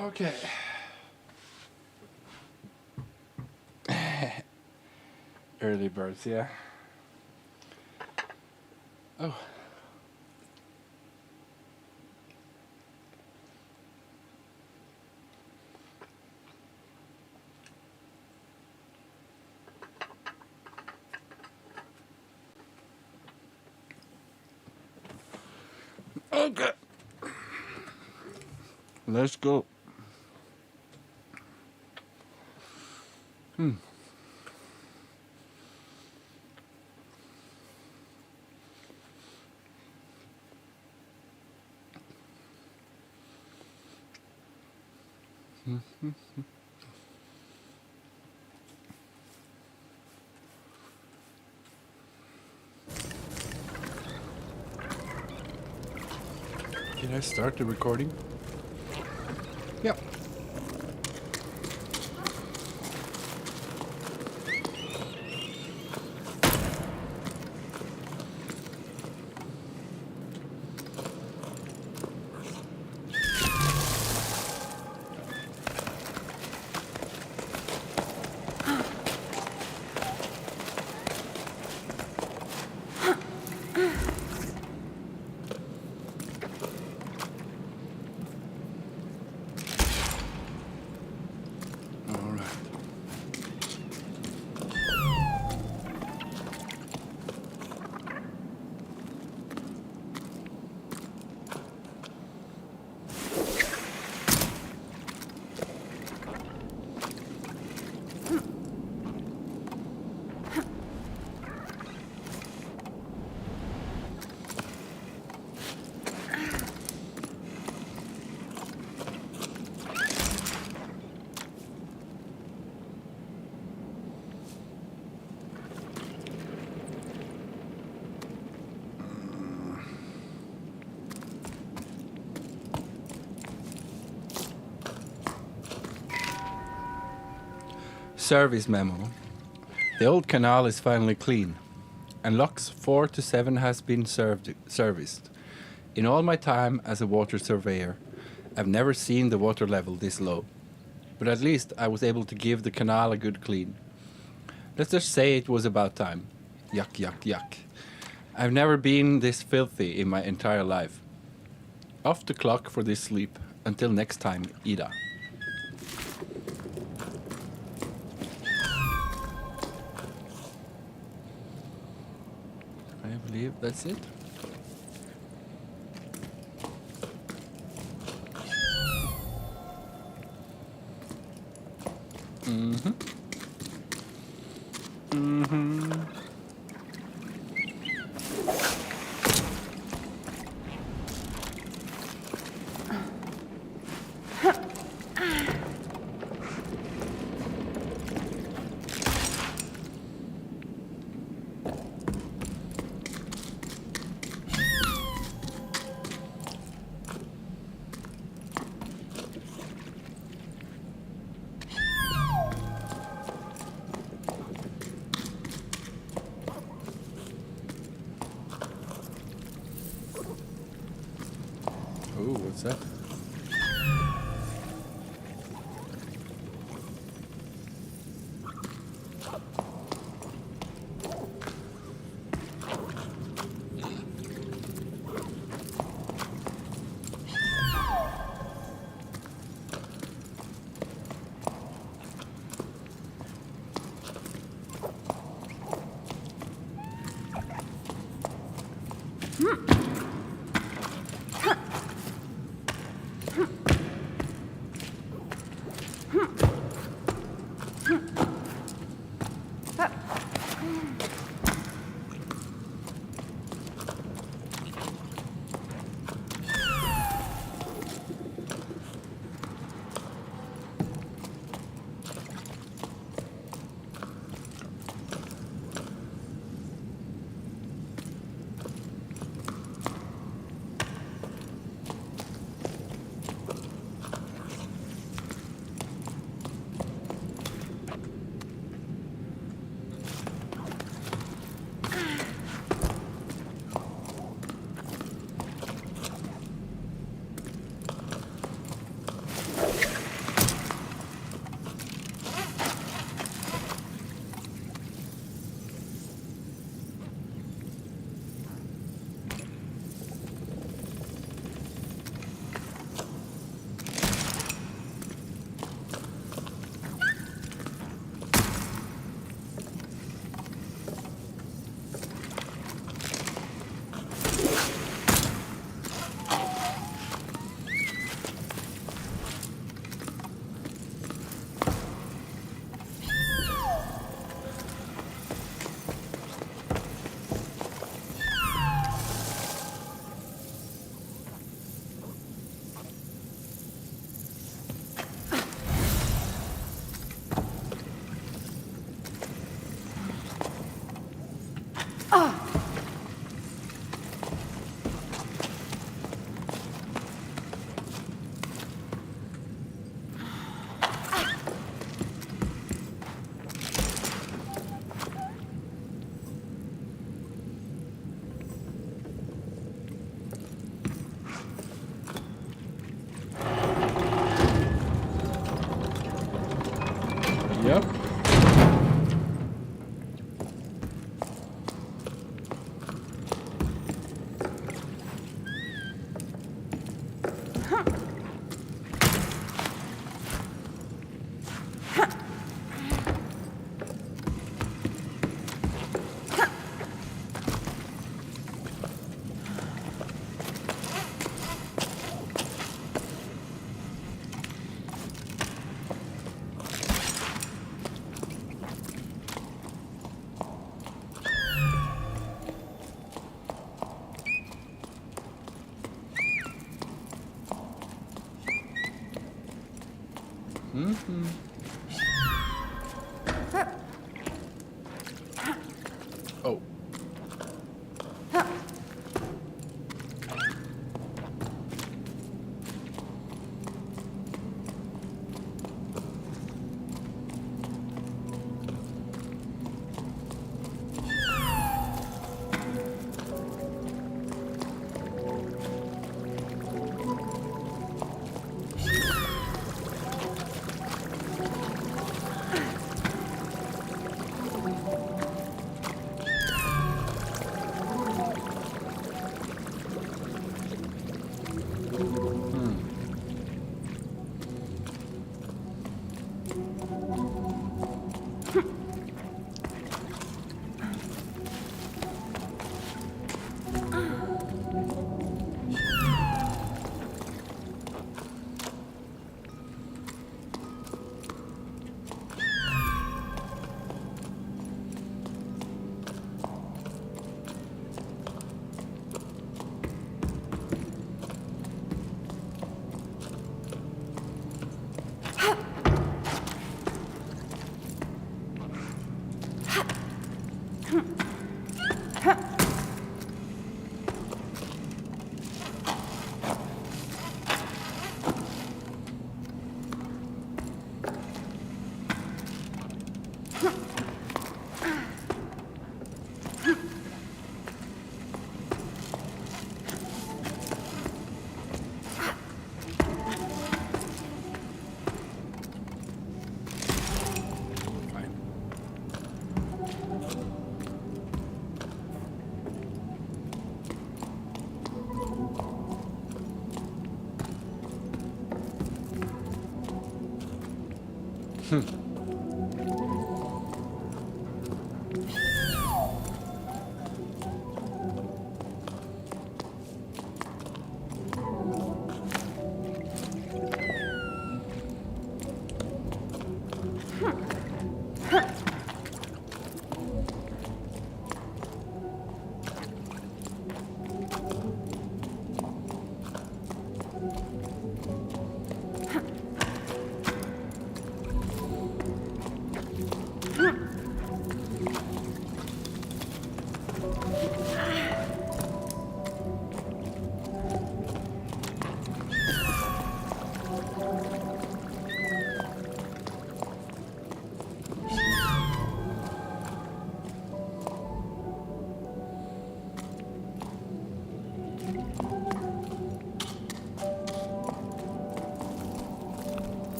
Okay. Early birds, yeah. Oh. Okay. Let's go. Can I start the recording? Yep. All right. Service memo. The old canal is finally clean, and locks 4 to 7 has been serviced. In all my time as a water surveyor, I've never seen the water level this low. But at least I was able to give the canal a good clean. Let's just say it was about time. Yuck, yuck, yuck. I've never been this filthy in my entire life. Off the clock for this sleep. Until next time, Ida. I believe that's it. Mm-hmm. Mm-hmm. Ooh, what's that? Oh.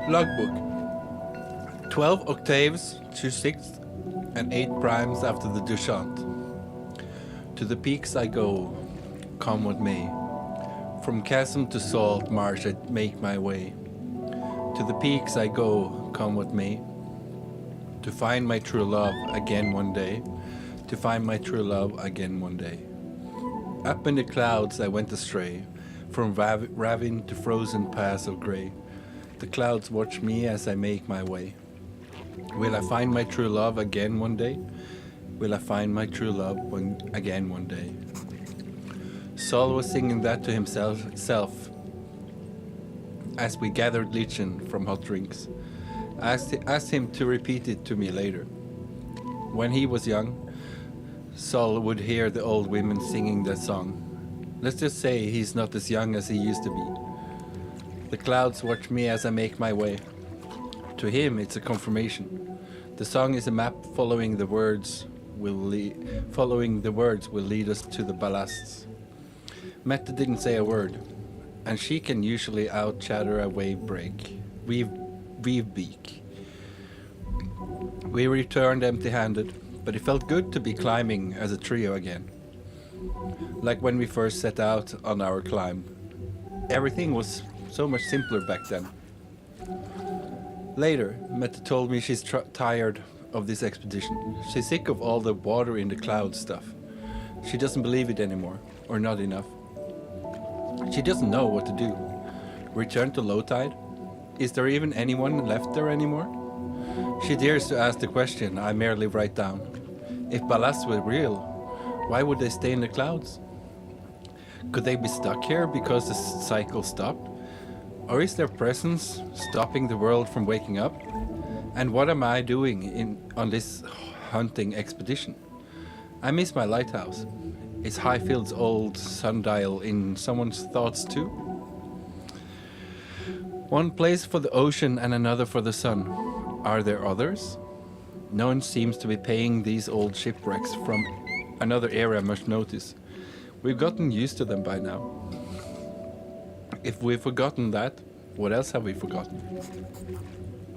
Logbook. 12 octaves to 6th and 8 primes after the Jusant. To the peaks I go, come what may. From chasm to salt marsh I make my way. To the peaks I go, come what may. To find my true love again one day. To find my true love again one day. Up in the clouds I went astray, from ravine to frozen pass of grey. The clouds watch me as I make my way. Will I find my true love again one day? Will I find my true love again one day? Saul was singing that to himself as we gathered lichen from hot drinks. I asked him to repeat it to me later. When he was young, Saul would hear the old women singing that song. Let's just say he's not as young as he used to be. The clouds watch me as I make my way. To him, it's a confirmation. The song is a map following the words will lead us to the ballasts. Mette didn't say a word, and she can usually out-chatter a weave beak. We returned empty-handed, but it felt good to be climbing as a trio again. Like when we first set out on our climb. Everything was so much simpler back then. Later, Mette told me she's tired of this expedition. She's sick of all the water in the clouds stuff. She doesn't believe it anymore, or not enough. She doesn't know what to do. Return to low tide? Is there even anyone left there anymore? She dares to ask the question I merely write down. If ballasts were real, why would they stay in the clouds? Could they be stuck here because the cycle stopped? Or is their presence stopping the world from waking up? And what am I doing on this hunting expedition? I miss my lighthouse. Is Highfield's old sundial in someone's thoughts too? One place for the ocean and another for the sun. Are there others? No one seems to be paying these old shipwrecks from another era much notice. We've gotten used to them by now. If we've forgotten that, what else have we forgotten?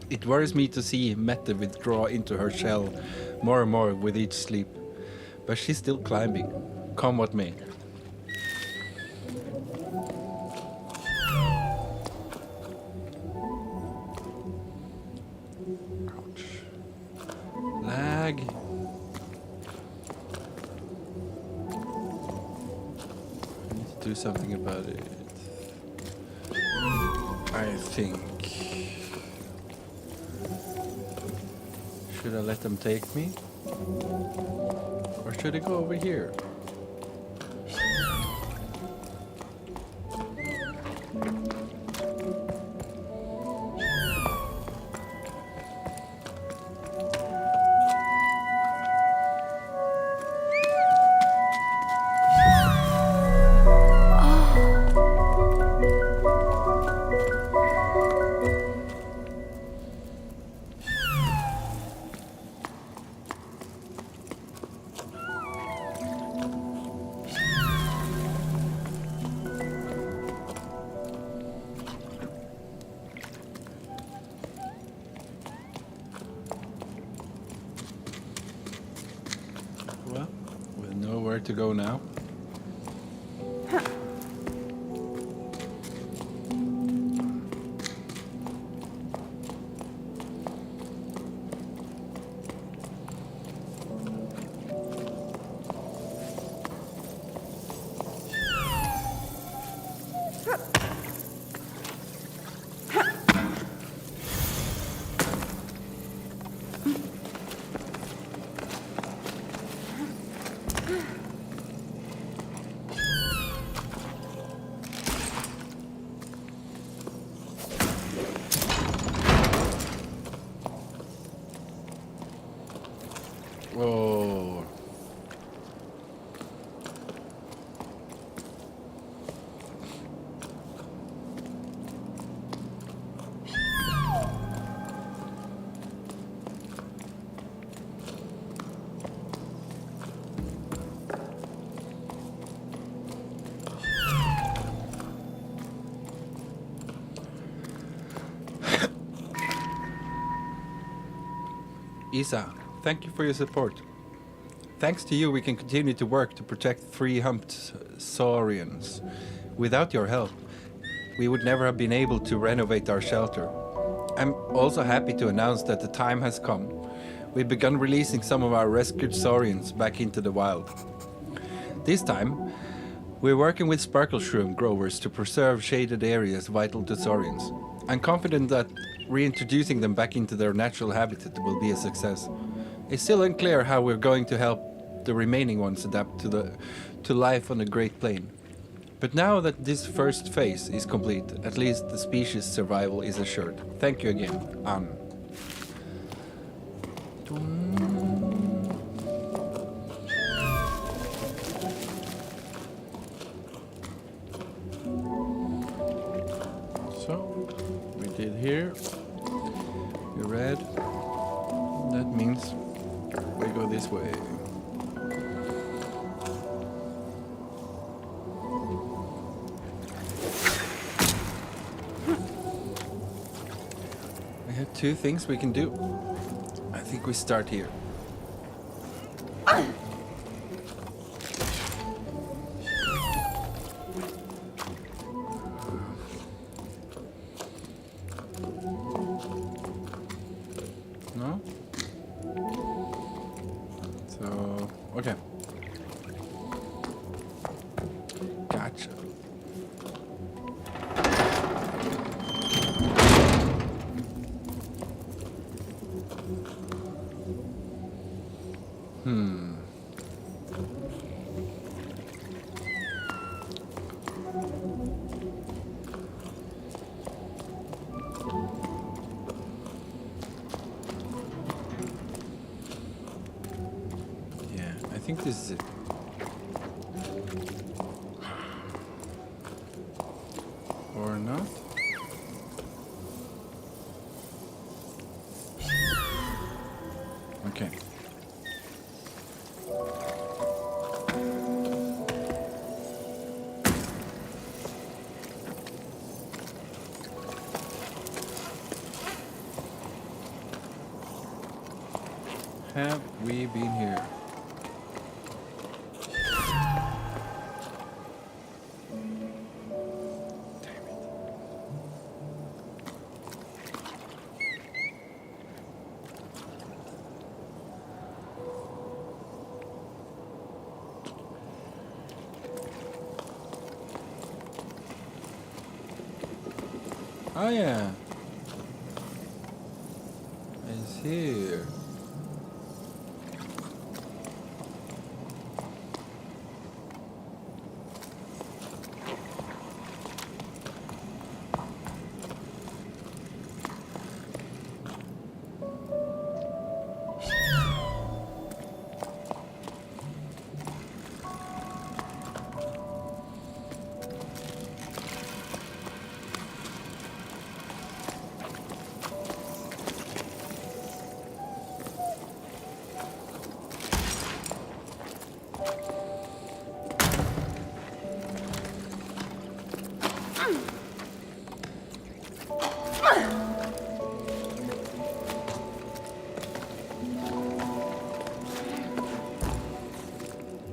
It worries me to see Mette withdraw into her shell more and more with each sleep. But she's still climbing, come what may. Ouch. Lag. I need to do something about it. I think. Should I let them take me? Or should I go over here? Well, we know where to go now. Whoa. Isa, thank you for your support. Thanks to you, we can continue to work to protect three-humped saurians. Without your help, we would never have been able to renovate our shelter. I'm also happy to announce that the time has come. We've begun releasing some of our rescued saurians back into the wild. This time, we're working with sparkle shroom growers to preserve shaded areas vital to saurians. I'm confident that reintroducing them back into their natural habitat will be a success. It's still unclear how we're going to help the remaining ones adapt to life on the Great Plain. But now that this first phase is complete, at least the species' survival is assured. Thank you again, Anne. So, we did here. You read? That means we go this way. We have two things we can do. I think we start here. No? So, okay. Gotcha. Yeah, I think this is it. Or not? Okay. Have we been here? Oh yeah. It's here.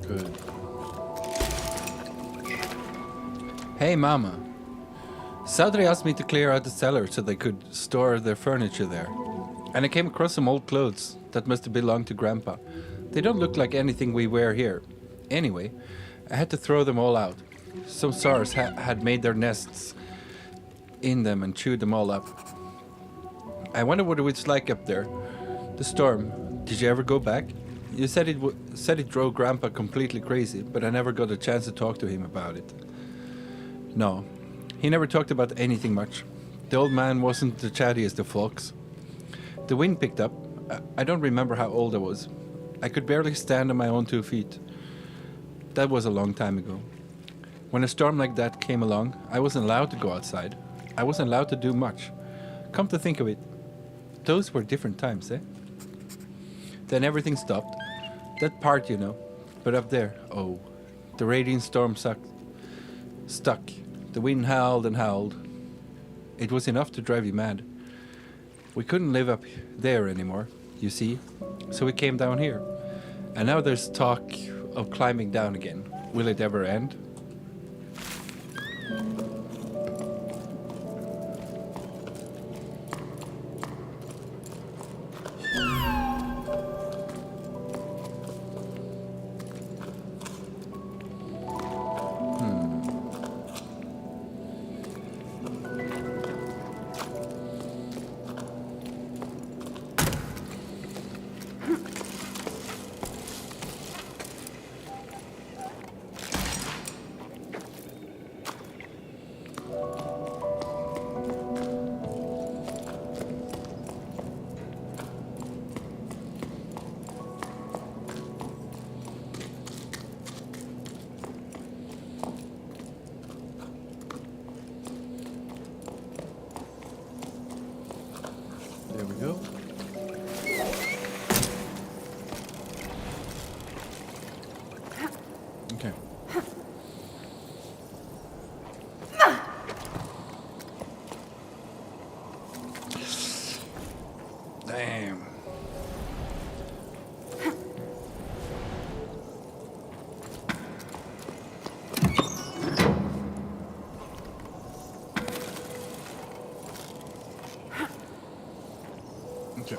Good. Hey, Mama. Sadri asked me to clear out the cellar so they could store their furniture there. And I came across some old clothes that must have belonged to Grandpa. They don't look like anything we wear here. Anyway, I had to throw them all out. Some SARS had made their nests in them and chewed them all up. I wonder what it was like up there. The storm. Did you ever go back? You said it drove Grandpa completely crazy, but I never got a chance to talk to him about it. No, he never talked about anything much. The old man wasn't the chattiest of folks. The wind picked up. I don't remember how old I was. I could barely stand on my own 2 feet. That was a long time ago. When a storm like that came along, I wasn't allowed to go outside. I wasn't allowed to do much. Come to think of it, those were different times, eh? Then everything stopped. That part, you know. But up there, oh, the raging storm stuck. The wind howled and howled. It was enough to drive you mad. We couldn't live up there anymore, you see. So we came down here. And now there's talk of climbing down again. Will it ever end? Here we go. Okay. Damn. Okay.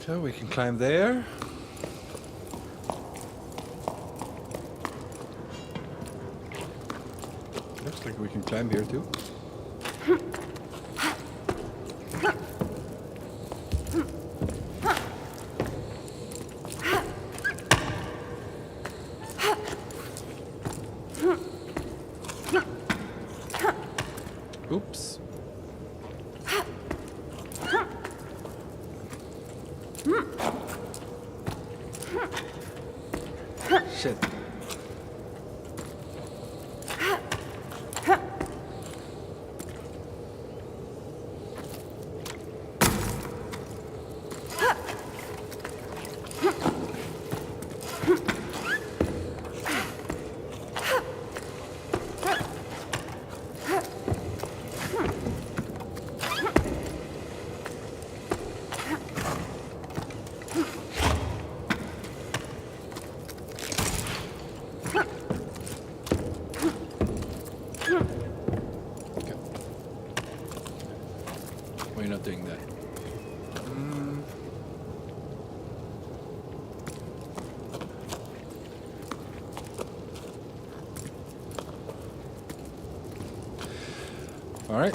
So we can climb there. Looks like we can climb here too. Oops. Shit. We're not doing that. All right.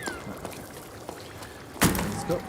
Okay. Let's go.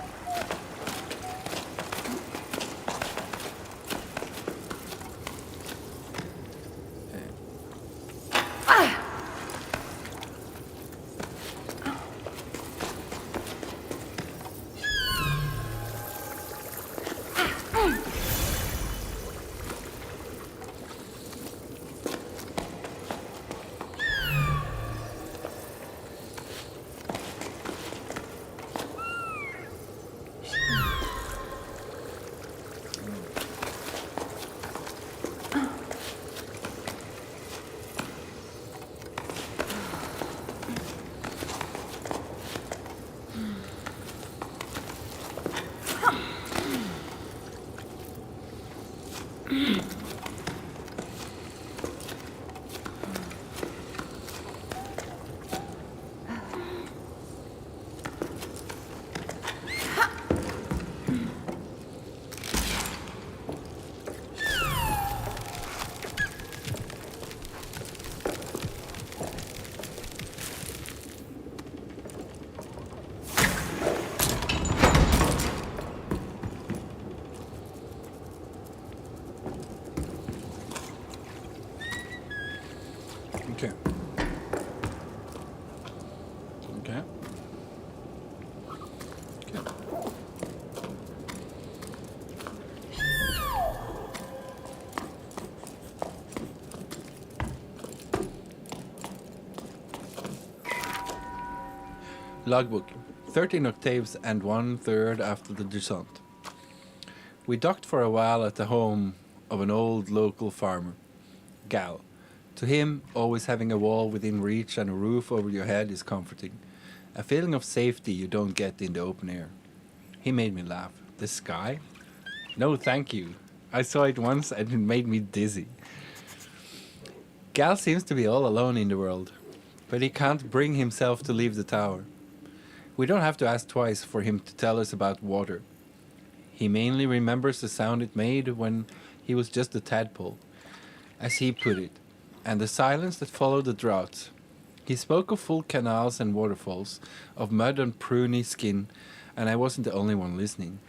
Okay. Okay. Okay. Logbook. 13 octaves and 1/3 after the Jusant. We docked for a while at the home of an old local farmer, Gal. To him, always having a wall within reach and a roof over your head is comforting. A feeling of safety you don't get in the open air. He made me laugh. The sky? No, thank you. I saw it once and it made me dizzy. Gal seems to be all alone in the world, but he can't bring himself to leave the tower. We don't have to ask twice for him to tell us about water. He mainly remembers the sound it made when he was just a tadpole, as he put it, and the silence that followed the droughts. He spoke of full canals and waterfalls, of mud and pruny skin, and I wasn't the only one listening.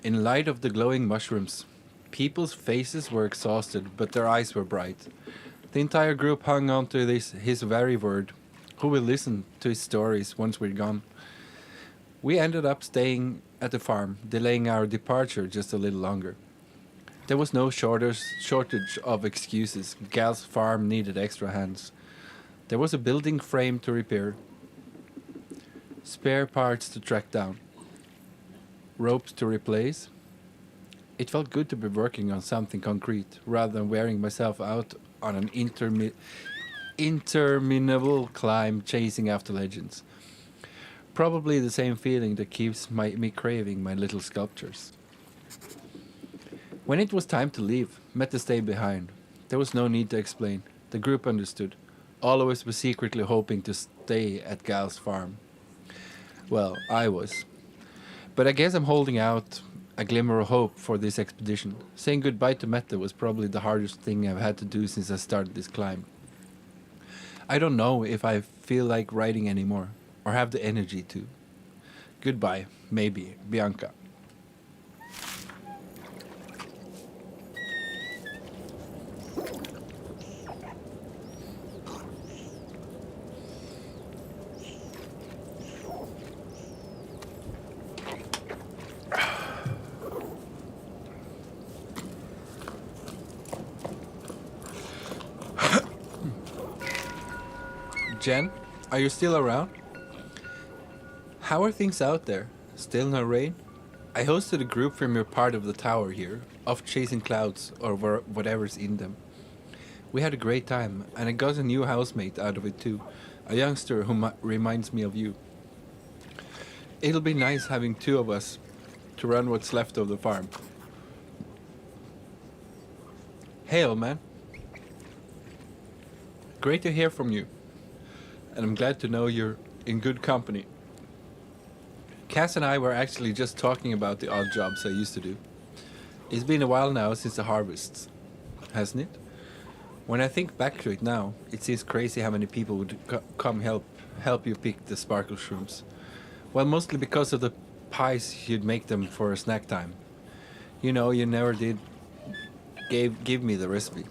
In light of the glowing mushrooms, people's faces were exhausted, but their eyes were bright. The entire group hung on to his very word. Who will listen to his stories once we're gone? We ended up staying at the farm, delaying our departure just a little longer. There was no shortage of excuses. Gal's farm needed extra hands. There was a building frame to repair, spare parts to track down, ropes to replace. It felt good to be working on something concrete, rather than wearing myself out on an interminable climb chasing after legends. Probably the same feeling that keeps me craving my little sculptures. When it was time to leave, Mette stayed behind. There was no need to explain. The group understood. All of us were secretly hoping to stay at Gal's farm. Well, I was. But I guess I'm holding out a glimmer of hope for this expedition. Saying goodbye to Mette was probably the hardest thing I've had to do since I started this climb. I don't know if I feel like writing anymore, or have the energy to. Goodbye, maybe, Bianca. Jen, are you still around? How are things out there? Still no rain? I hosted a group from your part of the tower here, off chasing clouds or whatever's in them. We had a great time, and I got a new housemate out of it too, a youngster who reminds me of you. It'll be nice having two of us to run what's left of the farm. Hey, old man. Great to hear from you, and I'm glad to know you're in good company. Cass and I were actually just talking about the odd jobs I used to do. It's been a while now since the harvests, hasn't it? When I think back to it now, it seems crazy how many people would come help you pick the sparkle shrooms. Well, mostly because of the pies you'd make them for a snack time. You know, you never did give me the recipe.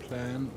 Plan.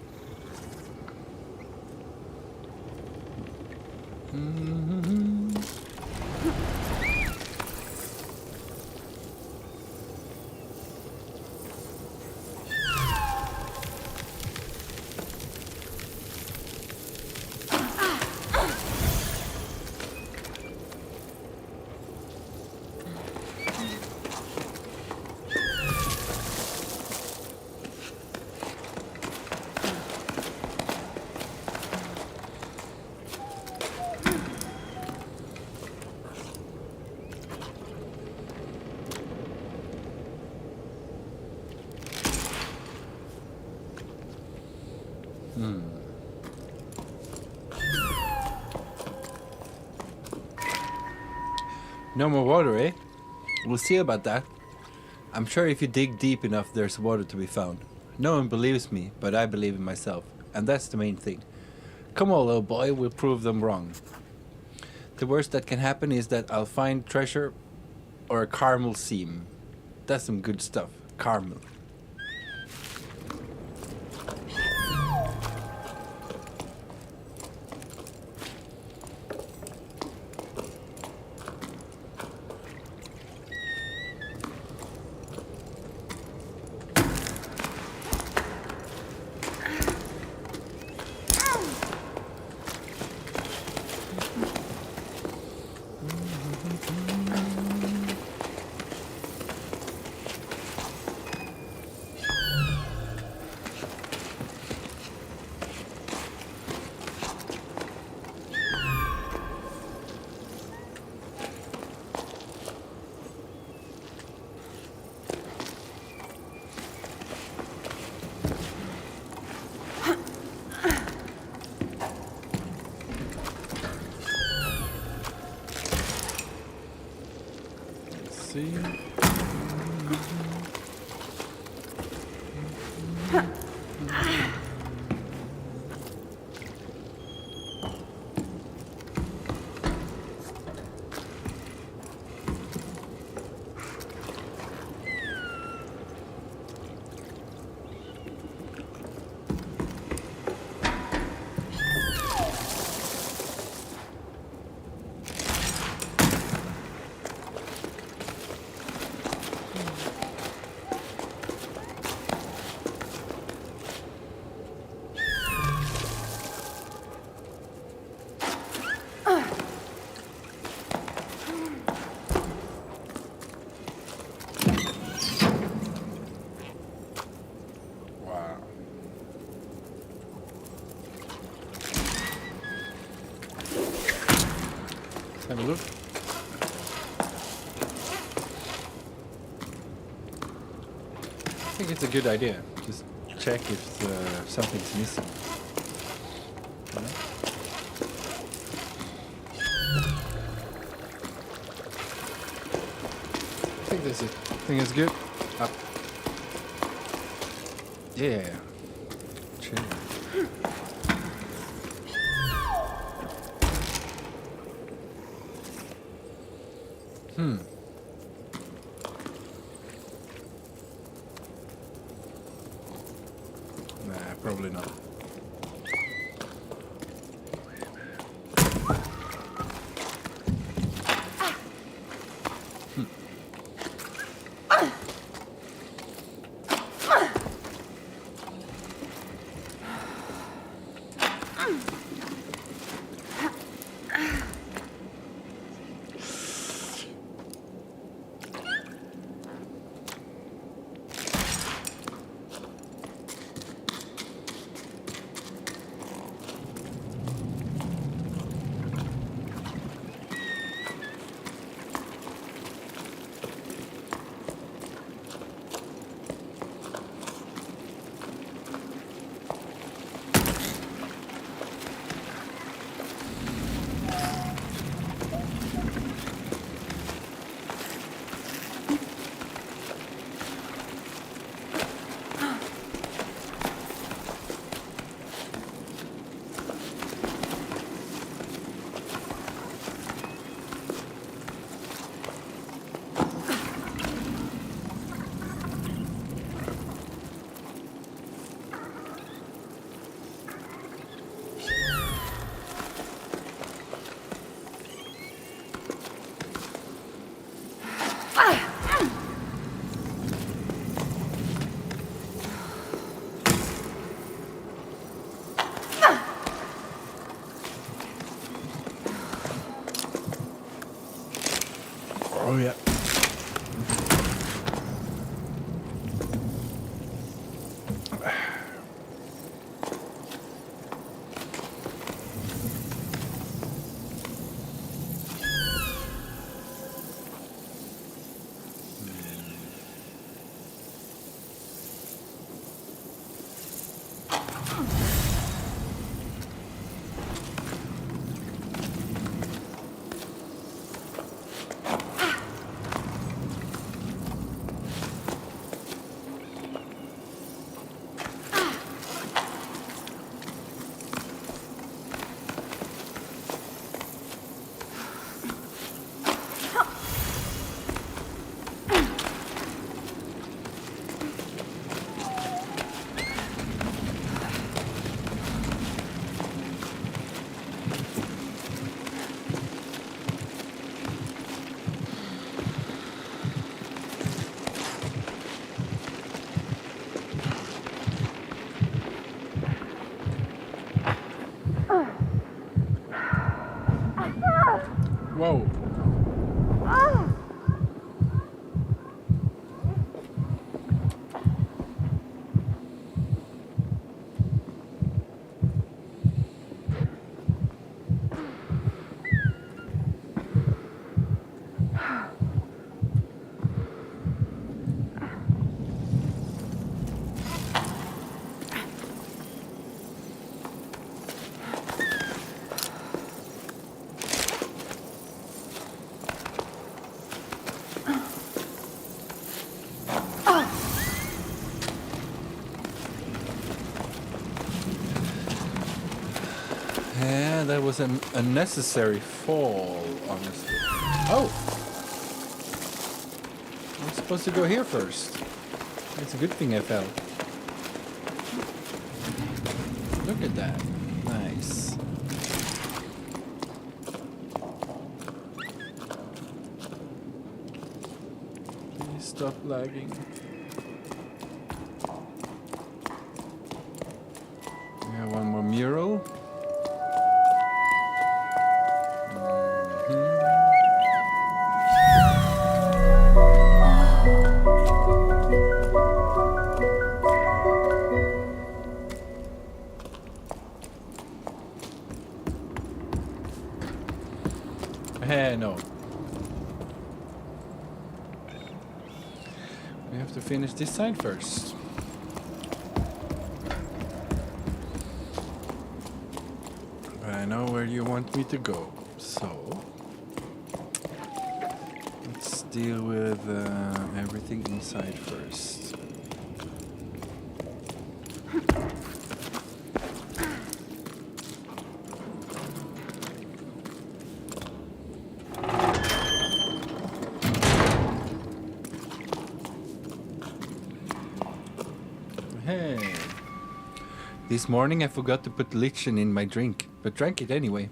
No more water, eh? We'll see about that. I'm sure if you dig deep enough, there's water to be found. No one believes me, but I believe in myself. And that's the main thing. Come on, little boy, we'll prove them wrong. The worst that can happen is that I'll find treasure or a caramel seam. That's some good stuff. Caramel. See. Wow. Let's have a look. I think it's a good idea. Just check if something's missing. You know? I think that's it. I think it's good. Up. Yeah. Chill. Nah, probably not. Oh yeah. Whoa. Yeah, that was an unnecessary fall, honestly. Oh! I'm supposed to go here first. It's a good thing I fell. Look at that. Nice. Please stop lagging. Yeah, one more mural. No. We have to finish this side first. But I know where you want me to go, so let's deal with everything inside first. Hey. This morning I forgot to put lichen in my drink, but drank it anyway.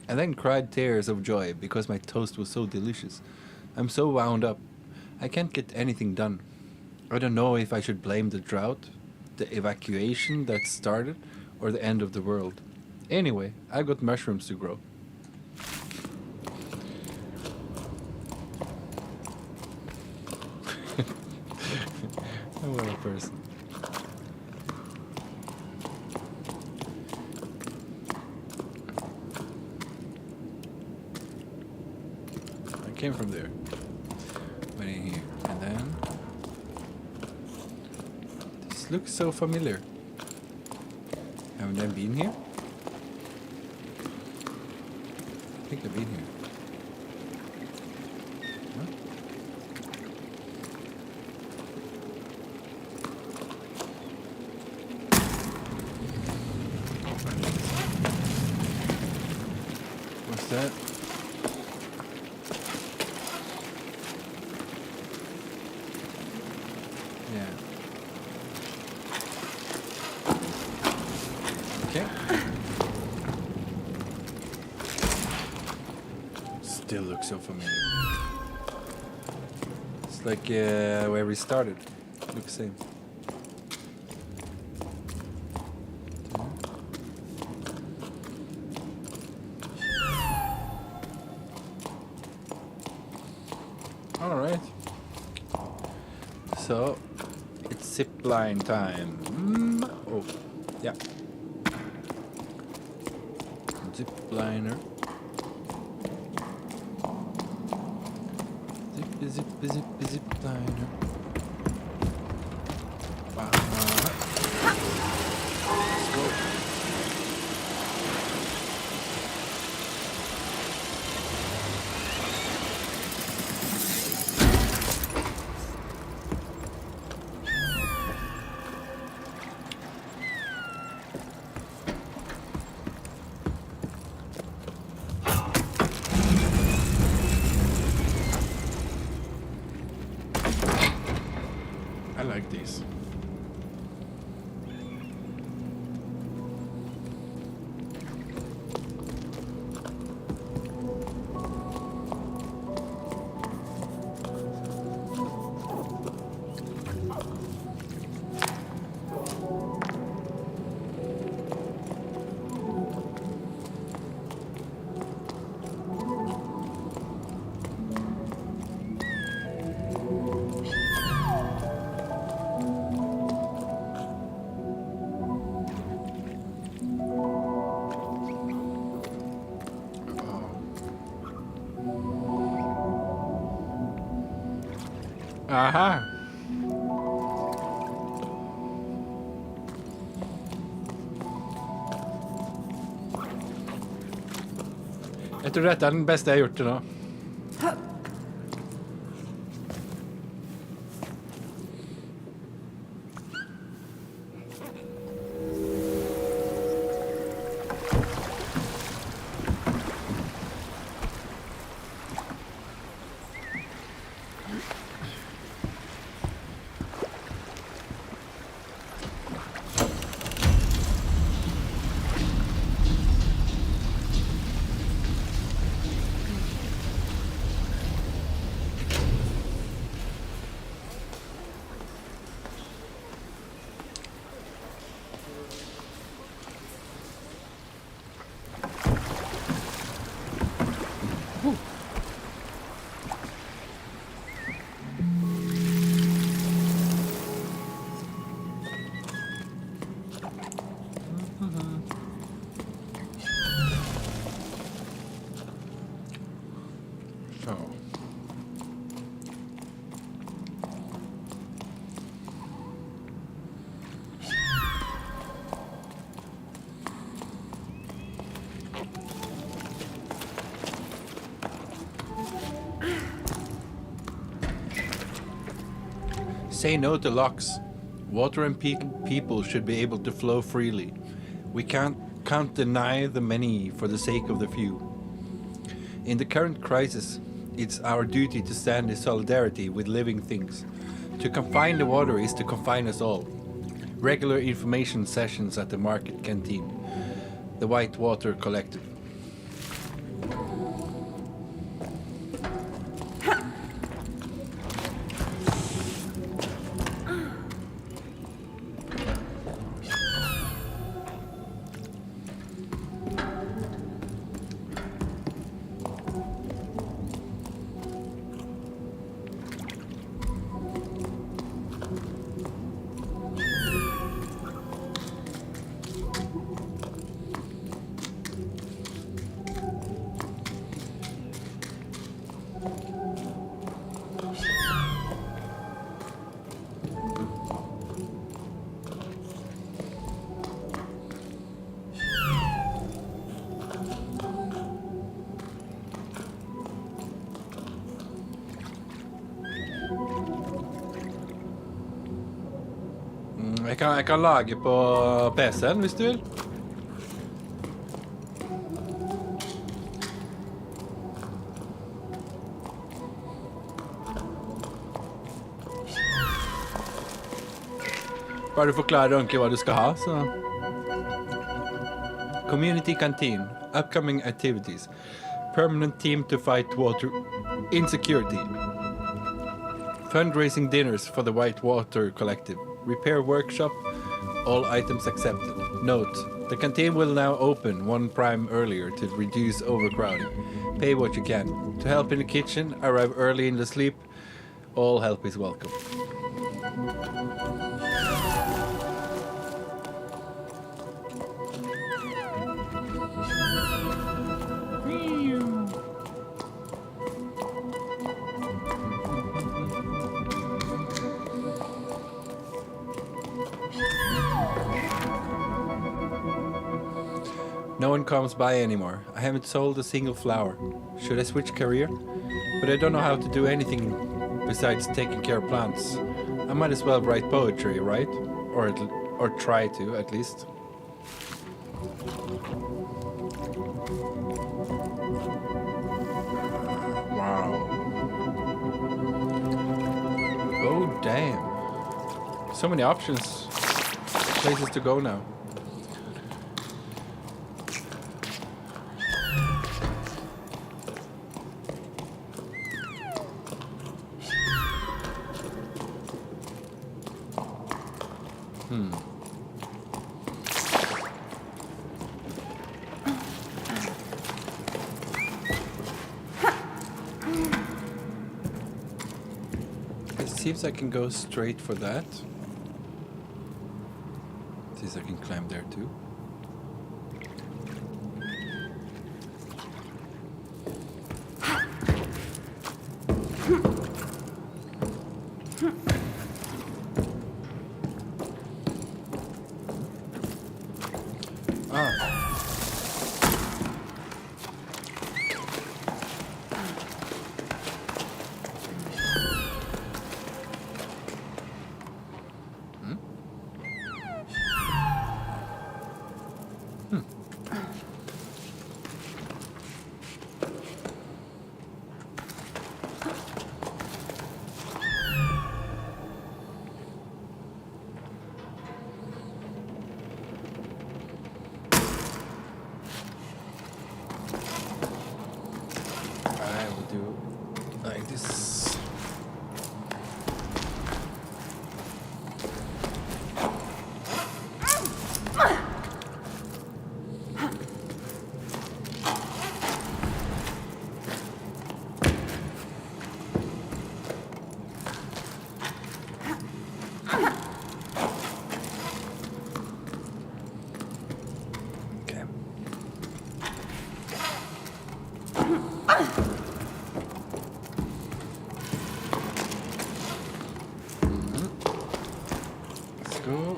And then cried tears of joy because my toast was so delicious. I'm so wound up. I can't get anything done. I don't know if I should blame the drought, the evacuation that started, or the end of the world. Anyway, I got mushrooms to grow. What a person. Came from there. Went in here. And then this looks so familiar. Haven't I been here? I think I've been here. Huh? What's that? Okay. Still looks so familiar. It's like where we started. Looks the same. All right. So it's zip line time. Oh, yeah. Zip liner. Zip liner. Wow. Let's go. I like these. Aha! Jeg tror dette er den beste jeg har gjort til nå. Så. Say no to locks. Water and people should be able to flow freely. We can't deny the many for the sake of the few. In the current crisis, it's our duty to stand in solidarity with living things. To confine the water is to confine us all. Regular information sessions at the market canteen. The White Water Collective. Jeg kan lage på PC-en hvis du vil. Bare du forklarer ordentlig hva du skal ha, så... Community Canteen. Upcoming activities. Permanent team to fight water insecurity. Fundraising dinners for the White Water Collective. Repair workshop. All items accepted. Note, the canteen will now open 1 prime earlier to reduce overcrowding. Pay what you can. To help in the kitchen, arrive early in the sleep. All help is welcome. No one comes by anymore. I haven't sold a single flower. Should I switch career? But I don't know how to do anything besides taking care of plants. I might as well write poetry, right? Or try to, at least. Wow. Oh, damn. So many options. Places to go now. Seems I can go straight for that. See if I can climb there too. I will do like this. Okay. Let's go.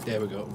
There we go.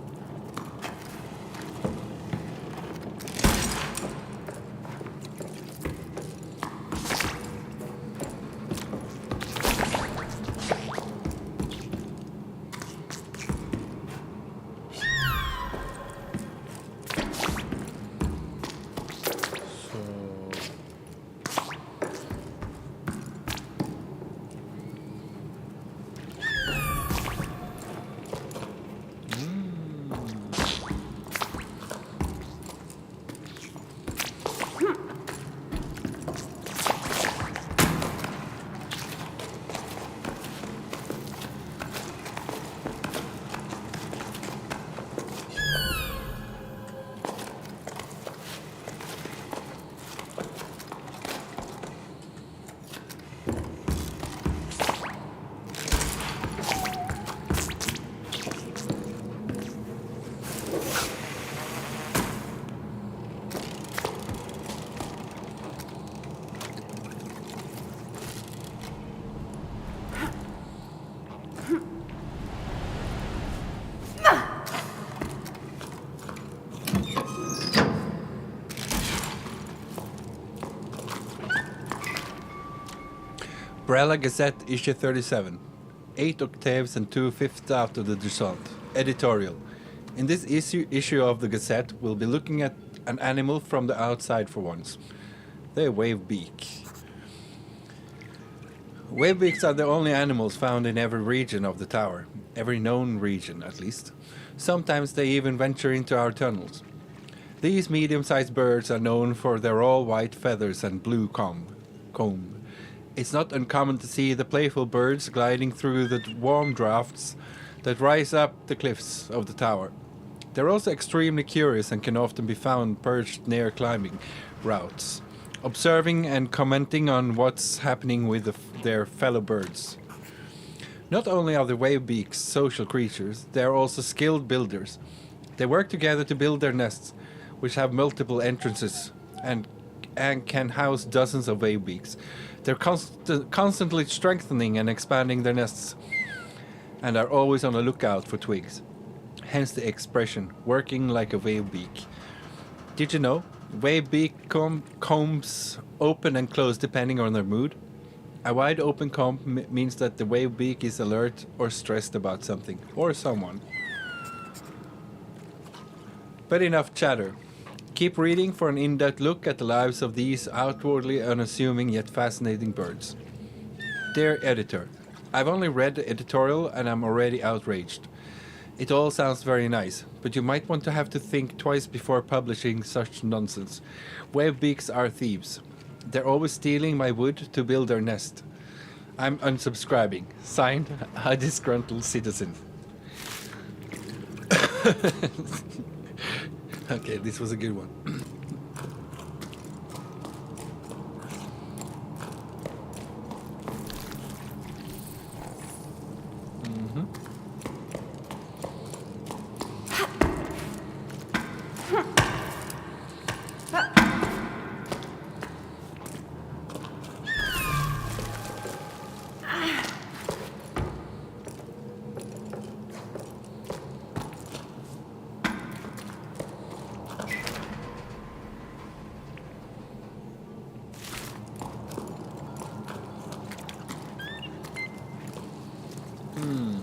Brella Gazette, issue 37. 8 octaves and 2/5 out of the Jusant. Editorial. In this issue of the Gazette, we'll be looking at an animal from the outside for once. The wavebeak. Wavebeaks are the only animals found in every region of the tower. Every known region, at least. Sometimes they even venture into our tunnels. These medium-sized birds are known for their all-white feathers and blue comb. It's not uncommon to see the playful birds gliding through the warm drafts that rise up the cliffs of the tower. They're also extremely curious and can often be found perched near climbing routes, observing and commenting on what's happening with their fellow birds. Not only are the wavebeaks social creatures, they are also skilled builders. They work together to build their nests, which have multiple entrances and can house dozens of wavebeaks. They're constantly strengthening and expanding their nests and are always on the lookout for twigs. Hence the expression, working like a wavebeak. Did you know? Wavebeak combs open and close depending on their mood. A wide open comb means that the wavebeak is alert or stressed about something or someone. But enough chatter. Keep reading for an in-depth look at the lives of these outwardly unassuming yet fascinating birds. Dear editor, I've only read the editorial and I'm already outraged. It all sounds very nice, but you might want to have to think twice before publishing such nonsense. Wavebeaks are thieves. They're always stealing my wood to build their nest. I'm unsubscribing. Signed, a disgruntled citizen. Okay, this was a good one. Hmm.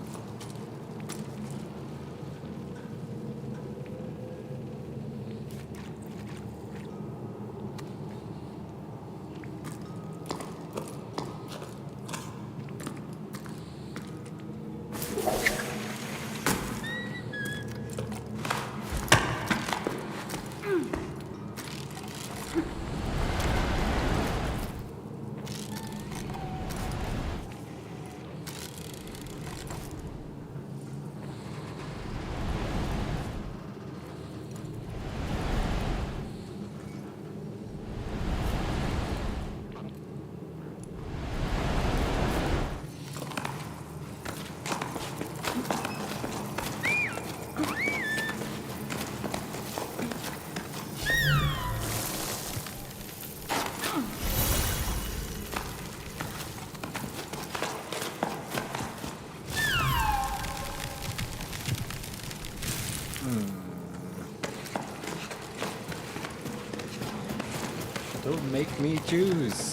Don't make me choose.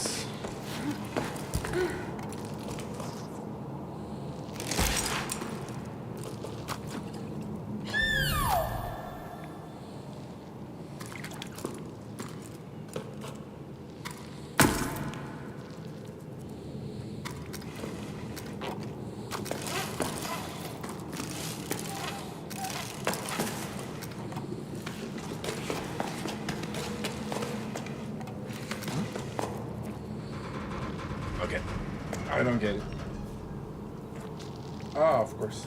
Okay. I don't get it. Ah, of course.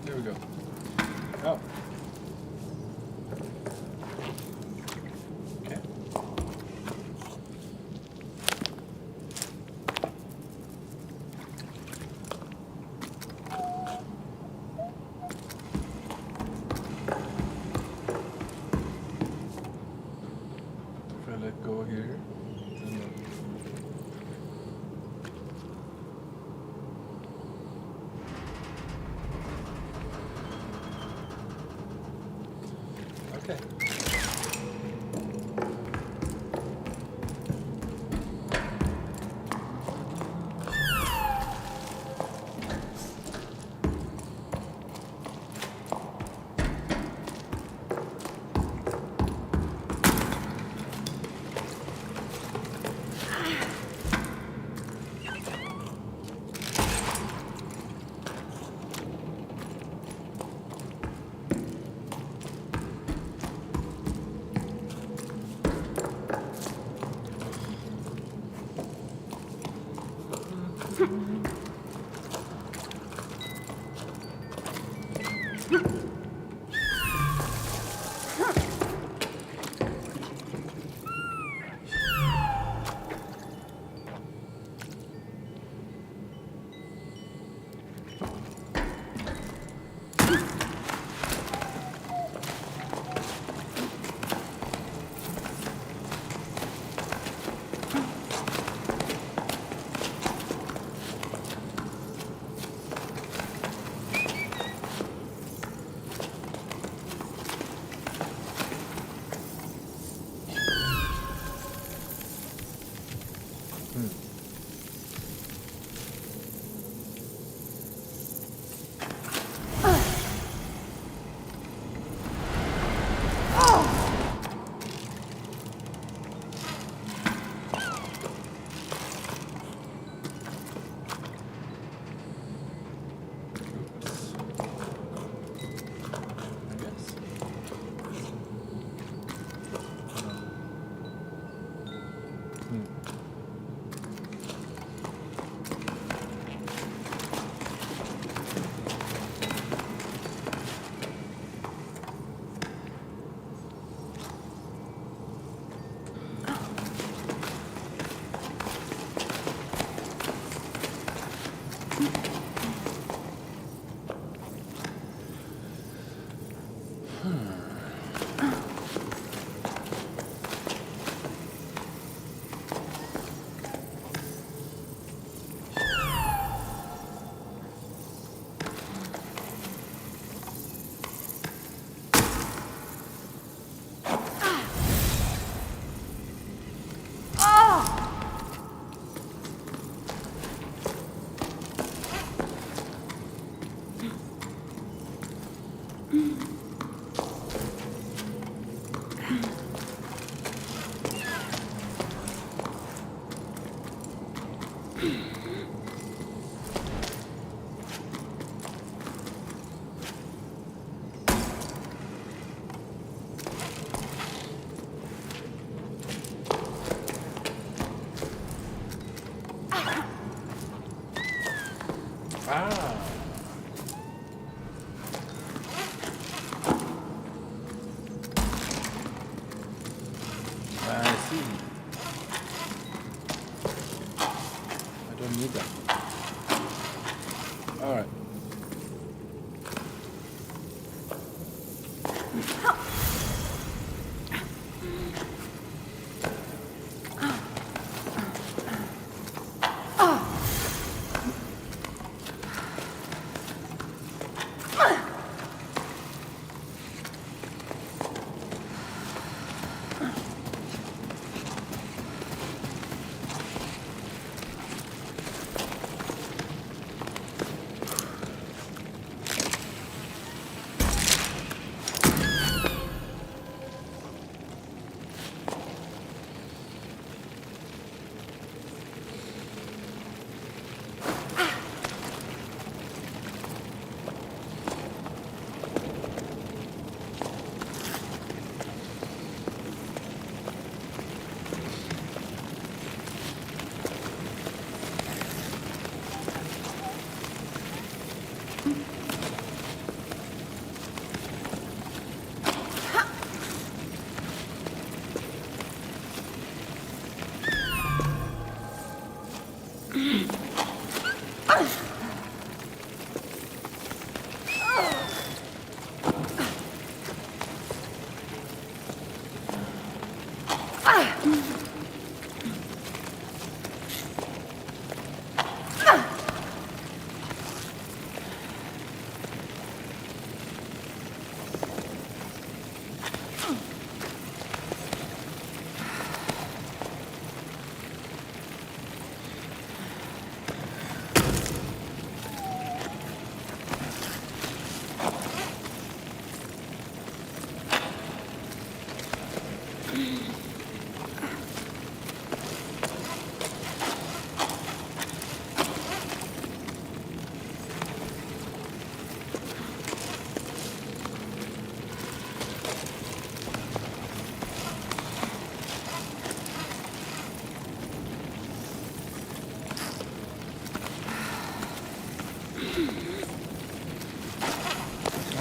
There we go. Oh. Okay. If I let go here, then okay.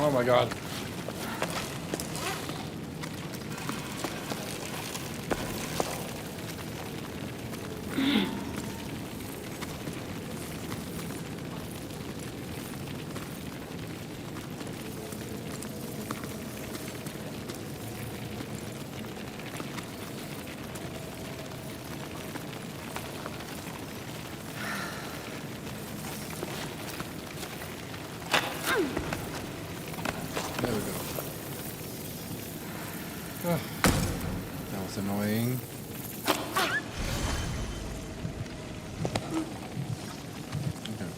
Oh my god. There we go. Oh, that was annoying. Okay.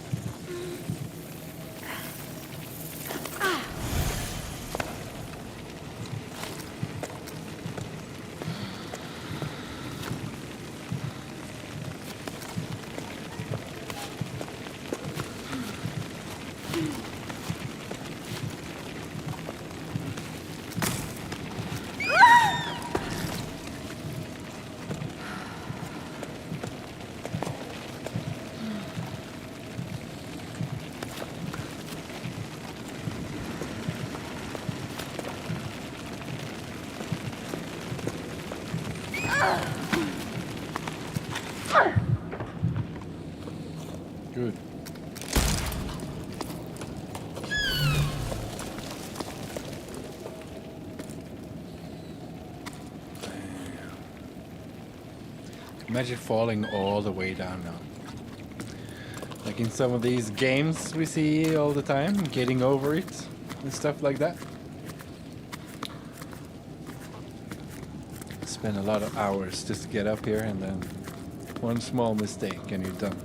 Good. Imagine falling all the way down now. Like in some of these games we see all the time, getting over it and stuff like that. Spend a lot of hours just to get up here, and then one small mistake and you're done.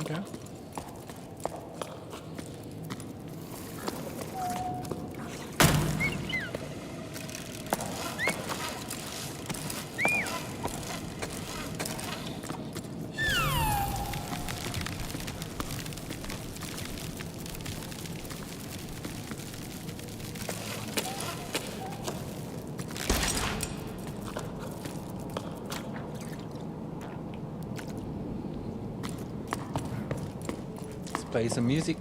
Okay. Let's play some music.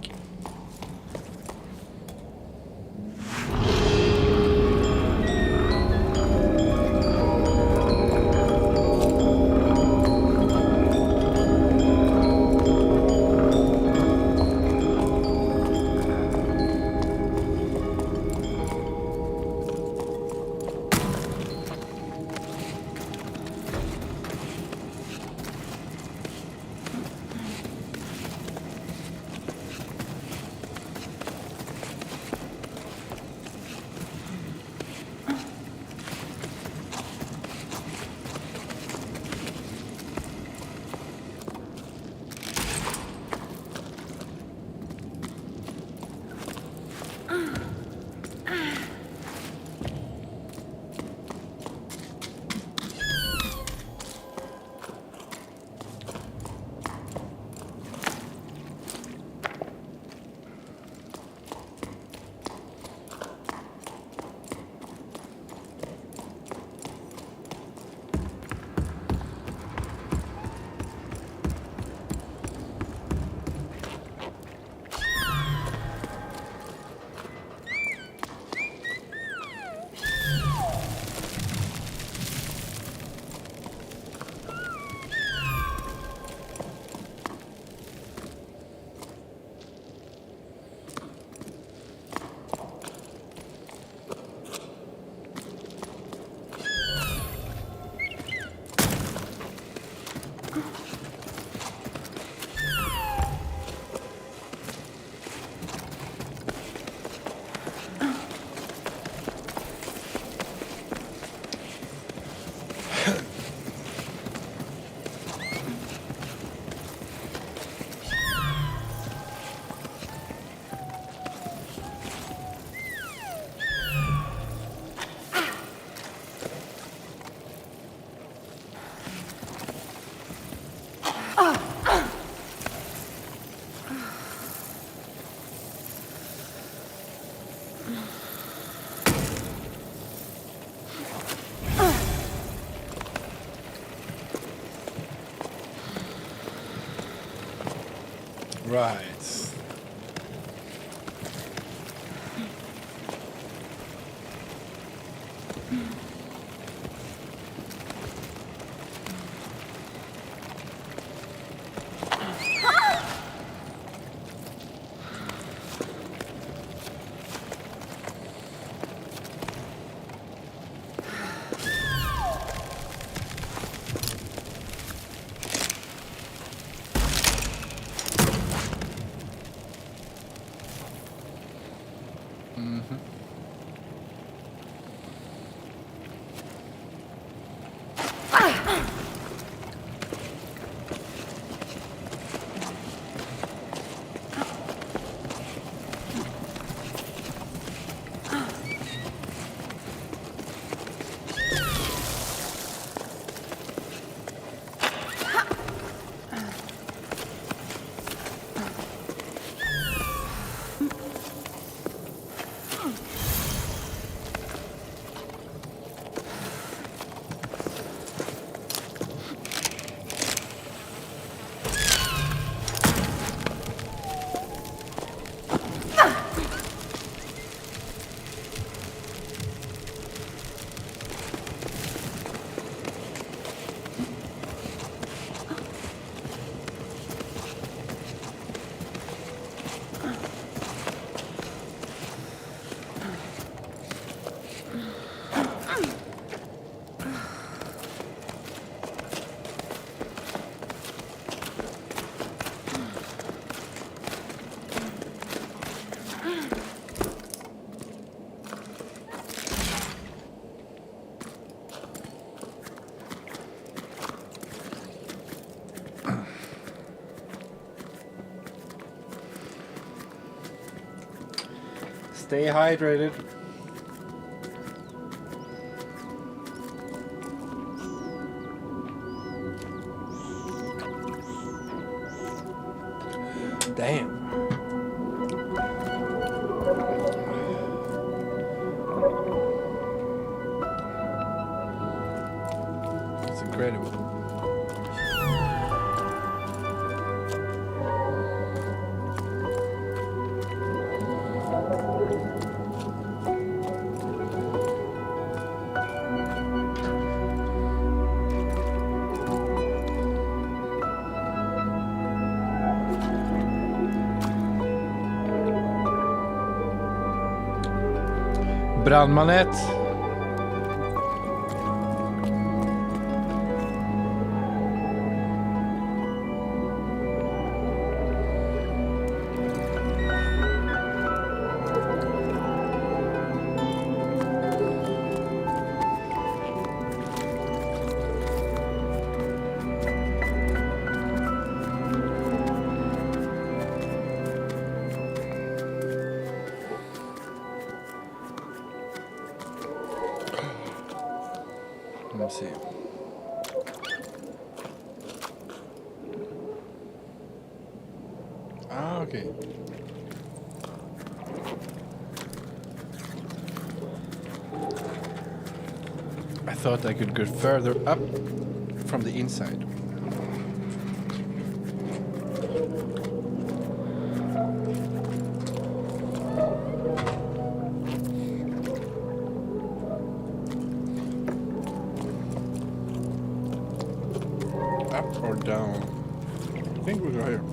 Right. Stay hydrated. Damn. It's incredible. Brandmanett. Let me see. Ah, okay. I thought I could go further up from the inside. Up or down? I think we go here.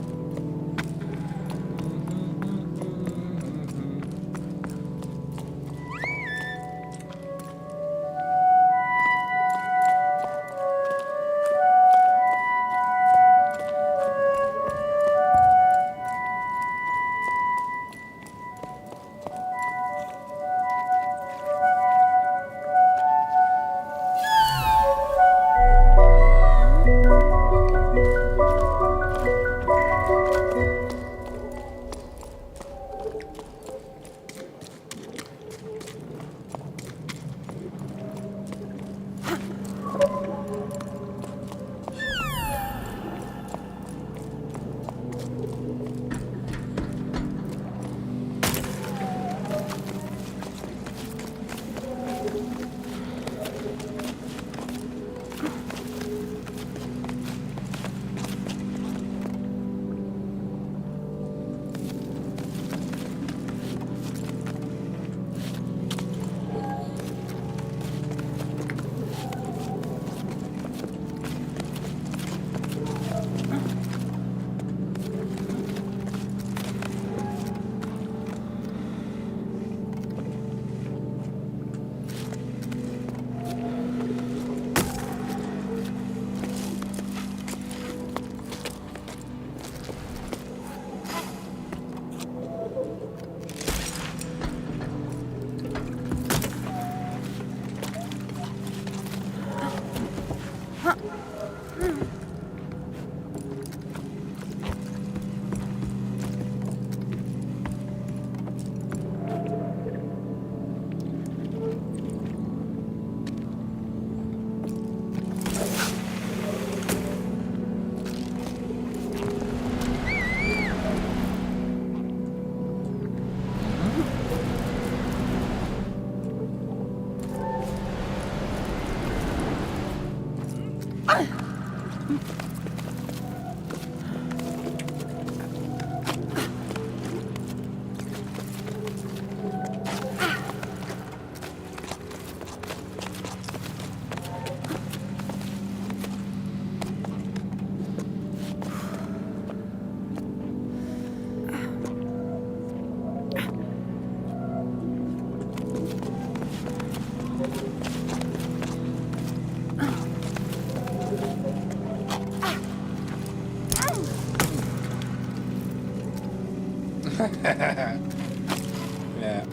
Yeah.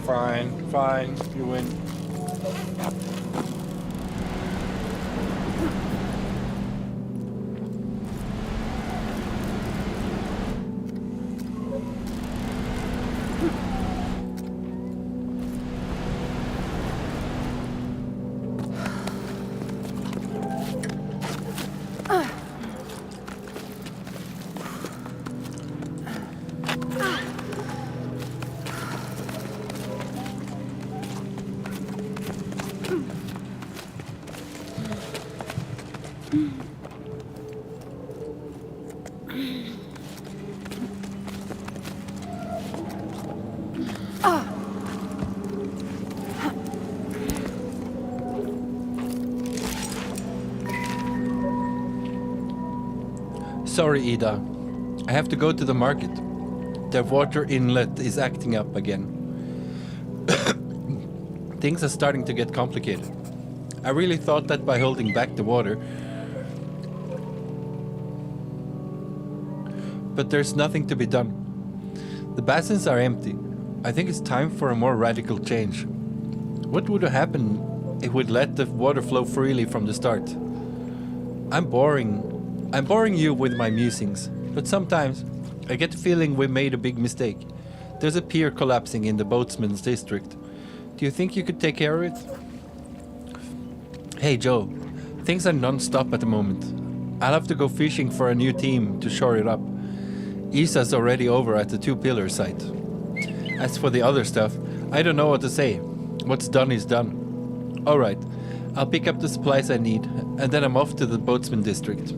Fine, fine. You win. Sorry, Ida. I have to go to the market. The water inlet is acting up again. Things are starting to get complicated. I really thought that by holding back the water, but there's nothing to be done. The basins are empty. I think it's time for a more radical change. What would happen if we'd let the water flow freely from the start? I'm boring you with my musings, but sometimes I get the feeling we made a big mistake. There's a pier collapsing in the boatsman's district. Do you think you could take care of it? Hey Joe, things are non-stop at the moment. I'll have to go fishing for a new team to shore it up. Isa's already over at the 2 Pillar site. As for the other stuff, I don't know what to say. What's done is done. Alright, I'll pick up the supplies I need, and then I'm off to the boatsman district.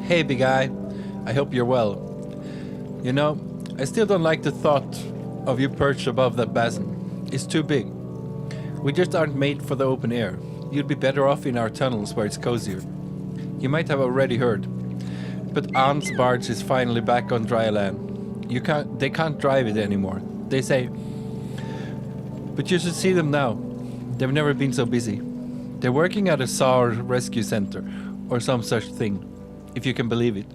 Hey big guy, I hope you're well. You know, I still don't like the thought of you perched above that basin. It's too big. We just aren't made for the open air. You'd be better off in our tunnels where it's cozier. You might have already heard, but Ann's barge is finally back on dry land. They can't drive it anymore, they say. But you should see them now. They've never been so busy. They're working at a SAR rescue center, or some such thing, if you can believe it.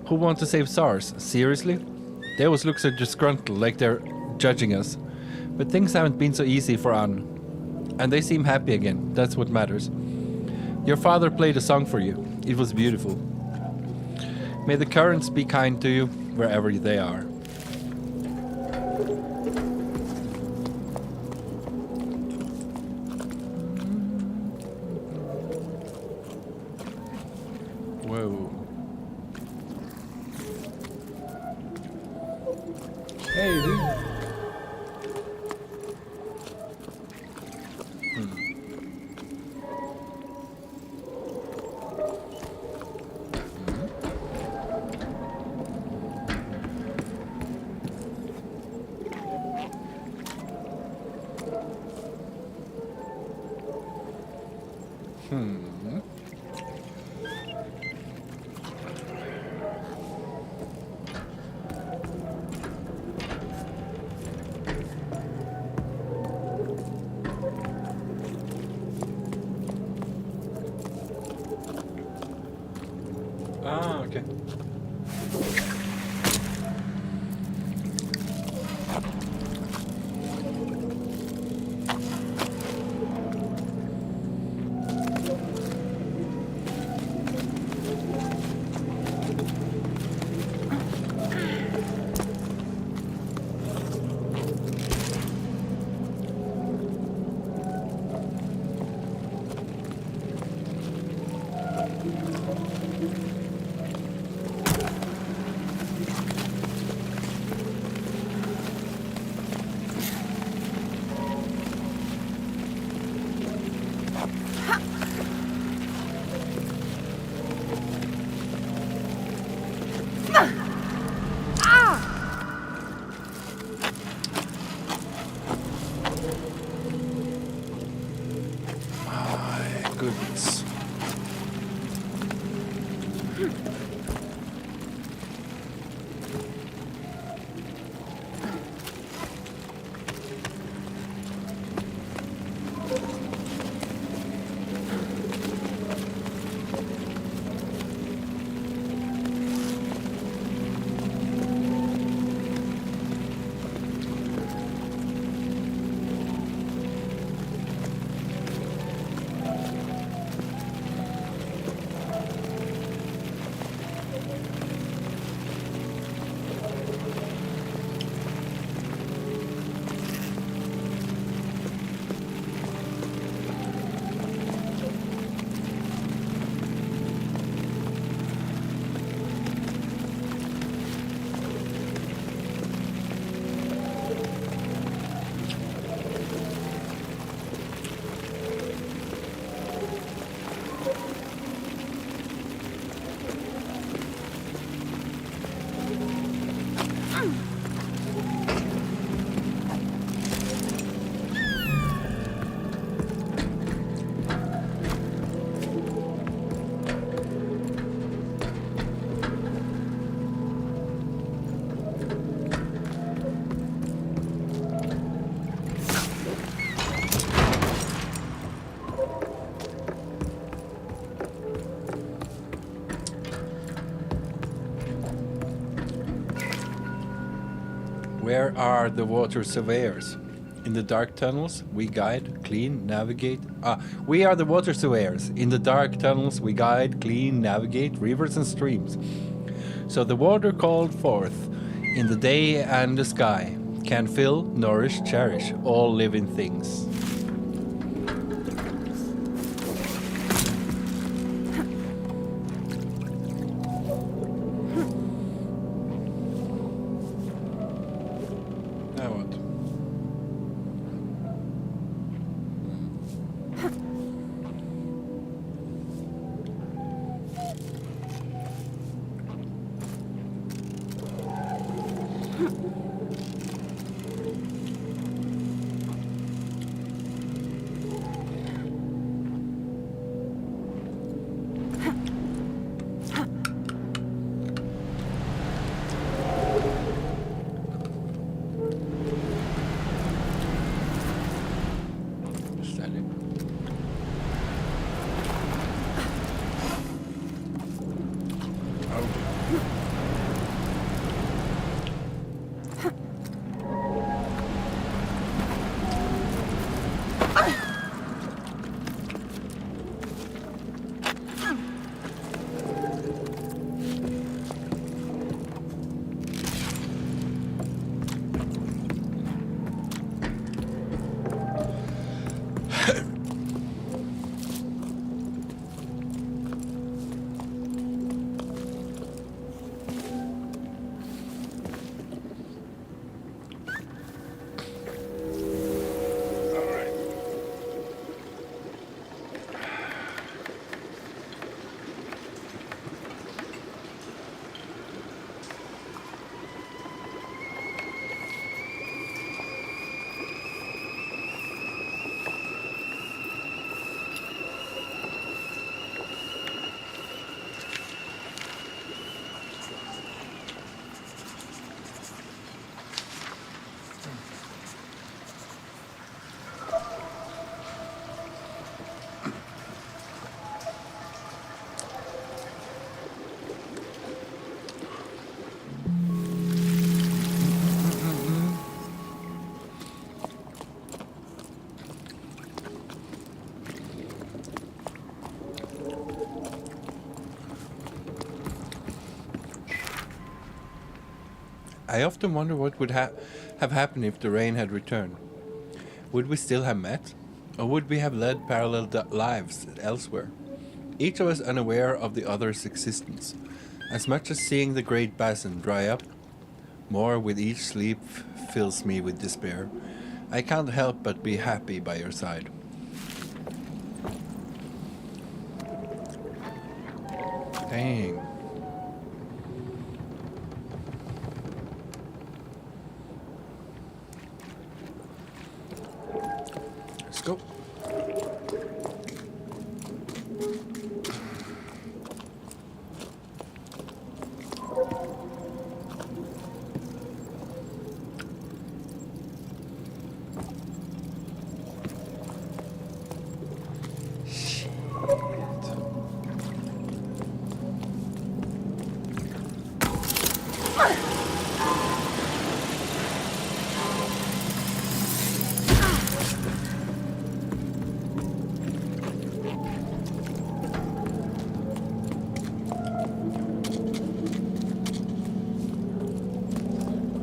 Who want to save SARS? Seriously? They always look so disgruntled, like they're judging us. But things haven't been so easy for Anne. And they seem happy again, that's what matters. Your father played a song for you. It was beautiful. May the currents be kind to you, wherever they are. Whoa. Hey, dude. My goodness. Where are the water surveyors? In the dark tunnels, we guide, clean, navigate. We are the water surveyors. In the dark tunnels, we guide, clean, navigate rivers and streams. So the water called forth in the day and the sky can fill, nourish, cherish all living things. Now what? Steady. Oh. I often wonder what would have happened if the rain had returned. Would we still have met? Or would we have led parallel lives elsewhere? Each of us unaware of the other's existence. As much as seeing the great basin dry up, more with each sleep fills me with despair. I can't help but be happy by your side. Dang. Let's go.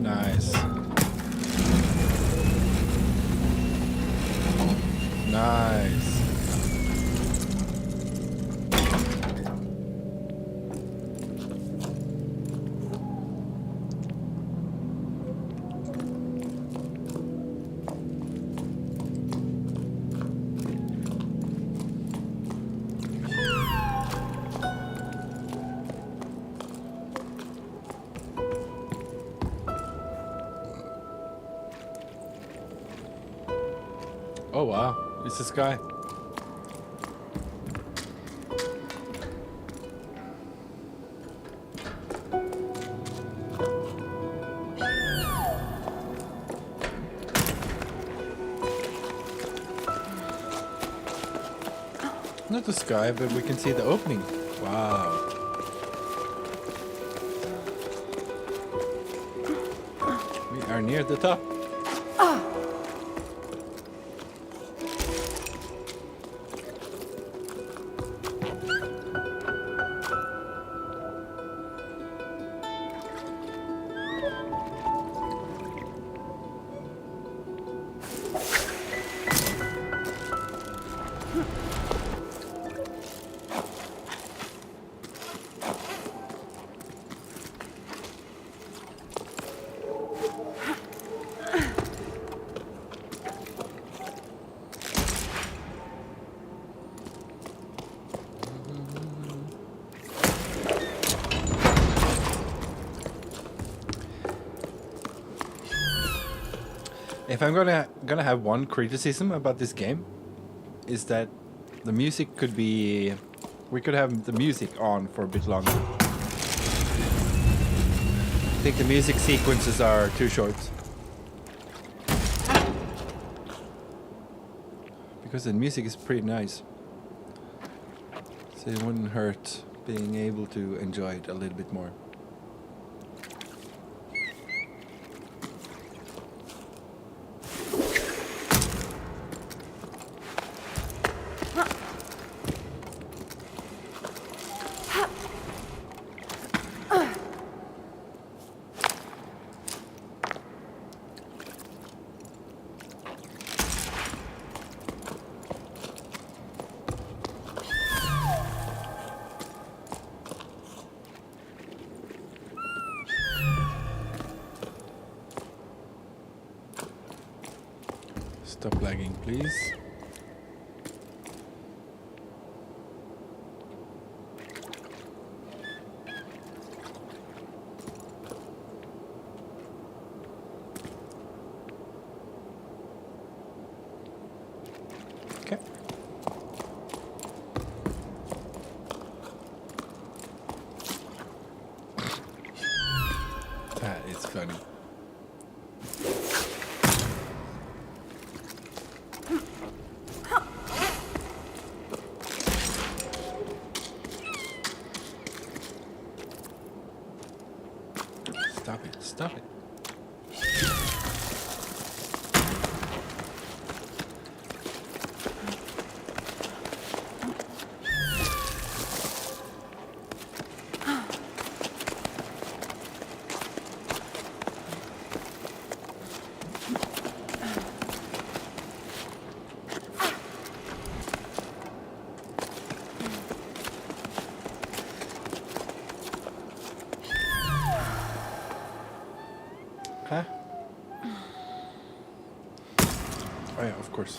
Nice. Nice. Oh wow, it's this guy. Not the sky, but we can see the opening. Wow. We are near the top. If I'm gonna have one criticism about this game, is that the music could be, we could have the music on for a bit longer. I think the music sequences are too short. Because the music is pretty nice. So it wouldn't hurt being able to enjoy it a little bit more. Stop lagging, please. Okay. That is funny. Stop it, stop it. Huh? Oh yeah, of course.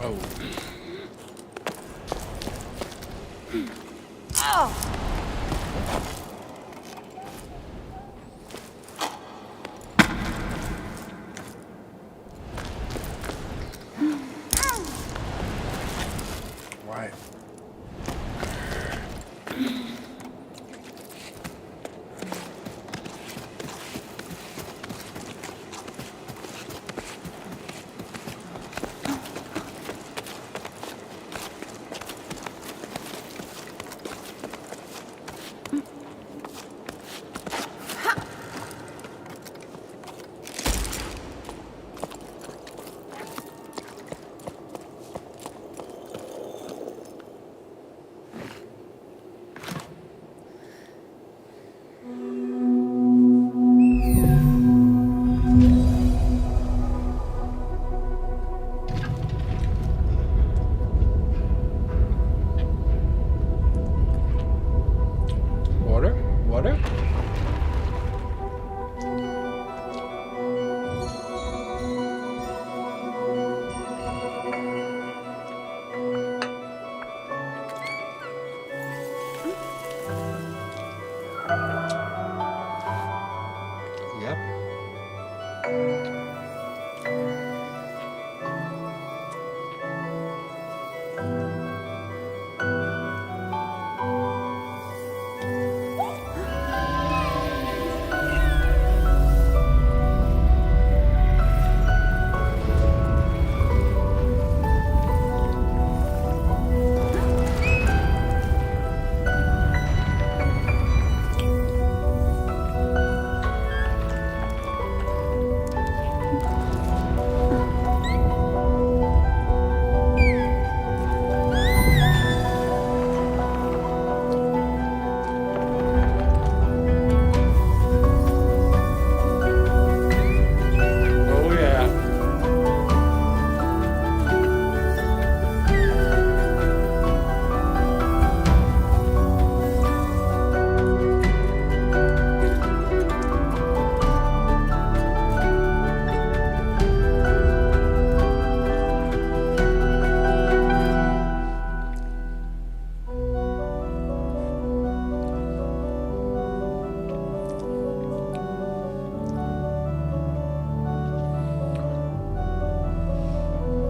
Oh. Why? Water? Water? Yep. Oh yeah.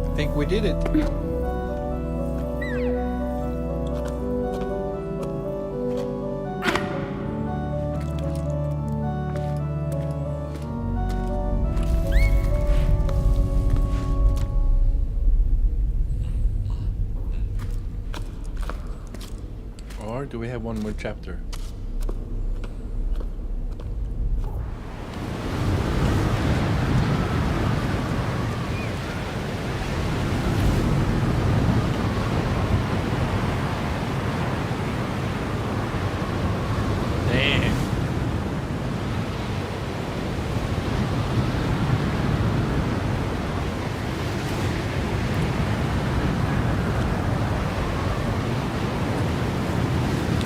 I think we did it. Or do we have one more chapter? Damn.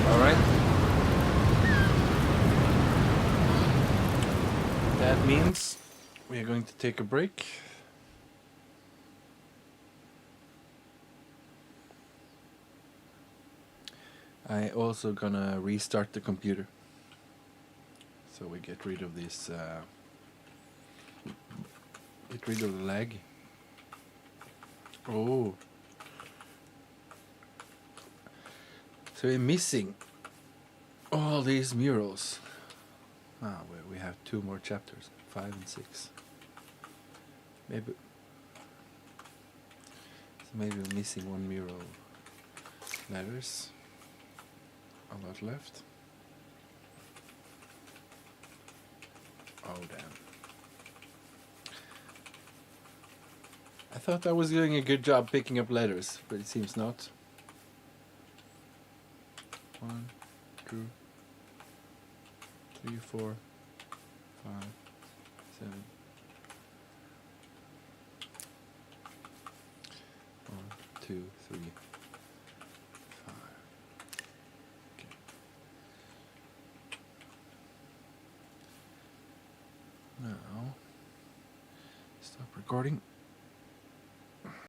All right. That means we are going to take a break. I also gonna restart the computer, so we get rid of this. Get rid of the lag. Oh. So we're missing all these murals. Ah, well, we have 2 more chapters, 5 and 6. Maybe. So maybe we're missing 1 mural. Letters. A lot left. Oh damn. I thought I was doing a good job picking up letters, but it seems not. 1, 2, 3, 4, 5, 7. 1, 2, 3, 5. Okay. Now, stop recording.